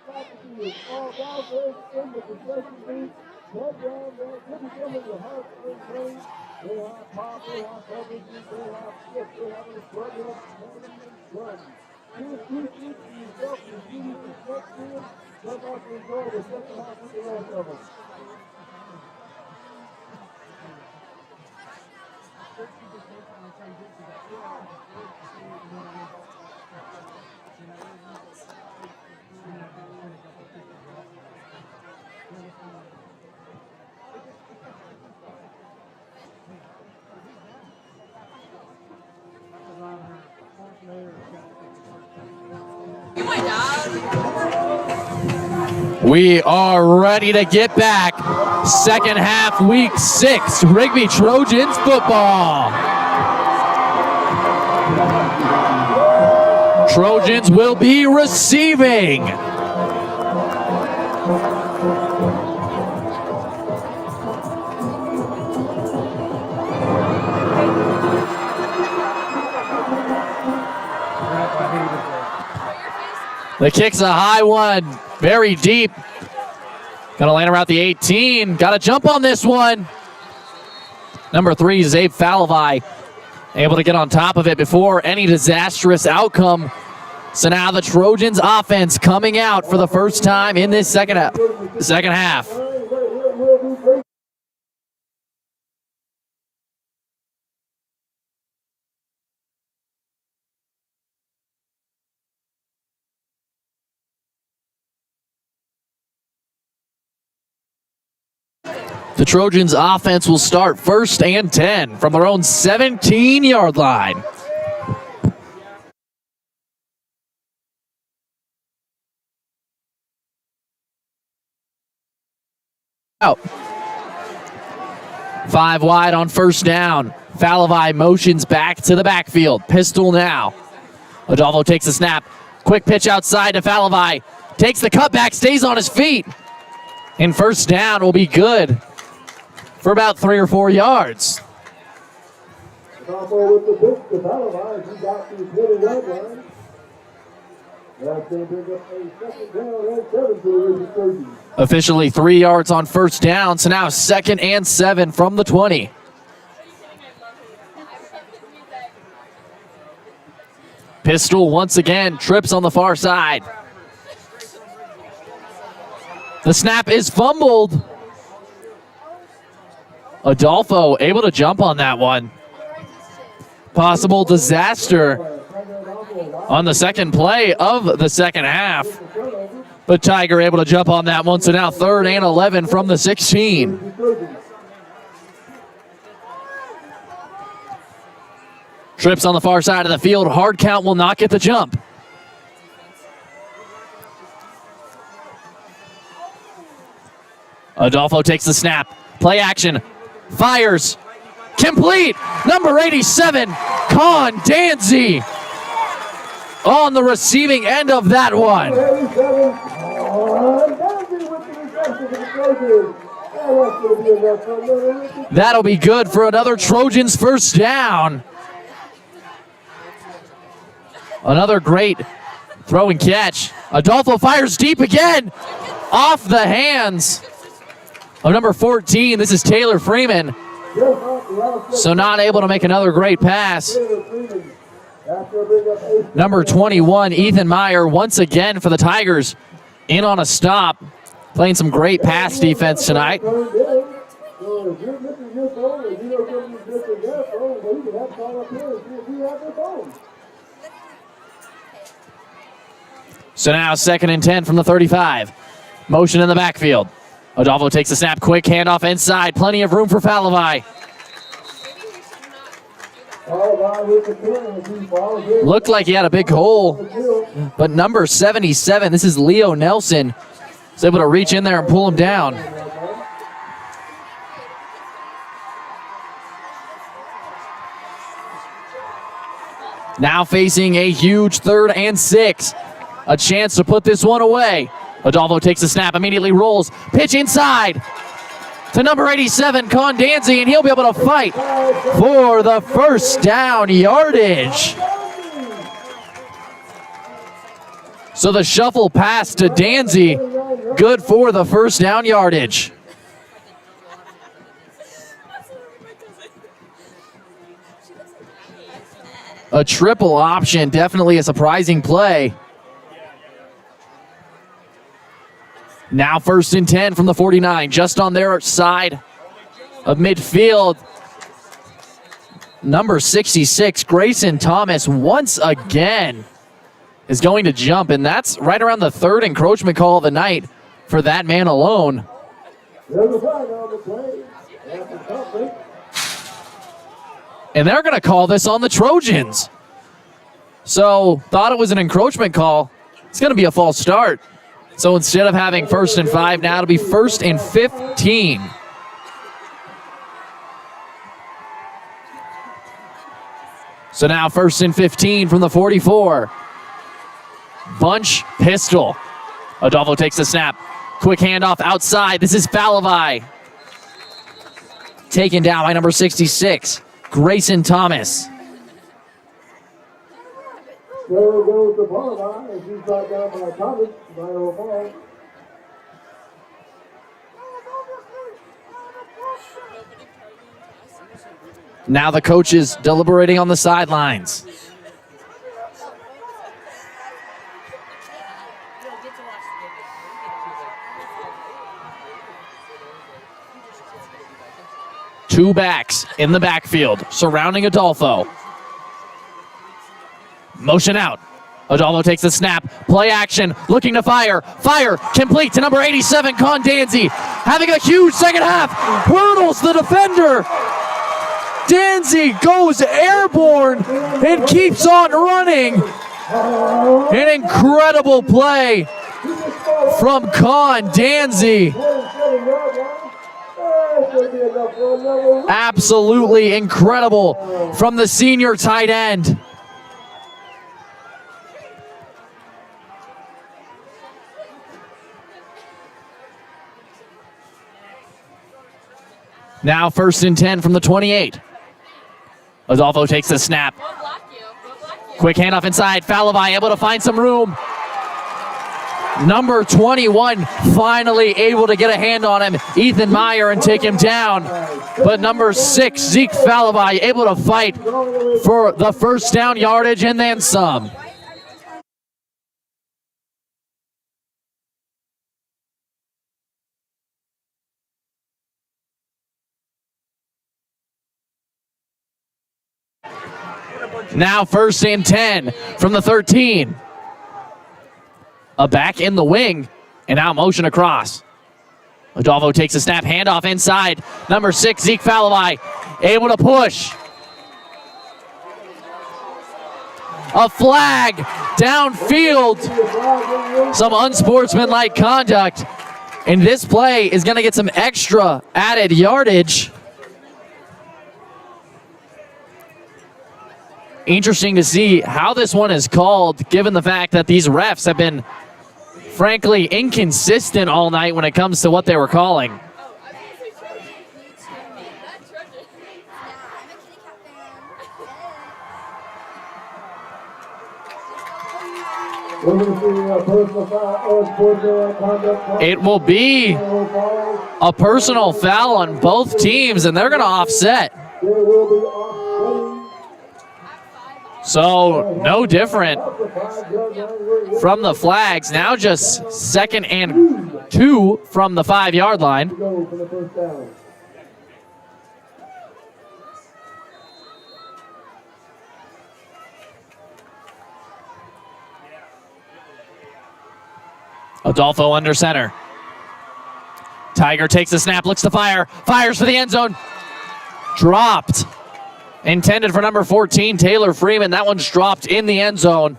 faculty is all downstairs in the concession booth. Head down there, give me some of your hearts and brains. They have pop, they have beverages, they have chips, they have a drug, they have drugs. Feel free to yourself and see you the next year. Come out and enjoy the second half with the rest of us. We are ready to get back. Second half, week 6, Rigby Trojans football. Trojans will be receiving. The kick's a high one, very deep. Gonna land around the 18. Got to jump on this one. Number 3, Zabe Falavai, able to get on top of it before any disastrous outcome. So now the Trojans offense coming out for the first time in this second half. The Trojans offense will start 1st and 10 from their own 17-yard line. Out. 5 wide on 1st down. Falavai motions back to the backfield. Pistol now. Adolfo takes the snap. Quick pitch outside to Falavai. Takes the cutback, stays on his feet. And 1st down will be good for about 3 or 4 yards. Adolfo with the pitch to Falavai as he got to the 20-yard line. That's going to bring up a 2nd down and 7 for the Trojans. Officially 3 yards on 1st down, so now 2nd and 7 from the 20. Pistol once again trips on the far side. The snap is fumbled. Adolfo able to jump on that one. Possible disaster on the second play of the second half. But Tiger able to jump on that one, so now 3rd and 11 from the 16. Trips on the far side of the field. Hard count will not get the jump. Adolfo takes the snap. Play action. Fires. Complete. Number 87, Con Danzy, on the receiving end of that one. That'll be good for another Trojans 1st down. Another great throw and catch. Adolfo fires deep again. Off the hands of number 14. This is Taylor Freeman. So not able to make another great pass. Number 21, Ethan Meyer, once again for the Tigers, in on a stop. Playing some great pass defense tonight. So now 2nd and 10 from the 35. Motion in the backfield. Adolfo takes the snap, quick handoff inside. Plenty of room for Falavai. Looked like he had a big hole, but number 77, this is Leo Nelson, was able to reach in there and pull him down. Now facing a huge 3rd and 6. A chance to put this one away. Adolfo takes the snap, immediately rolls. Pitch inside to number 87, Con Danzy, and he'll be able to fight for the 1st down yardage. So the shuffle pass to Danzy, good for the 1st down yardage. A triple option, definitely a surprising play. Now 1st and 10 from the 49, just on their side of midfield. Number 66, Grayson Thomas, once again is going to jump, and that's right around the 3rd encroachment call of the night for that man alone. And they're going to call this on the Trojans. So thought it was an encroachment call. It's going to be a false start. So instead of having 1st and 5, now it'll be 1st and 15. So now 1st and 15 from the 44. Bunch pistol. Adolfo takes the snap. Quick handoff outside. This is Falavai. Taken down by number 66, Grayson Thomas. There goes the ball line as he's brought down by Thomas. Now the coaches deliberating on the sidelines. Two backs in the backfield surrounding Adolfo. Motion out. Adolfo takes the snap. Play action. Looking to fire. Fire. Complete to number 87, Con Danzy. Having a huge second half. Hurdles the defender. Danzy goes airborne and keeps on running. An incredible play from Con Danzy. Absolutely incredible from the senior tight end. Now 1st and 10 from the 28. Adolfo takes the snap. Quick handoff inside. Falavai able to find some room. Number 21 finally able to get a hand on him, Ethan Meyer, and take him down. But number 6, Zeke Falavai, able to fight for the first down yardage and then some. Now 1st and 10 from the 13. A back in the wing, and now motion across. Adolfo takes a snap, handoff inside. Number 6, Zeke Falavai, able to push. A flag downfield. Some unsportsmanlike conduct. And this play is going to get some extra added yardage. Interesting to see how this one is called, given the fact that these refs have been, frankly, inconsistent all night when it comes to what they were calling. It will be a personal foul on both teams, and they're going to offset. So, no different from the flags. Now just 2nd and 2 from the 5-yard line. Adolfo under center. Tiger takes the snap, looks to fire, fires for the end zone. Dropped. Intended for number 14, Taylor Freeman. That one's dropped in the end zone.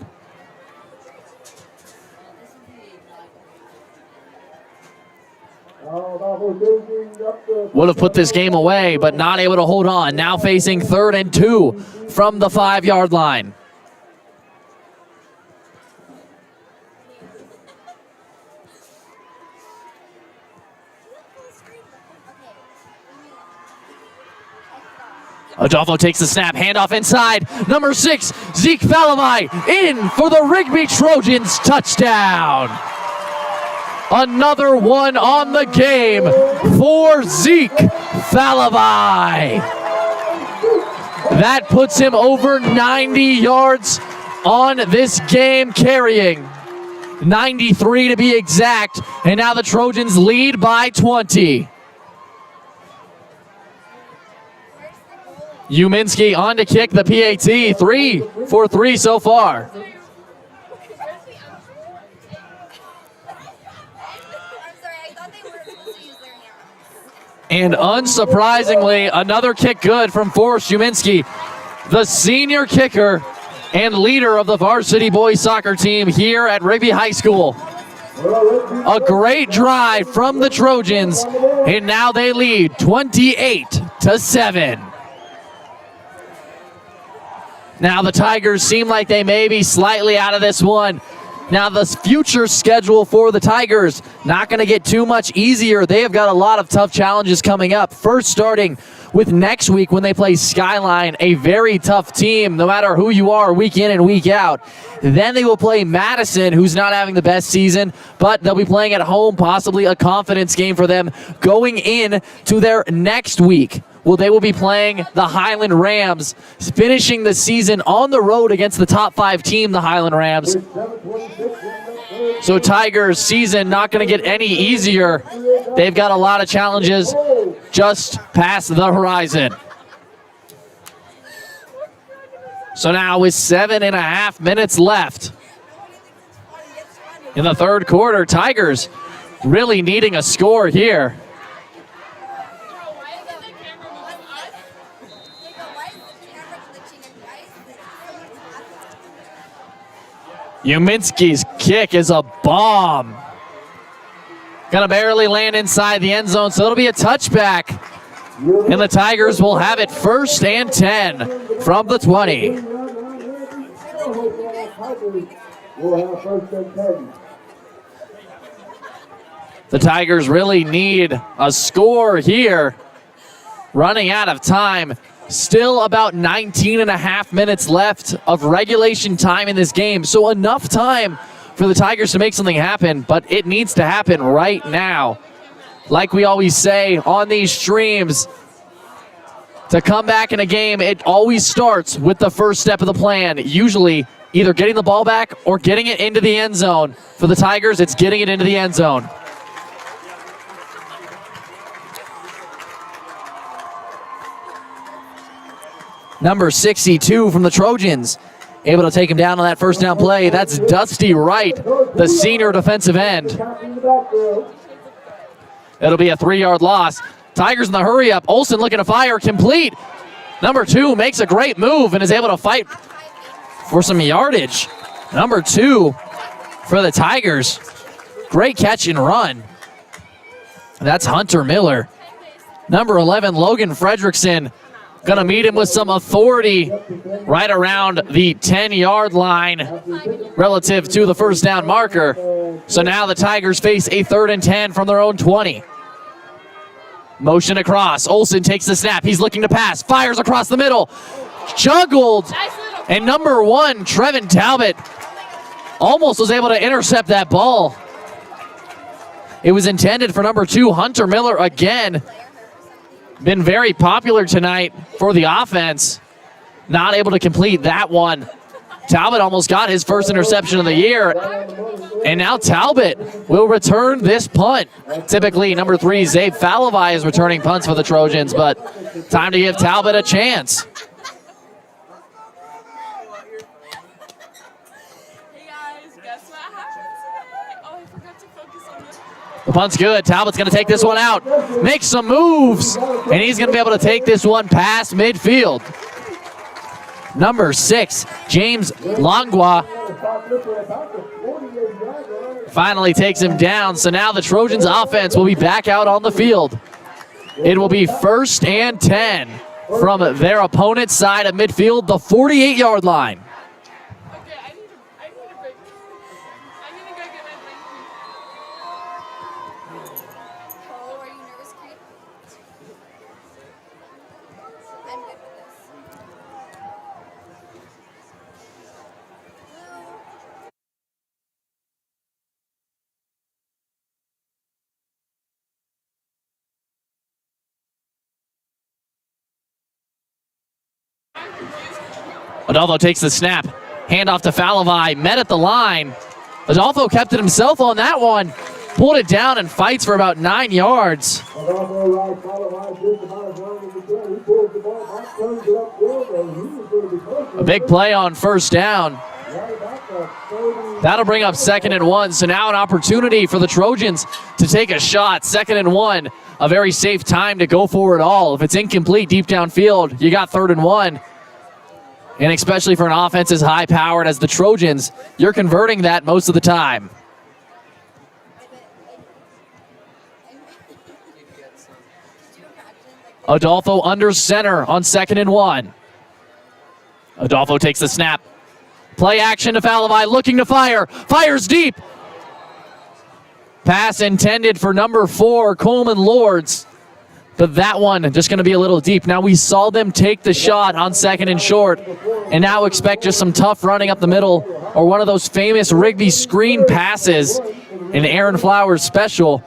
Would have put this game away, but not able to hold on. Now facing 3rd and 2 from the 5-yard line. Adolfo takes the snap, handoff inside. Number 6, Zeke Falavai, in for the Rigby Trojans touchdown. Another one on the game for Zeke Falavai. That puts him over 90 yards on this game, carrying 93 to be exact. And now the Trojans lead by 20. Uminski on to kick the PAT. 3 for 3 so far. And unsurprisingly, another kick good from Forrest Uminski, the senior kicker and leader of the varsity boys soccer team here at Rigby High School. A great drive from the Trojans, and now they lead 28-7. Now the Tigers seem like they may be slightly out of this one. Now the future schedule for the Tigers, not going to get too much easier. They have got a lot of tough challenges coming up. First starting with next week when they play Skyline, a very tough team no matter who you are week in and week out. Then they will play Madison, who's not having the best season, but they'll be playing at home, possibly a confidence game for them going in to their next week they will be playing the Highland Rams, finishing the season on the road against the top 5 team, the Highland Rams. So Tigers' season not going to get any easier. They've got a lot of challenges just past the horizon. So now with 7.5 minutes left in the third quarter, Tigers really needing a score here. Uminski's kick is a bomb. Gonna barely land inside the end zone, so it'll be a touchback. And the Tigers will have it 1st and 10 from the 20. The Tigers really need a score here. Running out of time. Still about 19.5 minutes left of regulation time in this game. So enough time for the Tigers to make something happen, but it needs to happen right now. Like we always say on these streams, to come back in a game, it always starts with the first step of the plan. Usually either getting the ball back or getting it into the end zone. For the Tigers, it's getting it into the end zone. Number 62 from the Trojans, able to take him down on that first down play. That's Dusty Wright, the senior defensive end. It'll be a 3-yard loss. Tigers in the hurry up. Olsen looking to fire, complete. Number 2 makes a great move and is able to fight for some yardage. Number 2 for the Tigers. Great catch and run. That's Hunter Miller. Number 11, Logan Fredrickson. Gonna meet him with some authority right around the 10-yard line relative to the first down marker. So now the Tigers face a 3rd and 10 from their own 20. Motion across. Olsen takes the snap. He's looking to pass. Fires across the middle. Juggled. And number 1, Trevin Talbot, almost was able to intercept that ball. It was intended for number 2, Hunter Miller again. Been very popular tonight for the offense. Not able to complete that one. Talbot almost got his first interception of the year. And now Talbot will return this punt. Typically, number 3, Zabe Falavai is returning punts for the Trojans, but time to give Talbot a chance. The punt's good. Talbot's going to take this one out. Make some moves. And he's going to be able to take this one past midfield. Number 6, James Langwa, finally takes him down. So now the Trojans offense will be back out on the field. It will be 1st and 10 from their opponent's side of midfield, the 48-yard line. Adolfo takes the snap. Handoff to Falavai. Met at the line. Adolfo kept it himself on that one. Pulled it down and fights for about 9 yards. A big play on first down. That'll bring up 2nd and 1. So now an opportunity for the Trojans to take a shot. 2nd and 1. A very safe time to go for it all. If it's incomplete deep downfield, you got 3rd and 1. And especially for an offense as high-powered as the Trojans, you're converting that most of the time. Adolfo under center on 2nd and 1. Adolfo takes the snap. Play action to Falavai, looking to fire. Fires deep. Pass intended for number 4, Coleman Lords. But that one just going to be a little deep. Now we saw them take the shot on 2nd and short, and now expect just some tough running up the middle or one of those famous Rigby screen passes, an Aaron Flowers special.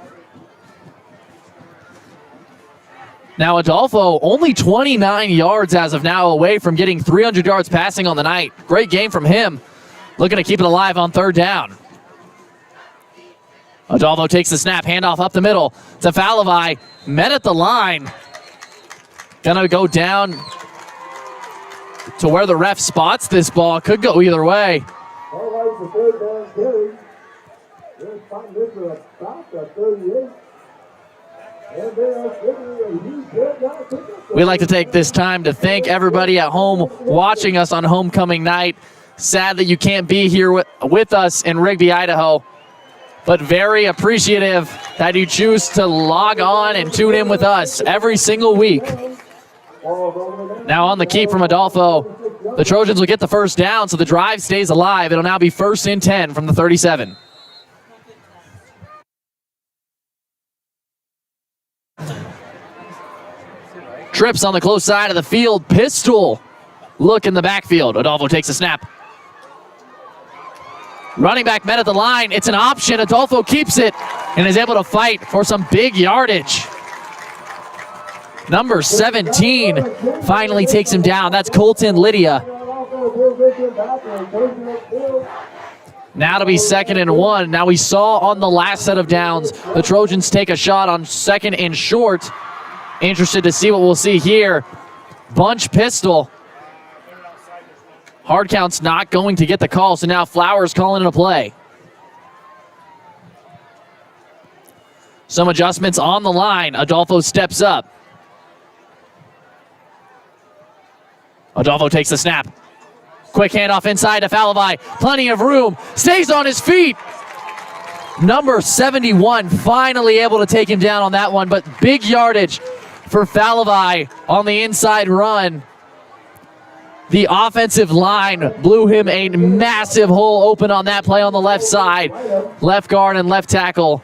Now Adolfo only 29 yards as of now away from getting 300 yards passing on the night. Great game from him. Looking to keep it alive on third down. Adolfo takes the snap, handoff up the middle to Falavai. Met at the line. Gonna go down to where the ref spots this ball. Could go either way. All right, the third down carry. They're spotting this at about the 38. And they are figuring a huge third down pickup. We'd like to take this time to thank everybody at home watching us on homecoming night. Sad that you can't be here with us in Rigby, Idaho, but very appreciative that you choose to log on and tune in with us every single week. Now on the keep from Adolfo, the Trojans will get the first down, so the drive stays alive. It'll now be 1st and 10 from the 37. Trips on the close side of the field. Pistol look in the backfield. Adolfo takes a snap. Running back met at the line. It's an option. Adolfo keeps it and is able to fight for some big yardage. Number 17 finally takes him down. That's Colton Lydia. Now to be 2nd and 1. Now we saw on the last set of downs, the Trojans take a shot on 2nd and short. Interested to see what we'll see here. Bunch pistol. Hard count's not going to get the call, so now Flowers calling it a play. Some adjustments on the line. Adolfo steps up. Adolfo takes the snap. Quick handoff inside to Falavai. Plenty of room. Stays on his feet. Number 71 finally able to take him down on that one, but big yardage for Falavai on the inside run. The offensive line blew him a massive hole open on that play on the left side. Left guard and left tackle.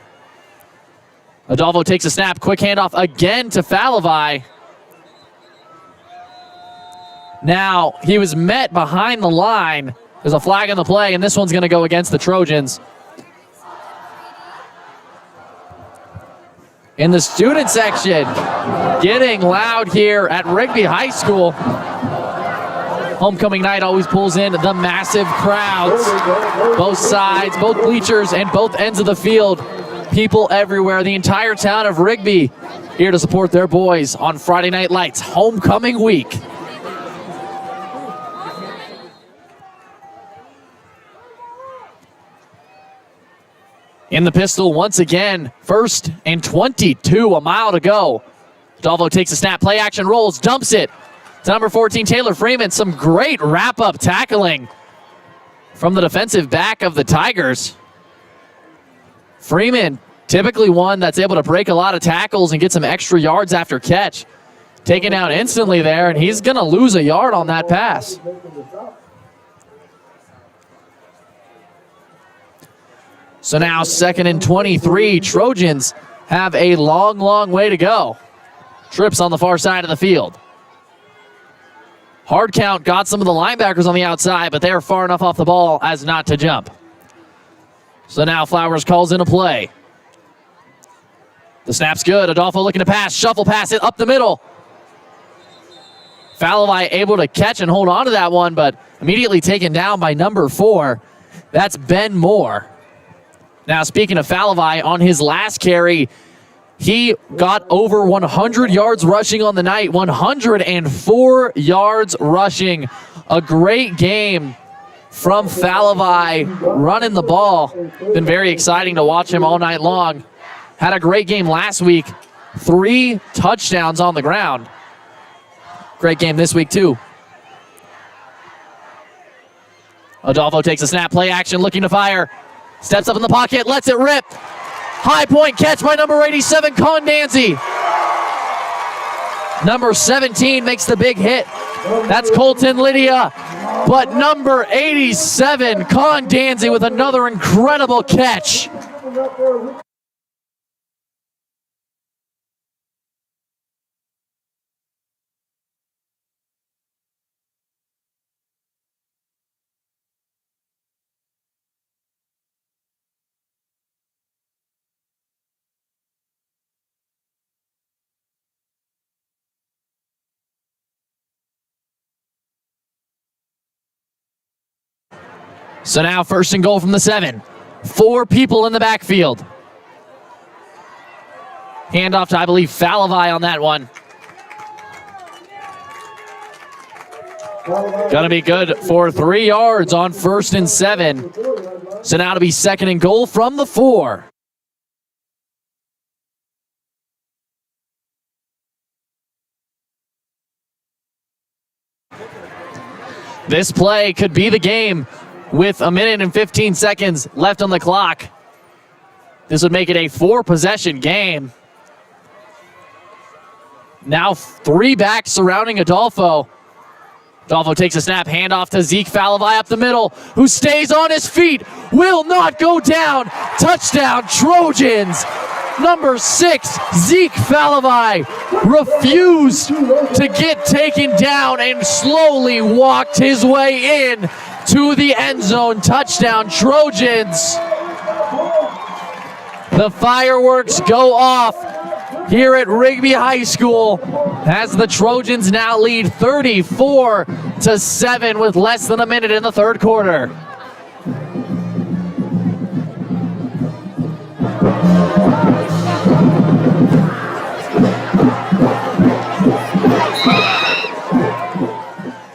Adolfo takes a snap. Quick handoff again to Falavai. Now, he was met behind the line. There's a flag on the play, and this one's going to go against the Trojans. In the student section, getting loud here at Rigby High School. Homecoming night always pulls in the massive crowds. Both sides, both bleachers, and both ends of the field. People everywhere. The entire town of Rigby here to support their boys on Friday Night Lights, homecoming week. In the pistol once again, 1st and 22, a mile to go. Adolfo takes a snap, play action rolls, dumps it to number 14, Taylor Freeman. Some great wrap-up tackling from the defensive back of the Tigers. Freeman, typically one that's able to break a lot of tackles and get some extra yards after catch. Taken down instantly there, and he's going to lose a yard on that pass. So now 2nd and 23. Trojans have a long, long way to go. Trips on the far side of the field. Hard count got some of the linebackers on the outside, but they are far enough off the ball as not to jump. So now Flowers calls in a play. The snap's good. Adolfo looking to pass. Shuffle pass it up the middle. Falavai able to catch and hold on to that one, but immediately taken down by number 4. That's Ben Moore. Now, speaking of Falavai, on his last carry, he got over 100 yards rushing on the night, 104 yards rushing. A great game from Falavai running the ball. Been very exciting to watch him all night long. Had a great game last week, 3 touchdowns on the ground. Great game this week, too. Adolfo takes a snap, play action, looking to fire. Steps up in the pocket, lets it rip. High point catch by number 87, Condanzi. Number 17 makes the big hit. That's Colton Lydia. But number 87, Condanzi, with another incredible catch. So now 1st and goal from the 7. 4 people in the backfield. Handoff to, I believe, Falavai on that one. Gonna be good for 3 yards on 1st and 7. So now to be 2nd and goal from the 4. This play could be the game with 1 minute and 15 seconds left on the clock. This would make it a 4-possession game. Now 3 backs surrounding Adolfo. Adolfo takes a snap, handoff to Zeke Falavai up the middle, who stays on his feet, will not go down. Touchdown, Trojans. Number 6, Zeke Falavai, refused to get taken down and slowly walked his way in to the end zone. Touchdown, Trojans. The fireworks go off here at Rigby High School as the Trojans now lead 34-7 with less than a minute in the 3rd quarter.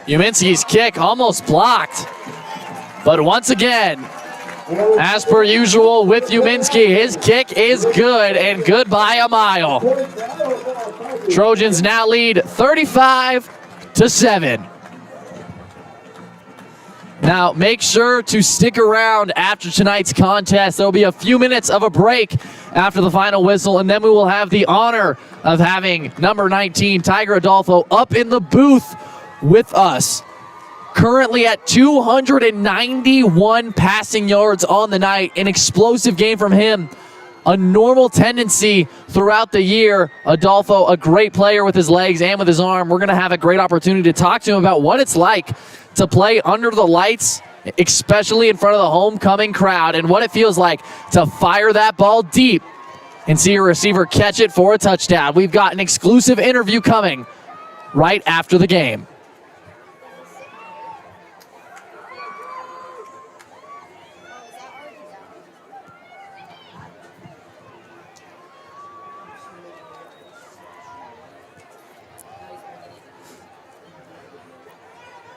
Uminski's kick almost blocked, but once again, as per usual with Uminski, his kick is good and good by a mile. Trojans now lead 35-7. Now, make sure to stick around after tonight's contest. There will be a few minutes of a break after the final whistle, and then we will have the honor of having number 19, Tiger Adolfo, up in the booth with us. Currently at 291 passing yards on the night. An explosive game from him. A normal tendency throughout the year. Adolfo, a great player with his legs and with his arm. We're going to have a great opportunity to talk to him about what it's like to play under the lights, especially in front of the homecoming crowd, and what it feels like to fire that ball deep and see a receiver catch it for a touchdown. We've got an exclusive interview coming right after the game.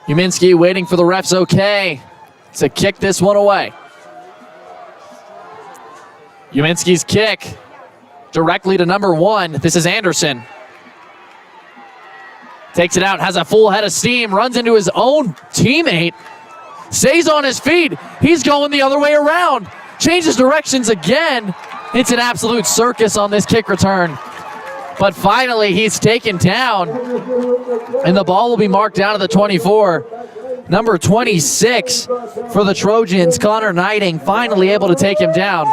Uminski waiting for the ref's okay to kick this one away. Uminski's kick directly to number 1. This is Anderson. Takes it out, has a full head of steam, runs into his own teammate, stays on his feet. He's going the other way around. Changes directions again. It's an absolute circus on this kick return. But finally, he's taken down, and the ball will be marked down to the 24. Number 26 for the Trojans, Connor Knighting, finally able to take him down.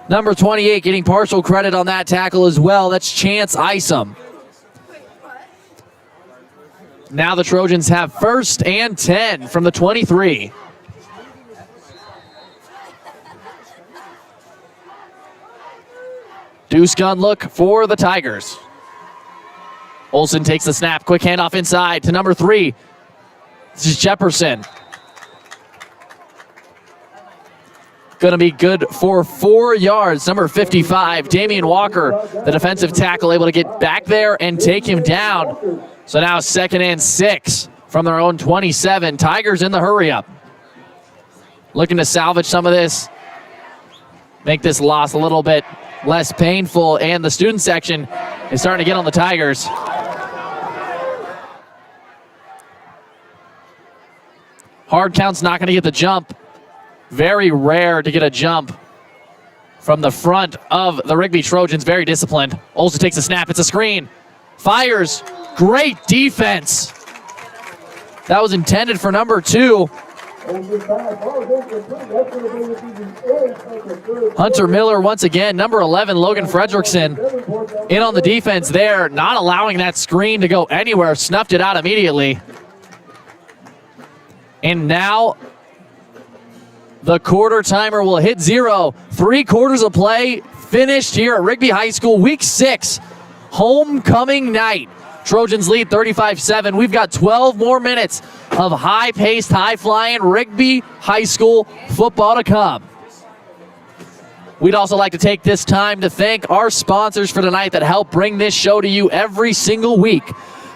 Number 28 getting partial credit on that tackle as well. That's Chance Isom. Now the Trojans have 1st and 10 from the 23. Deuce gun look for the Tigers. Olsen takes the snap. Quick handoff inside to number 3. This is Jefferson. Going to be good for 4 yards. Number 55, Damian Walker, the defensive tackle, able to get back there and take him down. So now 2nd and 6 from their own 27. Tigers in the hurry up. Looking to salvage some of this. Make this loss a little bit less painful, and the student section is starting to get on the Tigers. Hard count's not going to get the jump. Very rare to get a jump from the front of the Rigby Trojans. Very disciplined. Olsen takes a snap. It's a screen. Fires. Great defense. That was intended for number 2. Hunter Miller once again, number 11, Logan Fredrickson, in on the defense there, not allowing that screen to go anywhere, snuffed it out immediately. And now the quarter timer will hit 0. 3 quarters of play finished here at Rigby High School, week 6, homecoming night. Trojans lead 35-7. We've got 12 more minutes of high-paced, high-flying Rigby High School football to come. We'd also like to take this time to thank our sponsors for tonight that help bring this show to you every single week.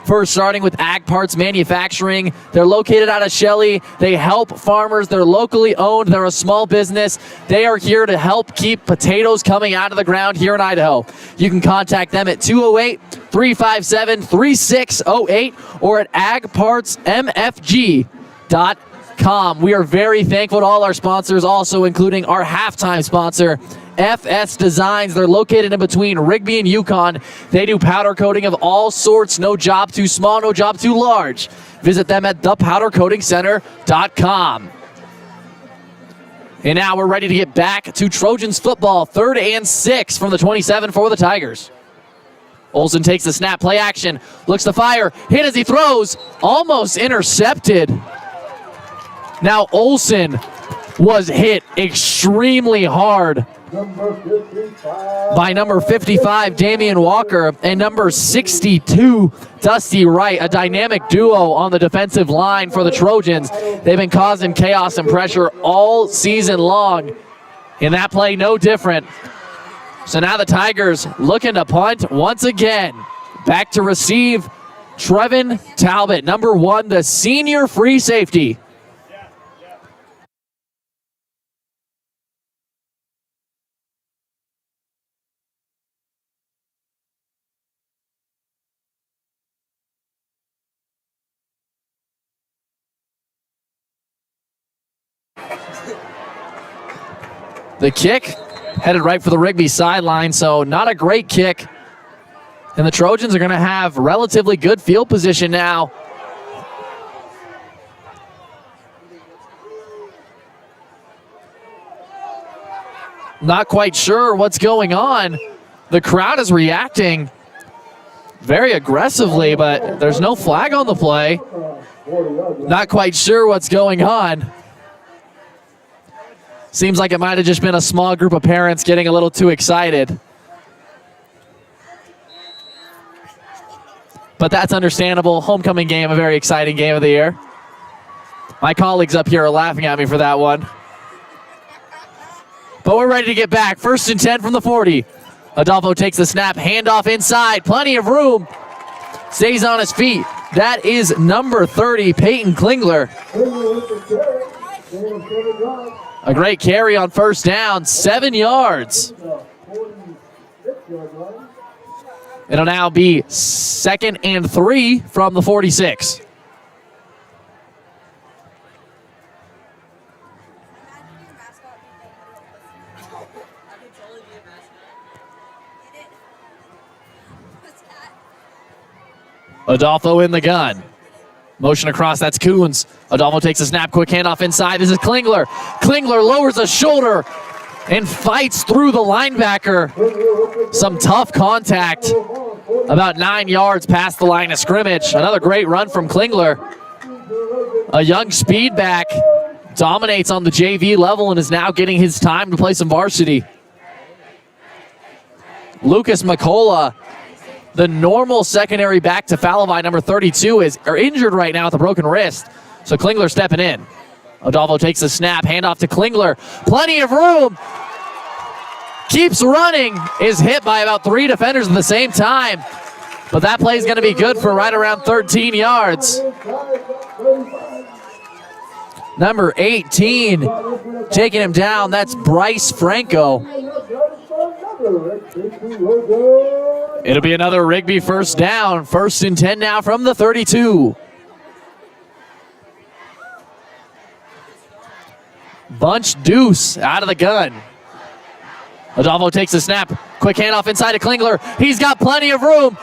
First, starting with Ag Parts Manufacturing. They're located out of Shelley. They help farmers. They're locally owned. They're a small business. They are here to help keep potatoes coming out of the ground here in Idaho. You can contact them at 208-357-3608 or at agpartsmfg.com. We are very thankful to all our sponsors, also including our halftime sponsor, FS Designs. They're located in between Rigby and Yukon. They do powder coating of all sorts. No job too small, no job too large. Visit them at thepowdercoatingcenter.com. And now we're ready to get back to Trojans football. 3rd and 6 from the 27 for the Tigers. Olsen takes the snap, play action, looks to fire, hit as he throws, almost intercepted. Now Olsen was hit extremely hard by number 55, Damian Walker, and number 62, Dusty Wright, a dynamic duo on the defensive line for the Trojans. They've been causing chaos and pressure all season long. In that play, no different. So now the Tigers looking to punt once again. Back to receive Trevin Talbot, number 1, the senior free safety. The kick headed right for the Rigby sideline, so not a great kick. And the Trojans are going to have relatively good field position now. Not quite sure what's going on. The crowd is reacting very aggressively, but there's no flag on the play. Not quite sure what's going on. Seems like it might have just been a small group of parents getting a little too excited. But that's understandable. Homecoming game, a very exciting game of the year. My colleagues up here are laughing at me for that one. But we're ready to get back. 1st and 10 from the 40. Adolfo takes the snap, handoff inside, plenty of room. Stays on his feet. That is number 30, Peyton Klingler. A great carry on 1st down, 7 yards. It'll now be 2nd and 3 from the 46. Adolfo in the gun. Motion across, that's Coons. Adolfo takes a snap, quick handoff inside. This is Klingler. Klingler lowers a shoulder and fights through the linebacker. Some tough contact about 9 yards past the line of scrimmage. Another great run from Klingler. A young speed back, dominates on the JV level and is now getting his time to play some varsity. Lucas McCullough, the normal secondary back to Falavai, number 32, is injured right now with a broken wrist. So Klingler stepping in. Adolfo takes the snap, handoff to Klingler. Plenty of room. Keeps running, is hit by about 3 defenders at the same time. But that play is going to be good for right around 13 yards. Number 18, taking him down, that's Bryce Franco. It'll be another Rigby 1st down. 1st and 10 now from the 32. Bunch deuce out of the gun. Adolfo takes the snap. Quick handoff inside to Klingler. He's got plenty of room.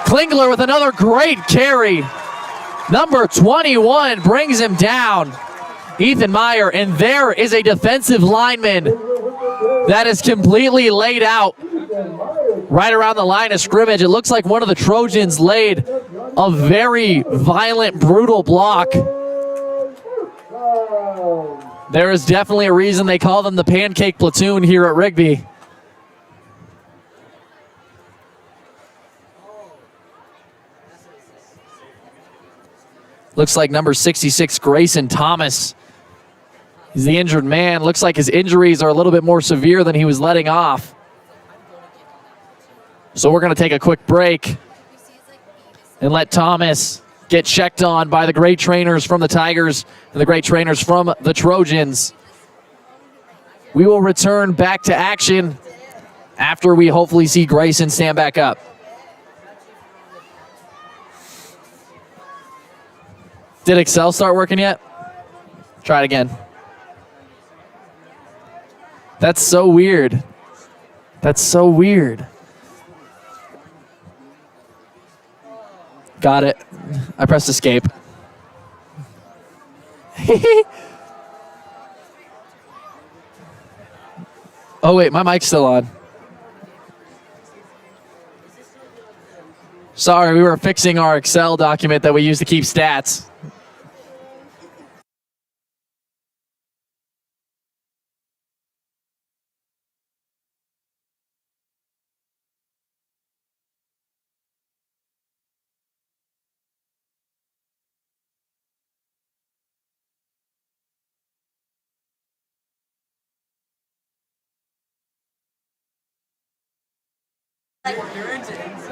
Klingler with another great carry. Number 21 brings him down. Ethan Meyer, and there is a defensive lineman that is completely laid out right around the line of scrimmage. It looks like one of the Trojans laid a very violent, brutal block. There is definitely a reason they call them the Pancake Platoon here at Rigby. Looks like number 66, Grayson Thomas. He's the injured man. Looks like his injuries are a little bit more severe than he was letting off. So we're going to take a quick break and let Thomas get checked on by the great trainers from the Tigers and the great trainers from the Trojans. We will return back to action after we hopefully see Grayson stand back up. Did Excel start working yet? Try it again. That's so weird. That's so weird. Got it. I pressed escape. Oh, wait, my mic's still on. Sorry, we were fixing our Excel document that we use to keep stats.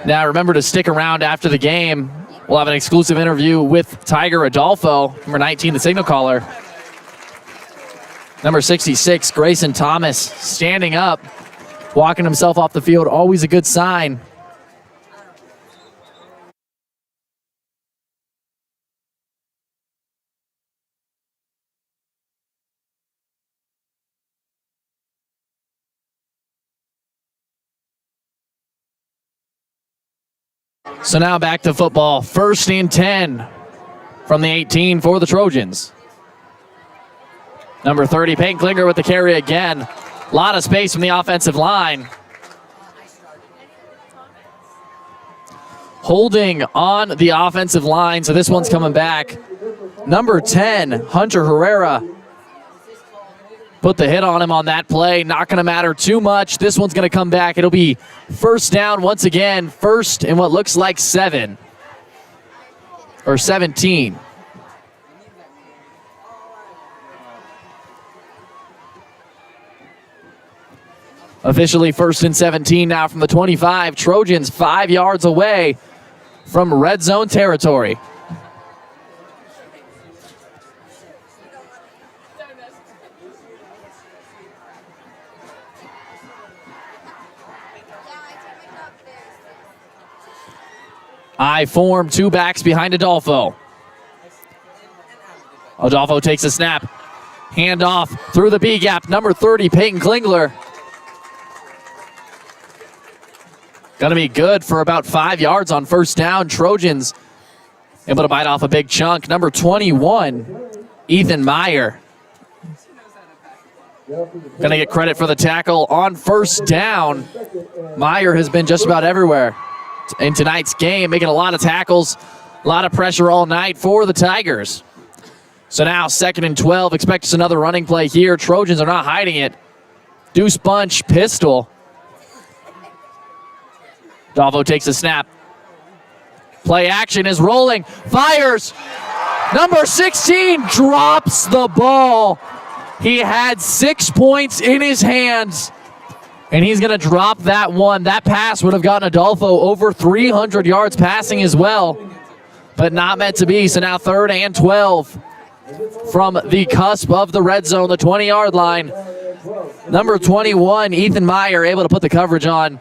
Now, remember to stick around after the game. We'll have an exclusive interview with Tiger Adolfo, number 19, the signal caller. Number 66, Grayson Thomas, standing up, walking himself off the field. Always a good sign. So now back to football. 1st and 10 from the 18 for the Trojans. Number 30, Peyton Klinger with the carry again. A lot of space from the offensive line. Holding on the offensive line, so this one's coming back. Number 10, Hunter Herrera. Put the hit on him on that play. Not going to matter too much. This one's going to come back. It'll be 1st down once again. 1st and what looks like 7. Or 17. Officially 1st and 17 now from the 25. Trojans 5 yards away from red zone territory. I form 2 backs behind Adolfo. Adolfo takes a snap. Handoff through the B gap. Number 30, Peyton Klingler. Going to be good for about 5 yards on 1st down. Trojans able to bite off a big chunk. Number 21, Ethan Meyer. Going to get credit for the tackle on 1st down. Meyer has been just about everywhere in tonight's game, making a lot of tackles, a lot of pressure all night for the Tigers. So now 2nd and 12. Expect us another running play here. Trojans are not hiding it. Deuce bunch pistol. Adolfo takes a snap. Play action is rolling. Fires. Number 16 drops the ball. He had 6 points in his hands, and he's going to drop that one. That pass would have gotten Adolfo over 300 yards passing as well, but not meant to be. So now 3rd and 12 from the cusp of the red zone, the 20-yard line. Number 21, Ethan Meyer, able to put the coverage on.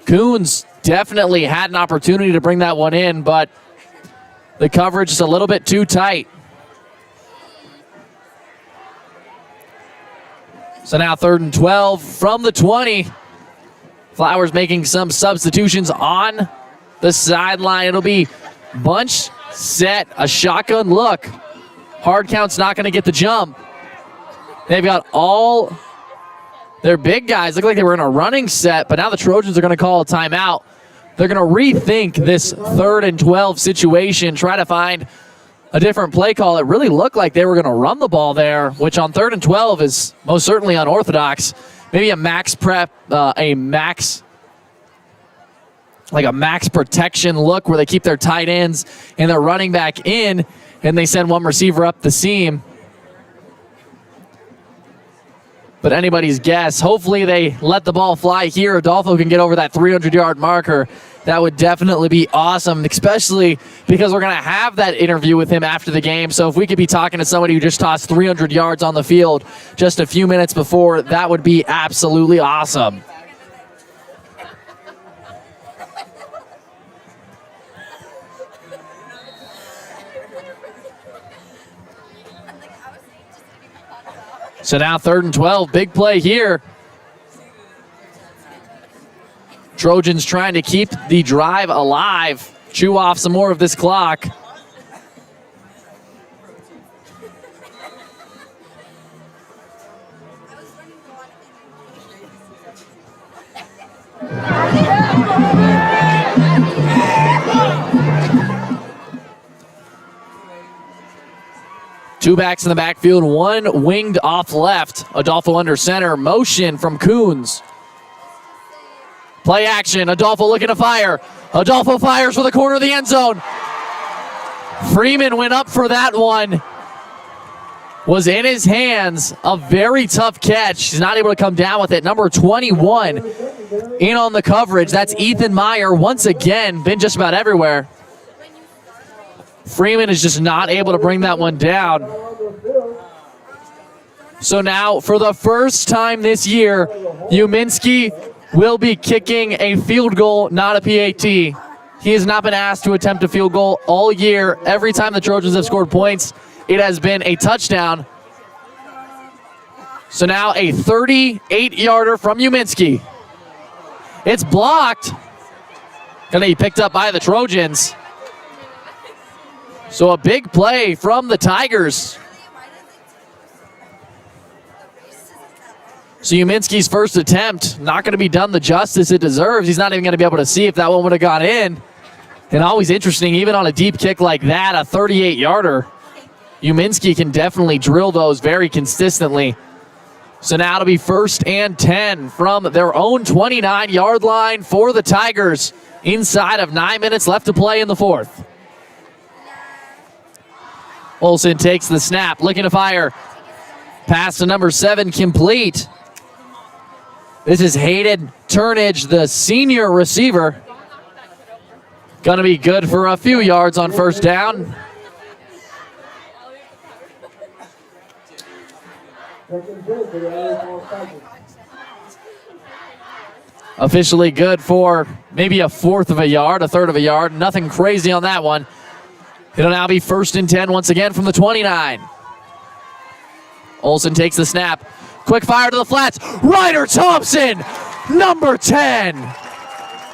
Coons definitely had an opportunity to bring that one in, but the coverage is a little bit too tight. So now 3rd and 12 from the 20. Flowers making some substitutions on the sideline. It'll be bunch, set, a shotgun look. Hard count's not going to get the jump. They've got all their big guys. Look like they were in a running set, but now the Trojans are going to call a timeout. They're going to rethink this 3rd and 12 situation, try to find a different play call. It really looked like they were going to run the ball there, which on 3rd and 12 is most certainly unorthodox. Maybe a max prep, a max protection look where they keep their tight ends and their running back in, and they send one receiver up the seam. But anybody's guess. Hopefully they let the ball fly here. Adolfo can get over that 300-yard marker. That would definitely be awesome, especially because we're going to have that interview with him after the game. So if we could be talking to somebody who just tossed 300 yards on the field just a few minutes before, that would be absolutely awesome. So now 3rd and 12, big play here. Trojans trying to keep the drive alive, chew off some more of this clock. Two backs in the backfield, one winged off left. Adolfo under center, motion from Coons. Play action, Adolfo looking to fire. Adolfo fires for the corner of the end zone. Freeman went up for that one. Was in his hands, a very tough catch. He's not able to come down with it. Number 21 in on the coverage. That's Ethan Meyer once again, been just about everywhere. Freeman is just not able to bring that one down. So now, for the first time this year, Uminski will be kicking a field goal, not a PAT. He has not been asked to attempt a field goal all year. Every time the Trojans have scored points, it has been a touchdown. So now a 38-yarder from Uminski. It's blocked. Going to be picked up by the Trojans. So a big play from the Tigers. So Uminski's first attempt, not going to be done the justice it deserves. He's not even going to be able to see if that one would have gone in. And always interesting, even on a deep kick like that, a 38-yarder, Uminski can definitely drill those very consistently. So now it'll be 1st and 10 from their own 29-yard line for the Tigers inside of 9 minutes left to play in the 4th. Olsen takes the snap, looking to fire. Pass to number 7, complete. This is Hayden Turnage, the senior receiver. Gonna be good for a few yards on 1st down. Officially good for maybe a 1/4 of a yard, a 1/3 of a yard. Nothing crazy on that one. It'll now be 1st and 10 once again from the 29. Olsen takes the snap. Quick fire to the flats. Ryder Thompson, number 10.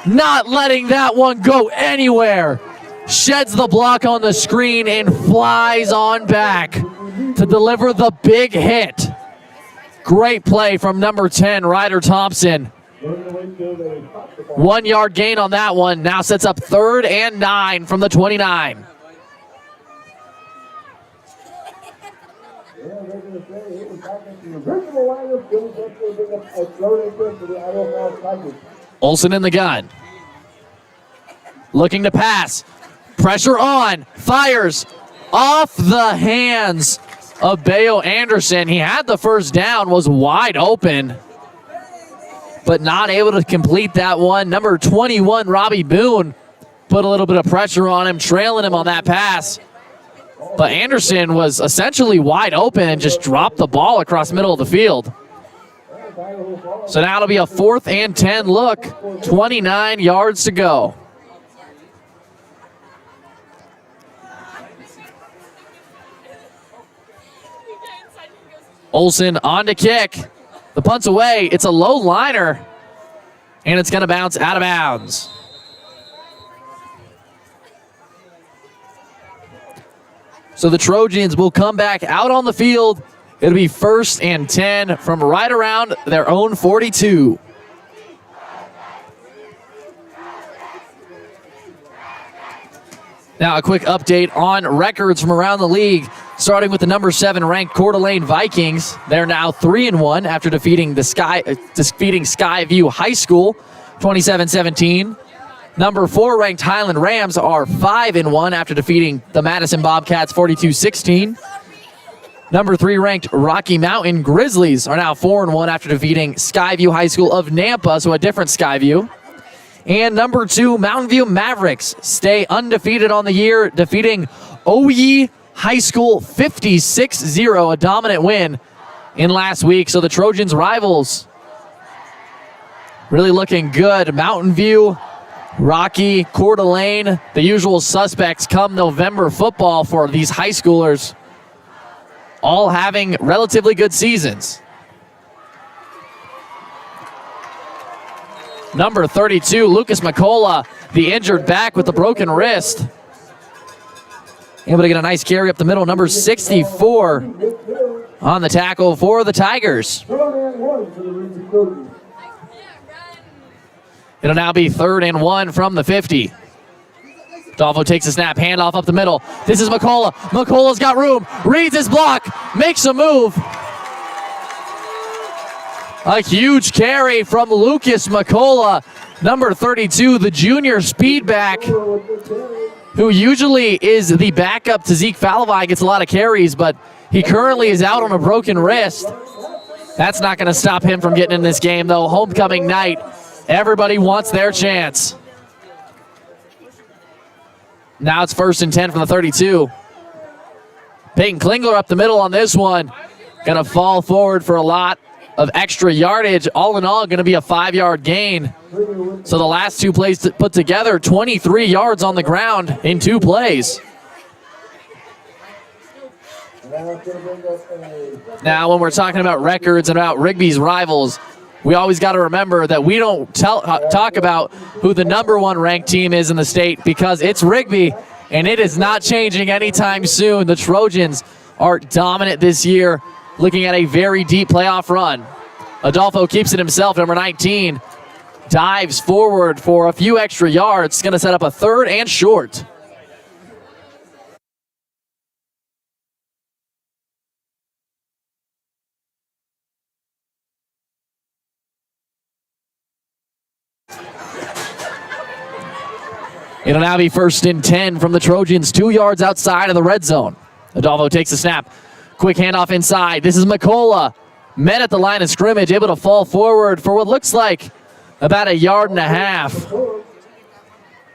Not letting that one go anywhere. Sheds the block on the screen and flies on back to deliver the big hit. Great play from number 10, Ryder Thompson. 1 yard gain on that one. Now sets up 3rd and 9 from the 29. Olsen in the gun. Looking to pass. Pressure on. Fires off the hands of Bayo Anderson. He had the 1st down, was wide open, but not able to complete that one. Number 21, Robbie Boone, put a little bit of pressure on him, trailing him on that pass. But Anderson was essentially wide open and just dropped the ball across the middle of the field. So now it'll be a 4th and 10 look, 29 yards to go. Olsen on to kick. The punt's away. It's a low liner, and it's going to bounce out of bounds. So the Trojans will come back out on the field. It'll be 1st and 10 from right around their own 42. Now a quick update on records from around the league, starting with the number 7 ranked Coeur d'Alene Vikings. They're now 3-1 after defeating Skyview High School 27-17. Number 4 ranked Highland Rams are 5-1 after defeating the Madison Bobcats 42-16. Number 3 ranked Rocky Mountain Grizzlies are now 4-1 after defeating Skyview High School of Nampa, so a different Skyview. And number 2 Mountain View Mavericks stay undefeated on the year, defeating Oye High School 56-0, a dominant win in last week. So the Trojans' rivals really looking good. Mountain View, Rocky, Coeur d'Alene, the usual suspects come November football for these high schoolers, all having relatively good seasons. Number 32, Lucas McCullough, the injured back with the broken wrist. Able to get a nice carry up the middle. Number 64 on the tackle for the Tigers. It'll now be 3rd and 1 from the 50. Adolfo takes a snap, handoff up the middle. This is McCullough. McCullough's got room, reads his block, makes a move. A huge carry from Lucas McCullough, number 32, the junior speed back, who usually is the backup to Zeke Falavai, gets a lot of carries, but he currently is out on a broken wrist. That's not going to stop him from getting in this game, though. Homecoming night. Everybody wants their chance. Now it's 1st and 10 from the 32. Peyton Klingler up the middle on this one. Going to fall forward for a lot of extra yardage. All in all, going to be a 5-yard gain. So the last 2 plays put together, 23 yards on the ground in 2 plays. Now, when we're talking about records and about Rigby's rivals, we always got to remember that we don't talk about who the number 1 ranked team is in the state, because it's Rigby, and it is not changing anytime soon. The Trojans are dominant this year, looking at a very deep playoff run. Adolfo keeps it himself, number 19. Dives forward for a few extra yards. Going to set up a 3rd and short. It'll now be 1st and 10 from the Trojans, 2 yards outside of the red zone. Adolfo takes a snap. Quick handoff inside. This is McCullough. Met at the line of scrimmage, able to fall forward for what looks like about 1.5 yards.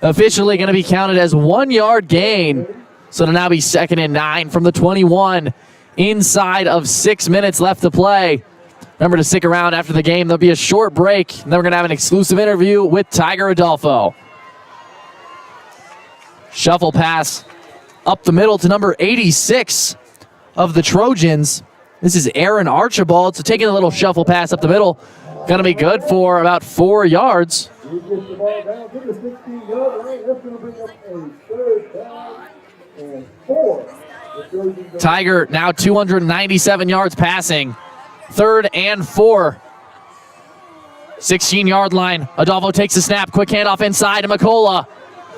Officially going to be counted as 1 yard gain. So it'll now be 2nd and 9 from the 21. Inside of 6 minutes left to play. Remember to stick around after the game. There'll be a short break. And then we're going to have an exclusive interview with Tiger Adolfo. Shuffle pass up the middle to number 86 of the Trojans. This is Aaron Archibald. So taking a little shuffle pass up the middle. Going to be good for about 4 yards. Tiger now 297 yards passing. 3rd and 4. 16-yard line. Adolfo takes a snap. Quick handoff inside to McCullough.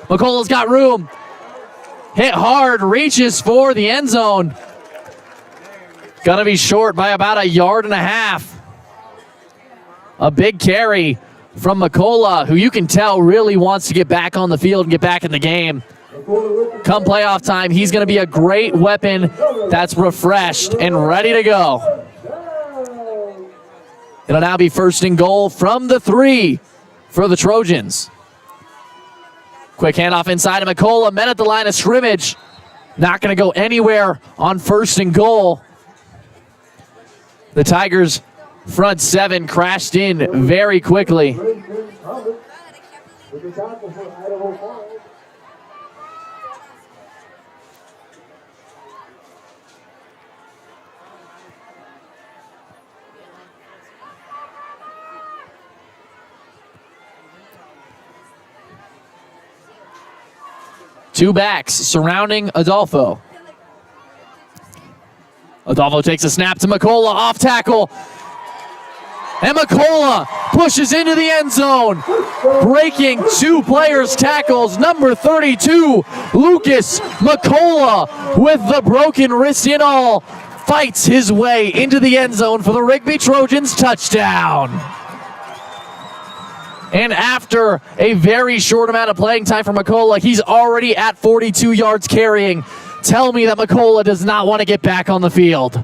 McCullough's got room. Hit hard. Reaches for the end zone. Gonna be short by about 1.5 yards. A big carry from McCullough, who you can tell really wants to get back on the field and get back in the game. Come playoff time, he's going to be a great weapon that's refreshed and ready to go. It'll now be 1st and goal from the 3 for the Trojans. Quick handoff inside of McCullough, met at the line of scrimmage. Not going to go anywhere on 1st and goal. The Tigers' front 7 crashed in very quickly. Two backs surrounding Adolfo. Adolfo takes a snap to McCullough, off tackle. And McCullough pushes into the end zone. Breaking 2 players' tackles. Number 32, Lucas McCullough, with the broken wrist in all, fights his way into the end zone for the Rigby Trojans touchdown. And after a very short amount of playing time for McCullough, he's already at 42 yards carrying. Tell me that McCullough does not want to get back on the field.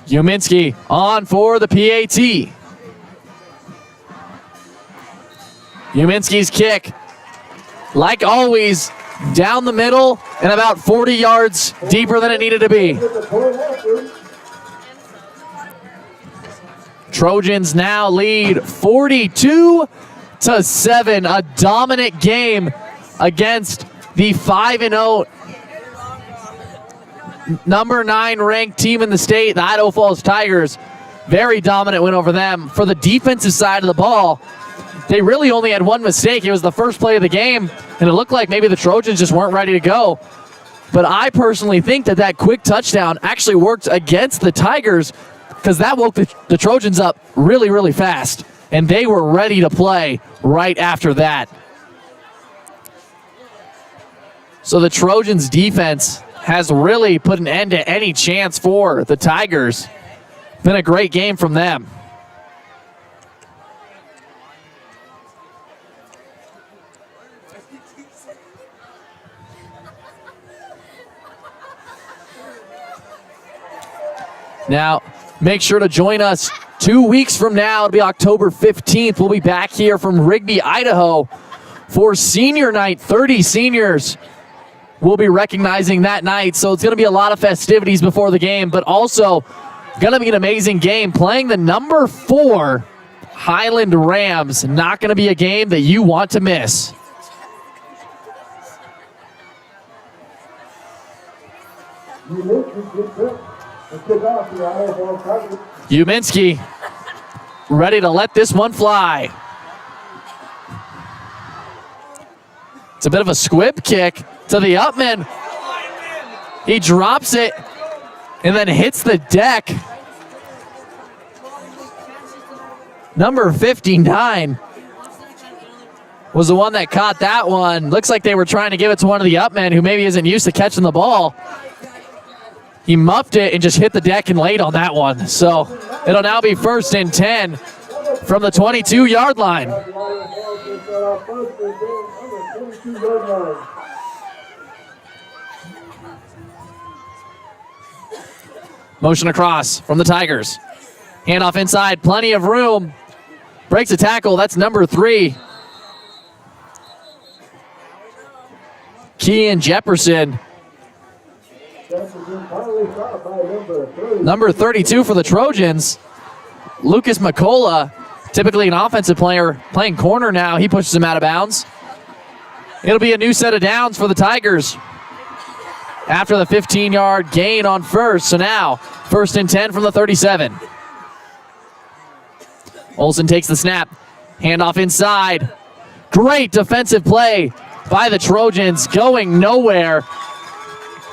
Uminski on for the PAT. Uminski's kick, like always, down the middle and about 40 yards deeper than it needed to be. Trojans now lead 42-7. A dominant game against the 5-0 number 9 ranked team in the state, the Idaho Falls Tigers. Very dominant win over them. For the defensive side of the ball, they really only had one mistake. It was the first play of the game, and it looked like maybe the Trojans just weren't ready to go. But I personally think that that quick touchdown actually worked against the Tigers, because that woke the Trojans up really, really fast, and they were ready to play right after that. So the Trojans' defense has really put an end to any chance for the Tigers. Been a great game from them. Now, make sure to join us 2 weeks from now. It'll be October 15th. We'll be back here from Rigby, Idaho for senior night. 30 seniors will be recognizing that night. So it's going to be a lot of festivities before the game, but also going to be an amazing game. Playing the number 4 Highland Rams. Not going to be a game that you want to miss. Uminski ready to let this one fly. It's a bit of a squib kick to the Upman. He drops it and then hits the deck. Number 59 was the one that caught that one. Looks like they were trying to give it to one of the Upmen who maybe isn't used to catching the ball. He muffed it and just hit the deck and laid on that one. So it'll now be 1st and 10 from the 22-yard line. Motion across from the Tigers. Handoff inside, plenty of room. Breaks a tackle, that's number 3. Kean Jefferson. Number 32 for the Trojans, Lucas McCullough, typically an offensive player, playing corner now. He pushes him out of bounds. It'll be a new set of downs for the Tigers after the 15-yard gain on first. So now, 1st and 10 from the 37. Olsen takes the snap. Handoff inside. Great defensive play by the Trojans, going nowhere.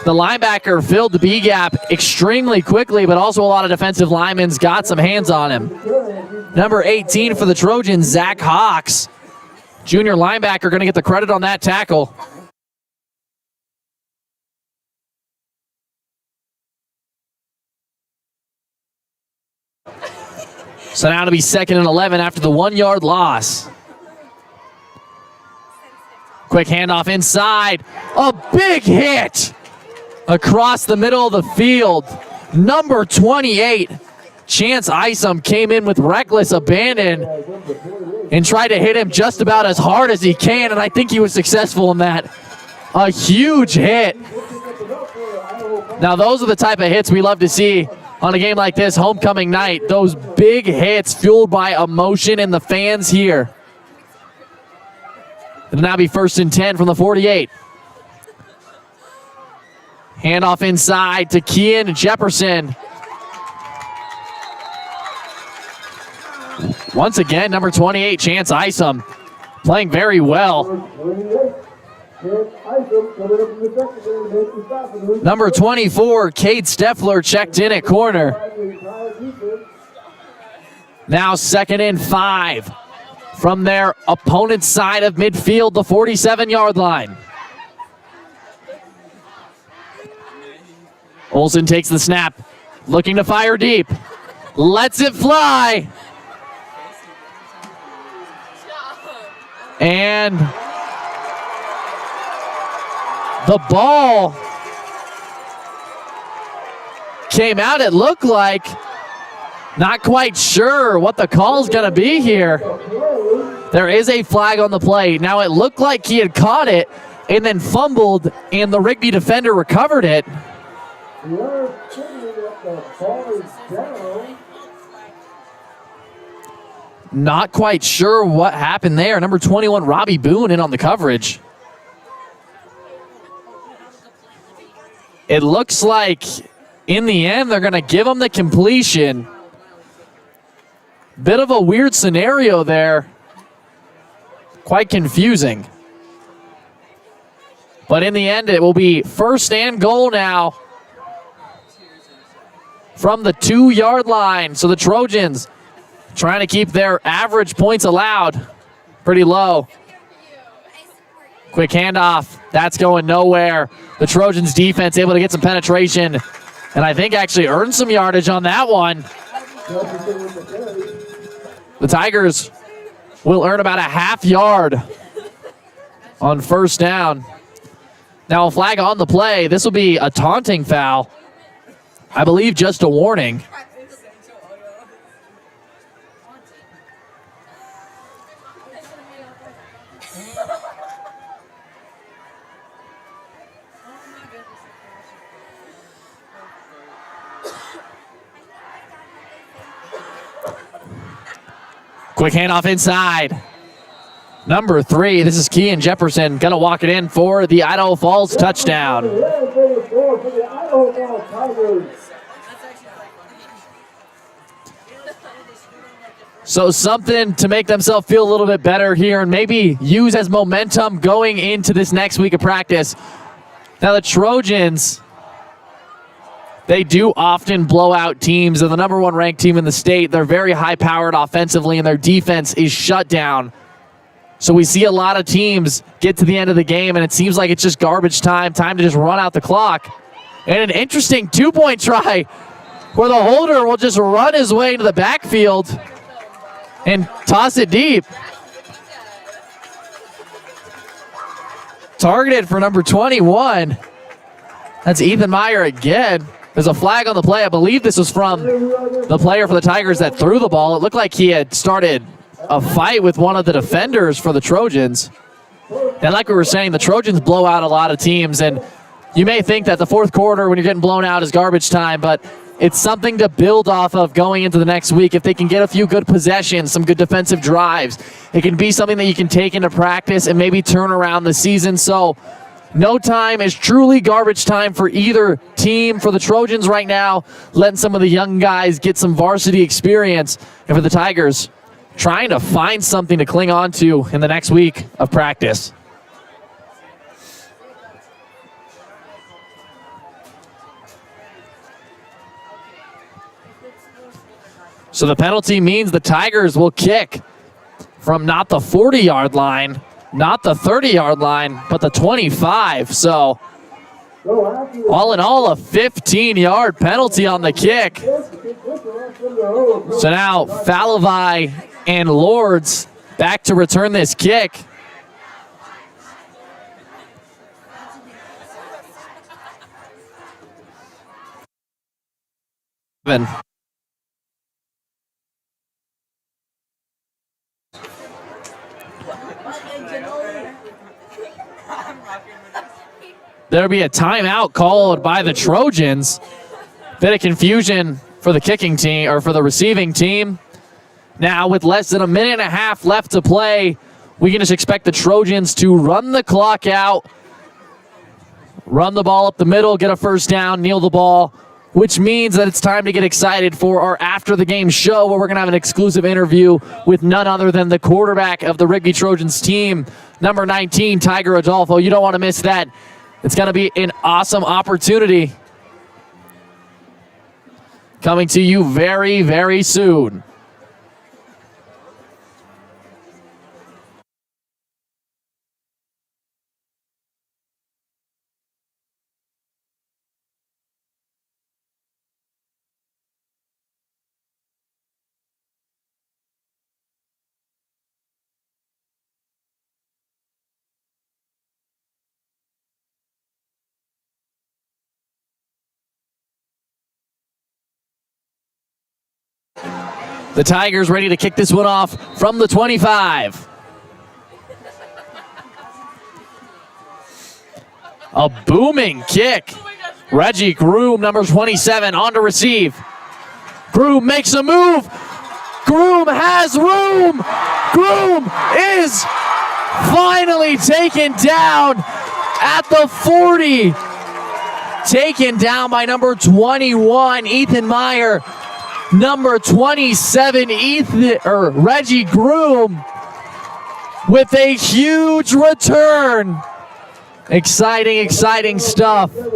The linebacker filled the B gap extremely quickly, but also a lot of defensive linemen got some hands on him. Number 18 for the Trojans, Zach Hawks. Junior linebacker going to get the credit on that tackle. So now to be 2nd and 11 after the 1-yard loss. Quick handoff inside. A big hit across the middle of the field. Number 28, Chance Isom, came in with reckless abandon and tried to hit him just about as hard as he can, and I think he was successful in that. A huge hit. Now those are the type of hits we love to see on a game like this, homecoming night. Those big hits fueled by emotion and the fans here. It'll now be 1st and 10 from the 48. Handoff inside to Kean Jefferson. Once again, number 28, Chance Isom, playing very well. Number 24, Cade Steffler, checked in at corner. Now 2nd and 5 from their opponent's side of midfield, the 47-yard line. Olsen takes the snap, looking to fire deep. Lets it fly. And the ball came out, it looked like. Not quite sure what the call is going to be here. There is a flag on the play. Now it looked like he had caught it and then fumbled, and the Rigby defender recovered it. Not quite sure what happened there. Number 21, Robbie Boone, in on the coverage. It looks like in the end they're going to give him the completion. Bit of a weird scenario there. Quite confusing. But in the end, it will be first and goal now from the 2-yard line. So the Trojans trying to keep their average points allowed pretty low. Quick handoff. That's going nowhere. The Trojans defense able to get some penetration, and I think actually earned some yardage on that one. The Tigers will earn about a half yard on first down. Now a flag on the play. This will be a taunting foul. I believe just a warning. Quick handoff inside. Number 3, this is Kean Jefferson, going to walk it in for the Idaho Falls touchdown. So something to make themselves feel a little bit better here and maybe use as momentum going into this next week of practice. Now the Trojans, they do often blow out teams. They're the number 1 ranked team in the state. They're very high-powered offensively, and their defense is shut down. So we see a lot of teams get to the end of the game, and it seems like it's just garbage time to just run out the clock. And an interesting 2-point try where the holder will just run his way into the backfield and toss it deep. Targeted for number 21. That's Ethan Meyer again. There's a flag on the play. I believe this was from the player for the Tigers that threw the ball. It looked like he had started a fight with one of the defenders for the Trojans. And like we were saying, the Trojans blow out a lot of teams, and you may think that the fourth quarter when you're getting blown out is garbage time, but it's something to build off of going into the next week. If they can get a few good possessions, some good defensive drives, it can be something that you can take into practice and maybe turn around the season. So no time is truly garbage time for either team. For the Trojans right now, letting some of the young guys get some varsity experience, and for the Tigers, trying to find something to cling on to in the next week of practice. So the penalty means the Tigers will kick from not the 40-yard line, not the 30-yard line, but the 25. So all in all, a 15-yard penalty on the kick. So now Falavai and Lords back to return this kick. There'll be a timeout called by the Trojans. Bit of confusion for the kicking team, or for the receiving team. Now, with less than a minute and a half left to play, we can just expect the Trojans to run the clock out, run the ball up the middle, get a first down, kneel the ball, which means that it's time to get excited for our after-the-game show, where we're going to have an exclusive interview with none other than the quarterback of the Rigby Trojans team, number 19, Tiger Adolfo. You don't want to miss that. It's going to be an awesome opportunity coming to you very, very soon. The Tigers ready to kick this one off from the 25. A booming kick. Reggie Groom, number 27, on to receive. Groom makes a move. Groom has room. Groom is finally taken down at the 40. Taken down by number 21, Ethan Meyer. Number 27, Reggie Groom with a huge return. Exciting, exciting stuff. There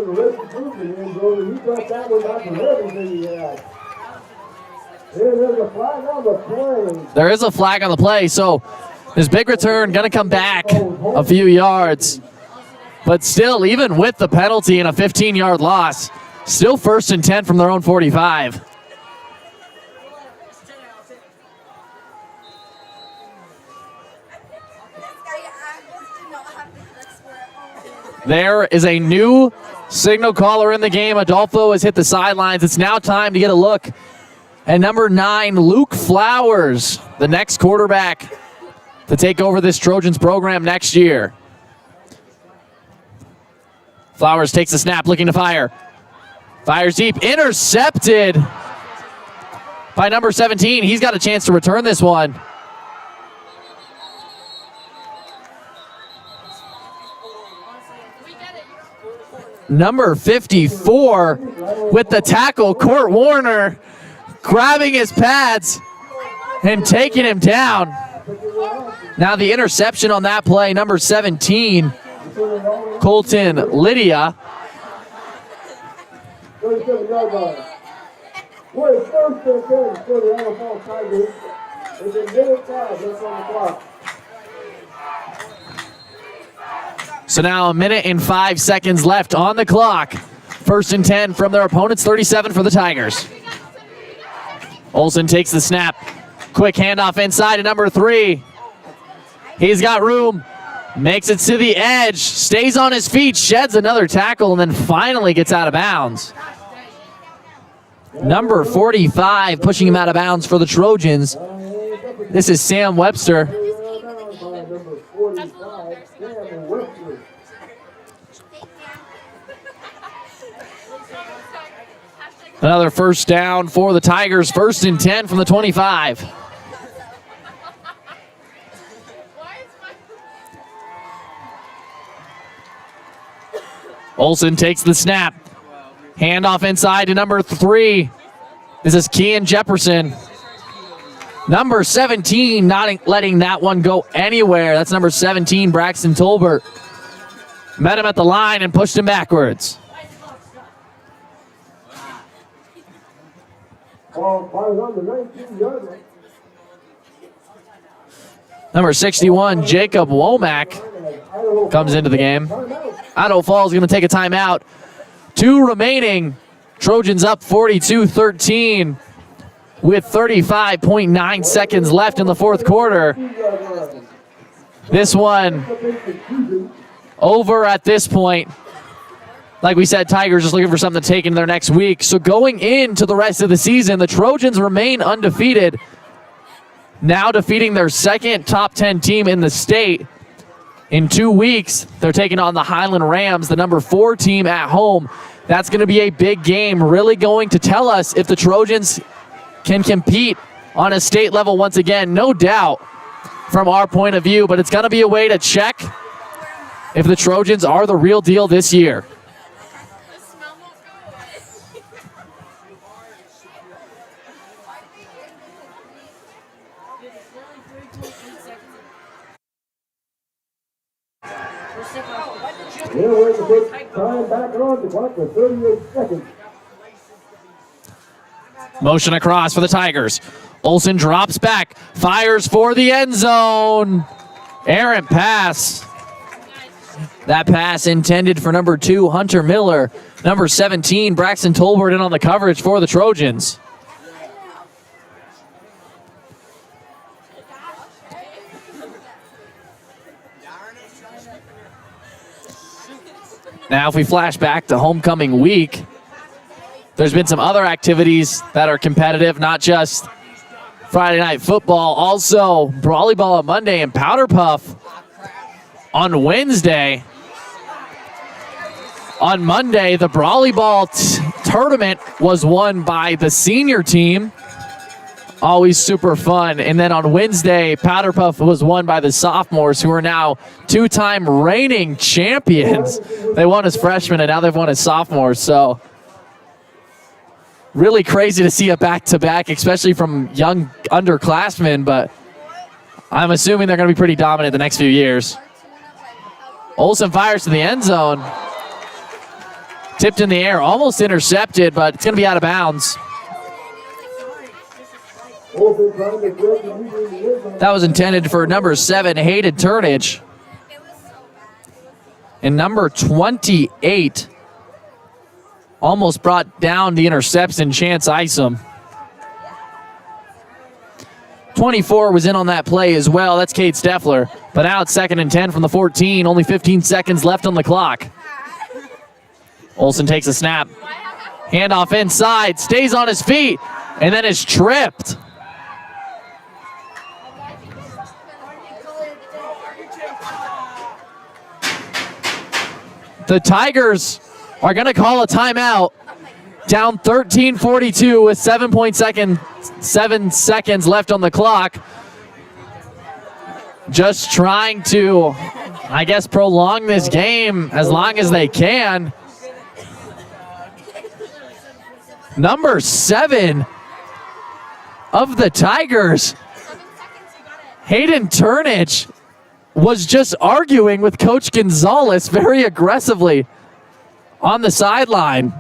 is a flag on the play, so this big return going to come back a few yards. But still, even with the penalty and a 15-yard loss, still 1st and 10 from their own 45. There is a new signal caller in the game. Adolfo has hit the sidelines. It's now time to get a look at number 9, Luke Flowers, the next quarterback to take over this Trojans program next year. Flowers takes the snap, looking to fire. Fires deep, intercepted by number 17. He's got a chance to return this one. Number 54 with the tackle, Court Warner, grabbing his pads and taking him down. Now the interception on that play, number 17, Colton Lydia. So now 1 minute and 5 seconds left on the clock. 1st and 10 from their opponent's 37 for the Tigers. Olsen takes the snap. Quick handoff inside to number 3. He's got room. Makes it to the edge. Stays on his feet. Sheds another tackle and then finally gets out of bounds. Number 45 pushing him out of bounds for the Trojans. This is Sam Webster. Another 1st down for the Tigers. 1st and 10 from the 25. Olsen takes the snap. Handoff inside to number 3. This is Kean Jefferson. Number 17 not letting that one go anywhere. That's number 17, Braxton Tolbert. Met him at the line and pushed him backwards. Number 61, Jacob Womack, comes into the game. Idaho Falls going to take a timeout. 2 remaining. Trojans up 42-13 with 35.9 seconds left in the 4th quarter. This one over at this point. Like we said, Tigers just looking for something to take into their next week. So going into the rest of the season, the Trojans remain undefeated. Now defeating their 2nd top 10 team in the state. In 2 weeks, they're taking on the Highland Rams, the number 4 team at home. That's going to be a big game, really going to tell us if the Trojans can compete on a state level once again. No doubt from our point of view, but it's going to be a way to check if the Trojans are the real deal this year. They're waiting to put time back on the clock for 38 seconds. Motion across for the Tigers. Olsen drops back, fires for the end zone. Errant pass. That pass intended for number 2, Hunter Miller. Number 17, Braxton Tolbert in on the coverage for the Trojans. Now, if we flash back to homecoming week, there's been some other activities that are competitive, not just Friday Night Football. Also, Brawley Ball on Monday and Powder Puff on Wednesday. On Monday, the Brawley Ball tournament was won by the senior team. Always super fun. And then on Wednesday, Powder Puff was won by the sophomores, who are now two-time reigning champions. They won as freshmen, and now they've won as sophomores. So really crazy to see a back-to-back, especially from young underclassmen, but I'm assuming they're going to be pretty dominant the next few years. Olsen fires to the end zone. Tipped in the air, almost intercepted, but it's going to be out of bounds. That was intended for number 7, Hayden Turnage. And number 28 almost brought down the interception, Chance Isom. 24 was in on that play as well. That's Cade Steffler. But now it's 2nd and 10 from the 14. Only 15 seconds left on the clock. Olsen takes a snap. Handoff inside. Stays on his feet. And then is tripped. The Tigers are going to call a timeout. Down 13-42 with 7 seconds left on the clock. Just trying to, I guess, prolong this game as long as they can. Number 7 of the Tigers, Hayden Turnage, was just arguing with Coach Gonzalez very aggressively on the sideline.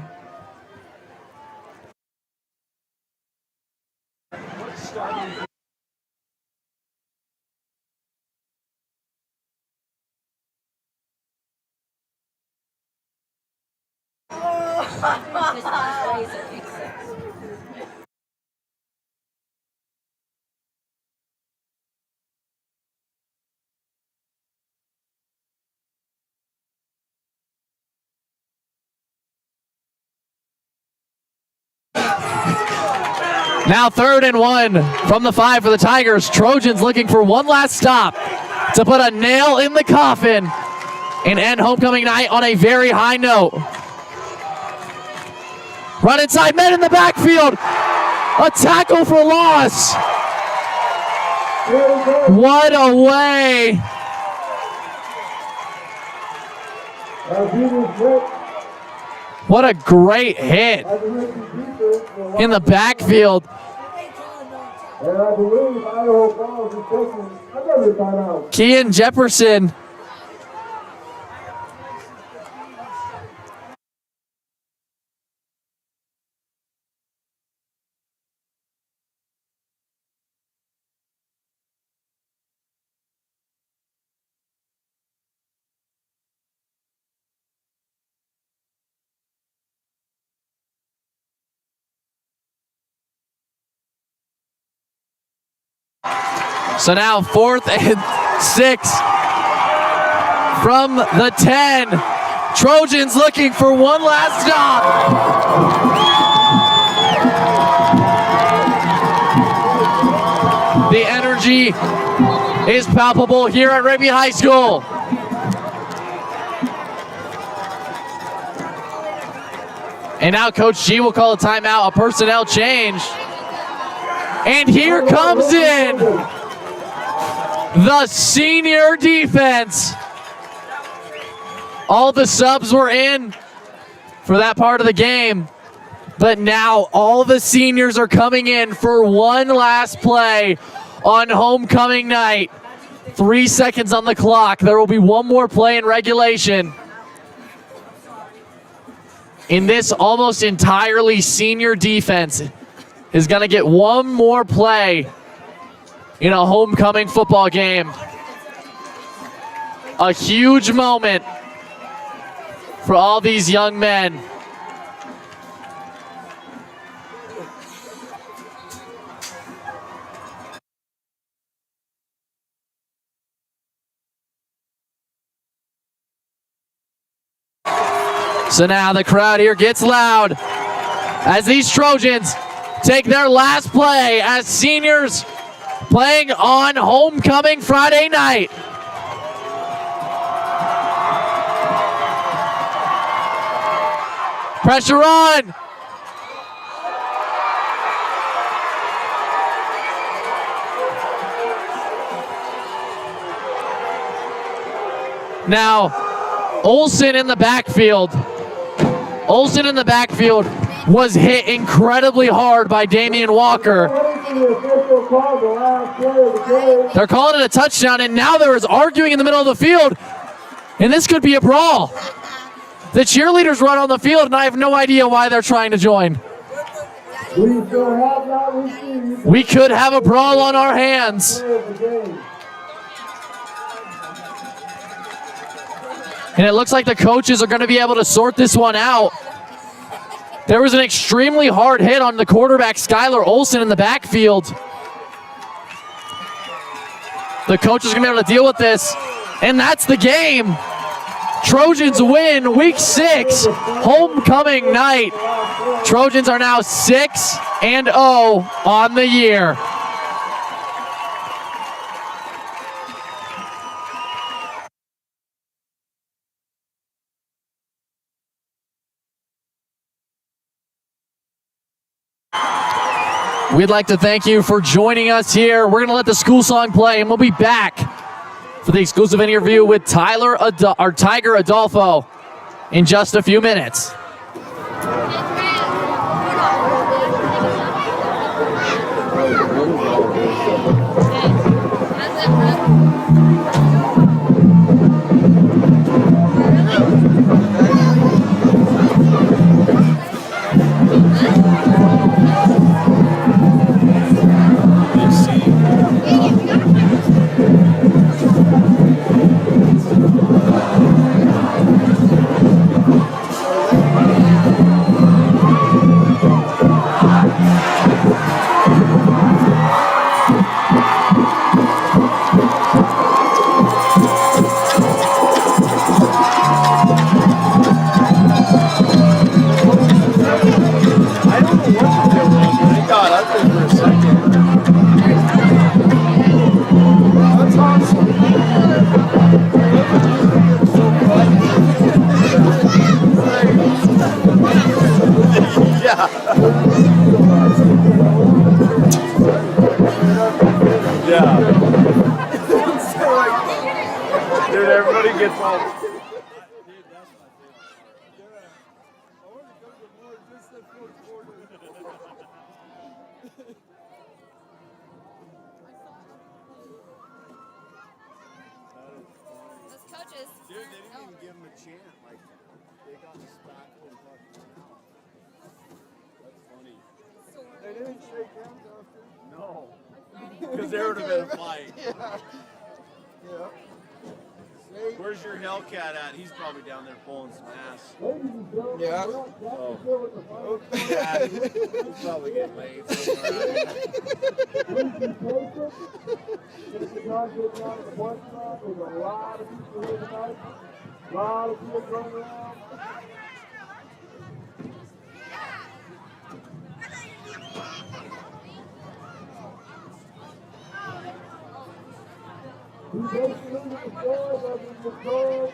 Now 3rd and 1 from the 5 for the Tigers. Trojans looking for one last stop to put a nail in the coffin and end homecoming night on a very high note. Run inside, men in the backfield. A tackle for loss. What a way. What a great hit in the backfield. Kean Jefferson. So now 4th and 6 from the 10. Trojans looking for one last stop. The energy is palpable here at Rigby High School. And now Coach G will call a timeout, a personnel change. And here comes in the senior defense. All the subs were in for that part of the game, but now all the seniors are coming in for one last play on homecoming night. 3 seconds on the clock. There will be one more play in regulation. In this almost entirely senior defense is going to get one more play in a homecoming football game. A huge moment for all these young men. So now the crowd here gets loud as these Trojans take their last play as seniors playing on homecoming Friday night. Pressure on. Now, Olsen in the backfield. Olsen in the backfield was hit incredibly hard by Damian Walker. They're calling it a touchdown, and now there is arguing in the middle of the field, and this could be a brawl. The cheerleaders run on the field, and I have no idea why they're trying to join. We could have a brawl on our hands. And it looks like the coaches are going to be able to sort this one out. There was an extremely hard hit on the quarterback, Skylar Olsen, in the backfield. The coaches are going to be able to deal with this, and that's the game. Trojans win week 6, homecoming night. Trojans are now 6-0 on the year. We'd like to thank you for joining us here. We're going to let the school song play, and we'll be back for the exclusive interview with Tiger Adolfo in just a few minutes. Dude, everybody gets all. Dude, they didn't even give him a chant. Like, they got the spackle and fucking out. That's funny. They didn't shake hands after? No. Because there would have been a fight. Yeah. Where's your Hellcat at? He's probably down there pulling some ass. Yeah. Oh. Yeah, he's probably getting laid somewhere. There's a lot of people here tonight. A lot of people going around. We basically with the floors, I mean the floors,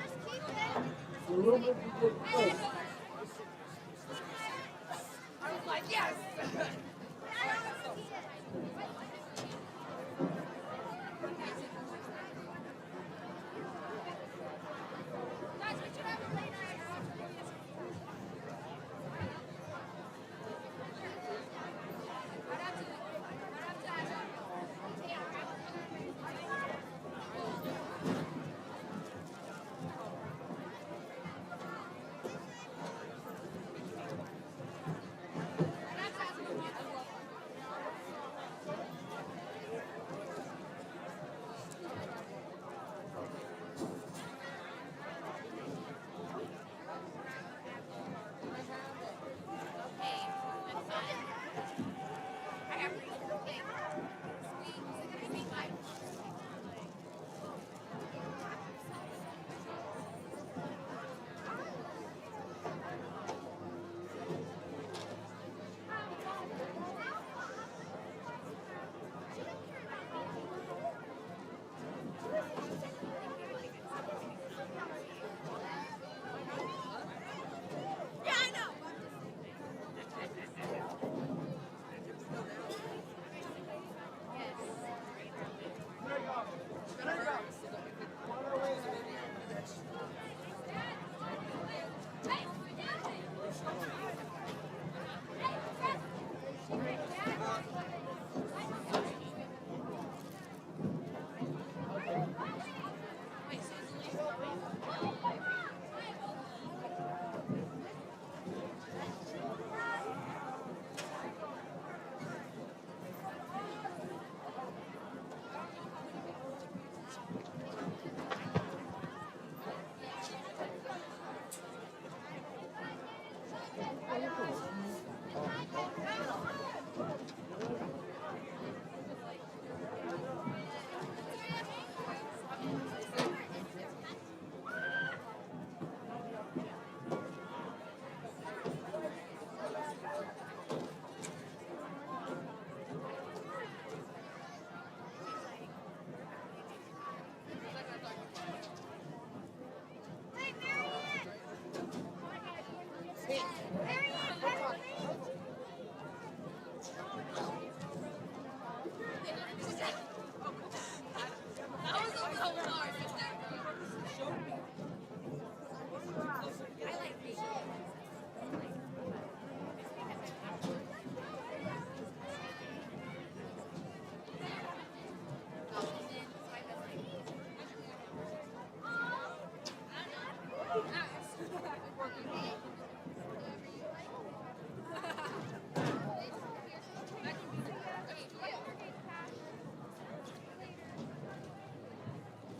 the room is just great. I was like, yes!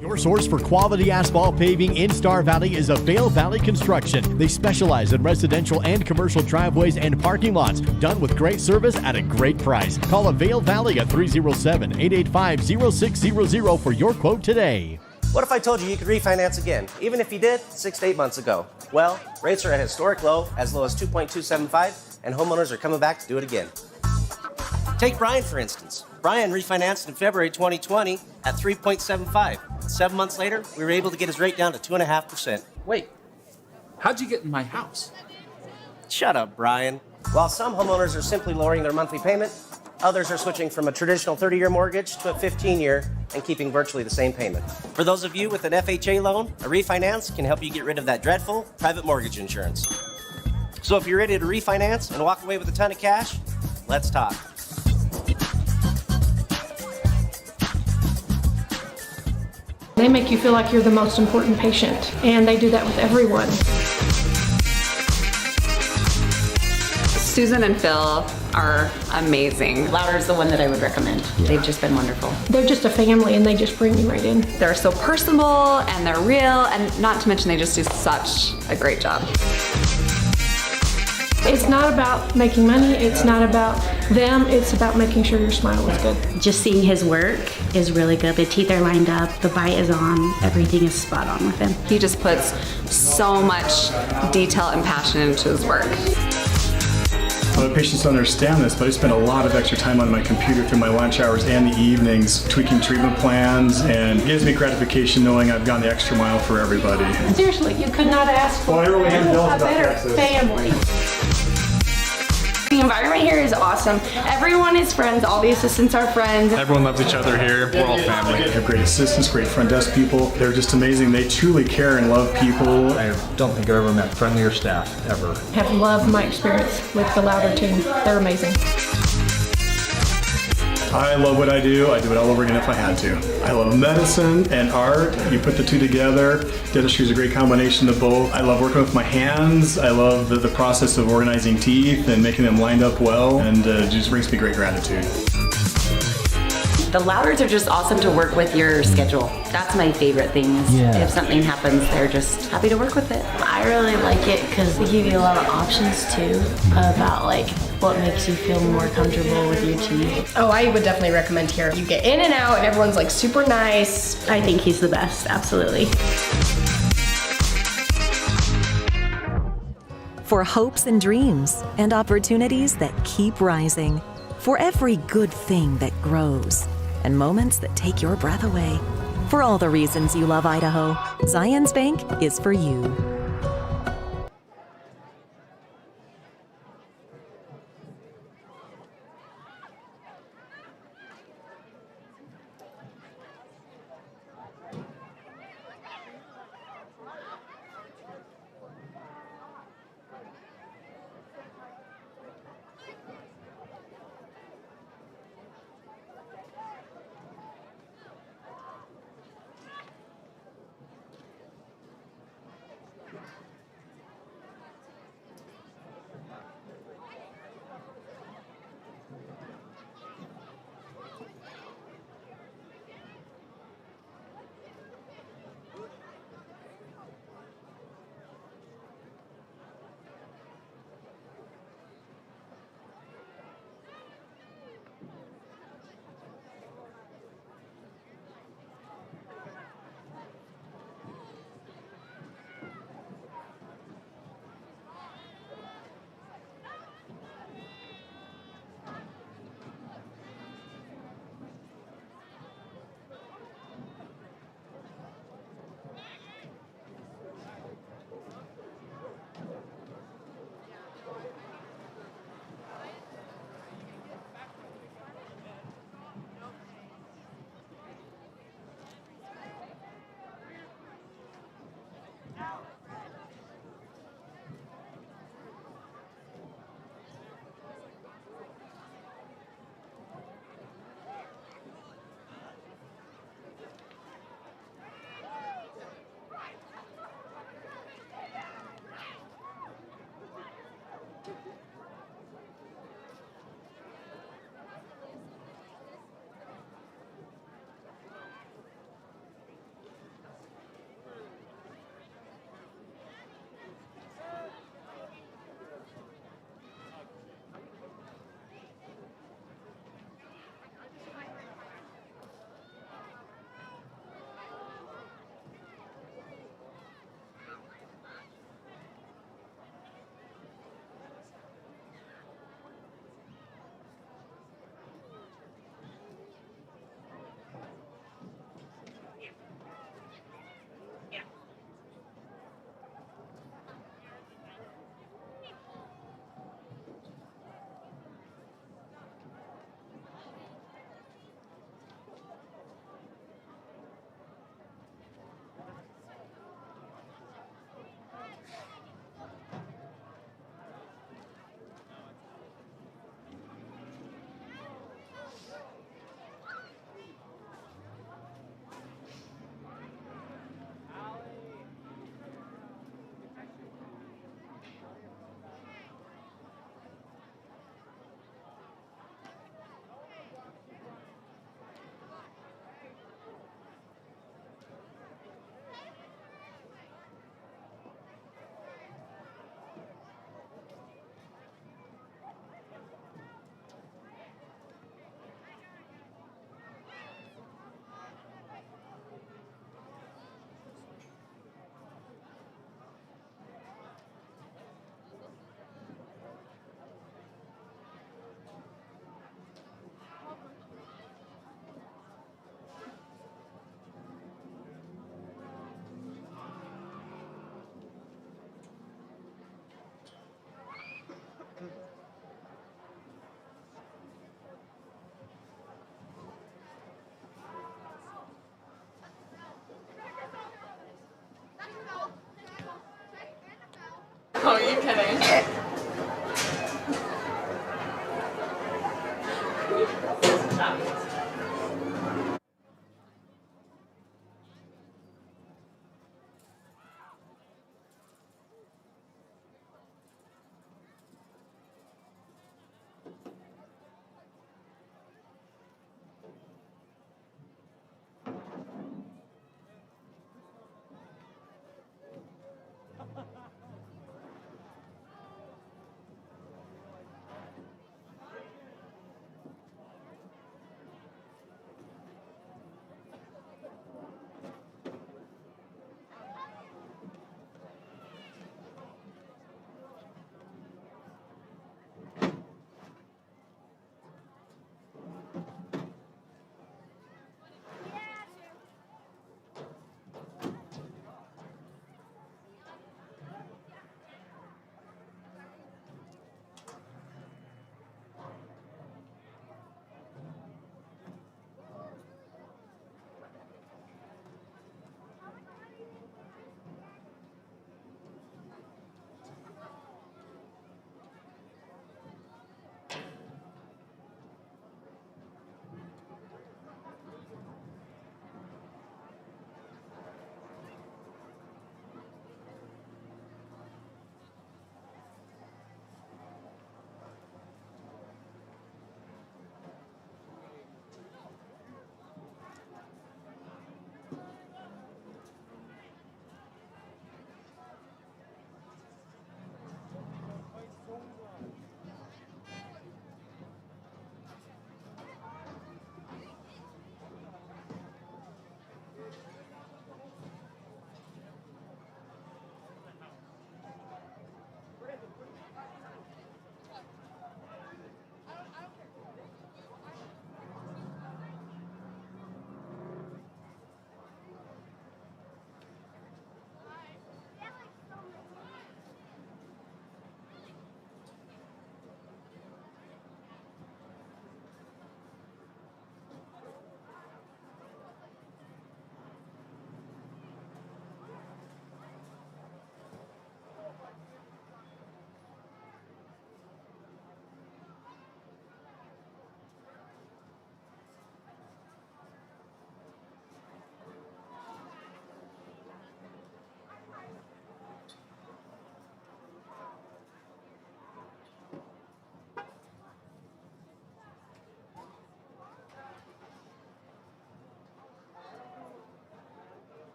Your source for quality asphalt paving in Star Valley is Vail Valley Construction. They specialize in residential and commercial driveways and parking lots, done with great service at a great price. Call Vail Valley at 307-885-0600 for your quote today. What if I told you you could refinance again, even if you did 6 to 8 months ago? Well, rates are at a historic low as 2.275, and homeowners are coming back to do it again. Take Brian, for instance. Brian refinanced in February 2020 at 3.75. 7 months later, we were able to get his rate down to 2.5%. Wait, how'd you get in my house? Shut up, Brian. While some homeowners are simply lowering their monthly payment, others are switching from a traditional 30-year mortgage to a 15-year and keeping virtually the same payment. For those of you with an FHA loan, a refinance can help you get rid of that dreadful private mortgage insurance. So if you're ready to refinance and walk away with a ton of cash, let's talk. They make you feel like you're the most important patient, and they do that with everyone. Susan and Phil are amazing. Louder's the one that I would recommend. They've just been wonderful. They're just a family, and they just bring you right in. They're so personable, and they're real, and not to mention they just do such a great job. It's not about making money, it's not about them, it's about making sure your smile is good. Just seeing his work is really good. The teeth are lined up, the bite is on, everything is spot on with him. He just puts so much detail and passion into his work. A lot of patients don't understand this, but I spend a lot of extra time on my computer through my lunch hours and the evenings, tweaking treatment plans, and it gives me gratification knowing I've gone the extra mile for everybody. Seriously, you could not ask for a better family. The environment here is awesome. Everyone is friends. All the assistants are friends. Everyone loves each other here. We're all family. We have great assistants, great front desk people. They're just amazing. They truly care and love people. I don't think I've ever met friendlier staff, ever. Have loved my experience with the Louder team. They're amazing. I love what I do. I'd do it all over again if I had to. I love medicine and art. You put the two together. Dentistry is a great combination of both. I love working with my hands. I love the process of organizing teeth and making them lined up well, and it just brings me great gratitude. The Louders are just awesome to work with your schedule. That's my favorite thing. If something happens, they're just happy to work with it. I really like it because they give you a lot of options too about like what makes you feel more comfortable with your teeth. Oh, I would definitely recommend here. You get in and out and everyone's like super nice. I think he's the best, absolutely. For hopes and dreams and opportunities that keep rising. For every good thing that grows and moments that take your breath away. For all the reasons you love Idaho, Zions Bank is for you. Oh, are you kidding?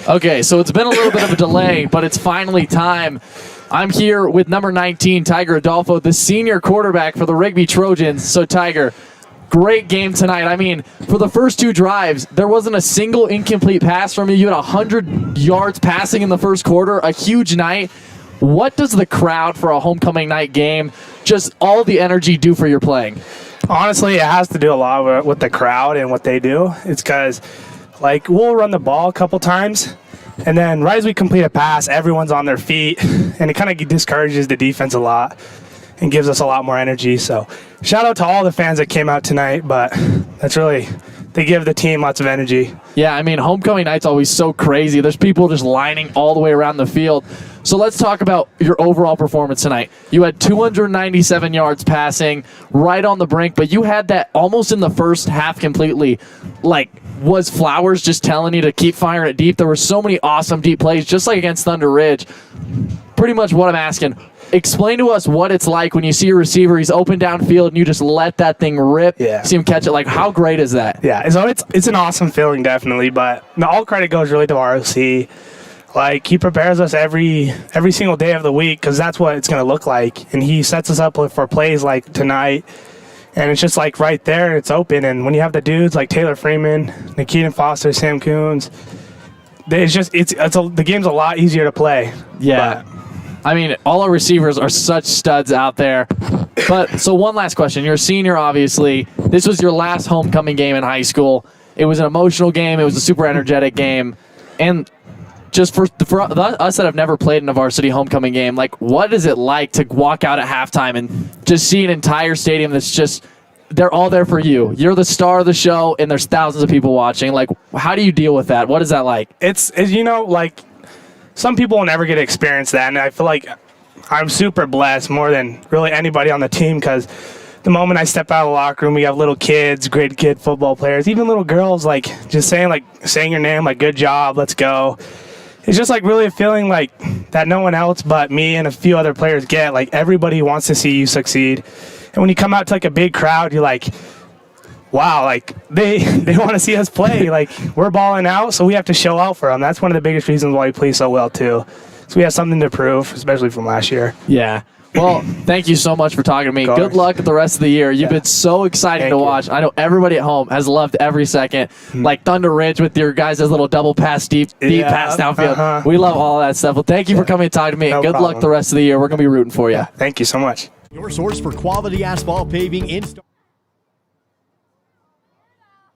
Okay, so it's been a little bit of a delay, but it's finally time. I'm here with number 19, Tiger Adolfo, the senior quarterback for the Rigby Trojans. So, Tiger, great game tonight. I mean, for the first 2 drives, there wasn't a single incomplete pass from you. You had 100 yards passing in the first quarter, a huge night. What does the crowd for a homecoming night game, just all the energy, do for your playing? Honestly, it has to do a lot with the crowd and what they do. It's because, like, we'll run the ball a couple times, and then right as we complete a pass, everyone's on their feet, and it kind of discourages the defense a lot and gives us a lot more energy. So shout out to all the fans that came out tonight, but that's really, they give the team lots of energy. Yeah, I mean, homecoming night's always so crazy. There's people just lining all the way around the field. So let's talk about your overall performance tonight. You had 297 yards passing, right on the brink, but you had that almost in the first half completely. Like, was Flowers just telling you to keep firing it deep? There were so many awesome deep plays, just like against Thunder Ridge. Pretty much what I'm asking. Explain to us what it's like when you see a receiver, he's open downfield, and you just let that thing rip, see him catch it. Like, how great is that? Yeah, so it's an awesome feeling, definitely, but all credit goes really to ROC. Like, he prepares us every single day of the week because that's what it's going to look like, and he sets us up for plays like tonight, and it's just like right there, it's open, and when you have the dudes like Taylor Freeman, Nikitan Foster, Sam Coons, the game's a lot easier to play. Yeah. I mean, all our receivers are such studs out there. But so one last question. You're a senior, obviously. This was your last homecoming game in high school. It was an emotional game. It was a super energetic game. And just for us that have never played in a varsity homecoming game, like, what is it like to walk out at halftime and just see an entire stadium that's just, they're all there for you. You're the star of the show, and there's thousands of people watching. Like, how do you deal with that? What is that like? It's you know, like, some people will never get to experience that, and I feel like I'm super blessed more than really anybody on the team because the moment I step out of the locker room, we have little kids, great kid football players, even little girls, like, just saying your name, like, good job, let's go. It's just, like, really a feeling like that no one else but me and a few other players get. Like, everybody wants to see you succeed. And when you come out to, like, a big crowd, you're like, wow, like, they want to see us play. Like, we're balling out, so we have to show out for them. That's one of the biggest reasons why we play so well, too. So we have something to prove, especially from last year. Yeah. Well, thank you so much for talking to me. Good luck the rest of the year. You've been so exciting to watch. I know everybody at home has loved every second. Like Thunder Ridge with your guys' little double pass, deep pass downfield. We love all that stuff. Well, thank you for coming and talking to me. And good luck the rest of the year. We're going to be rooting for you. Thank you so much. Your source for quality asphalt paving in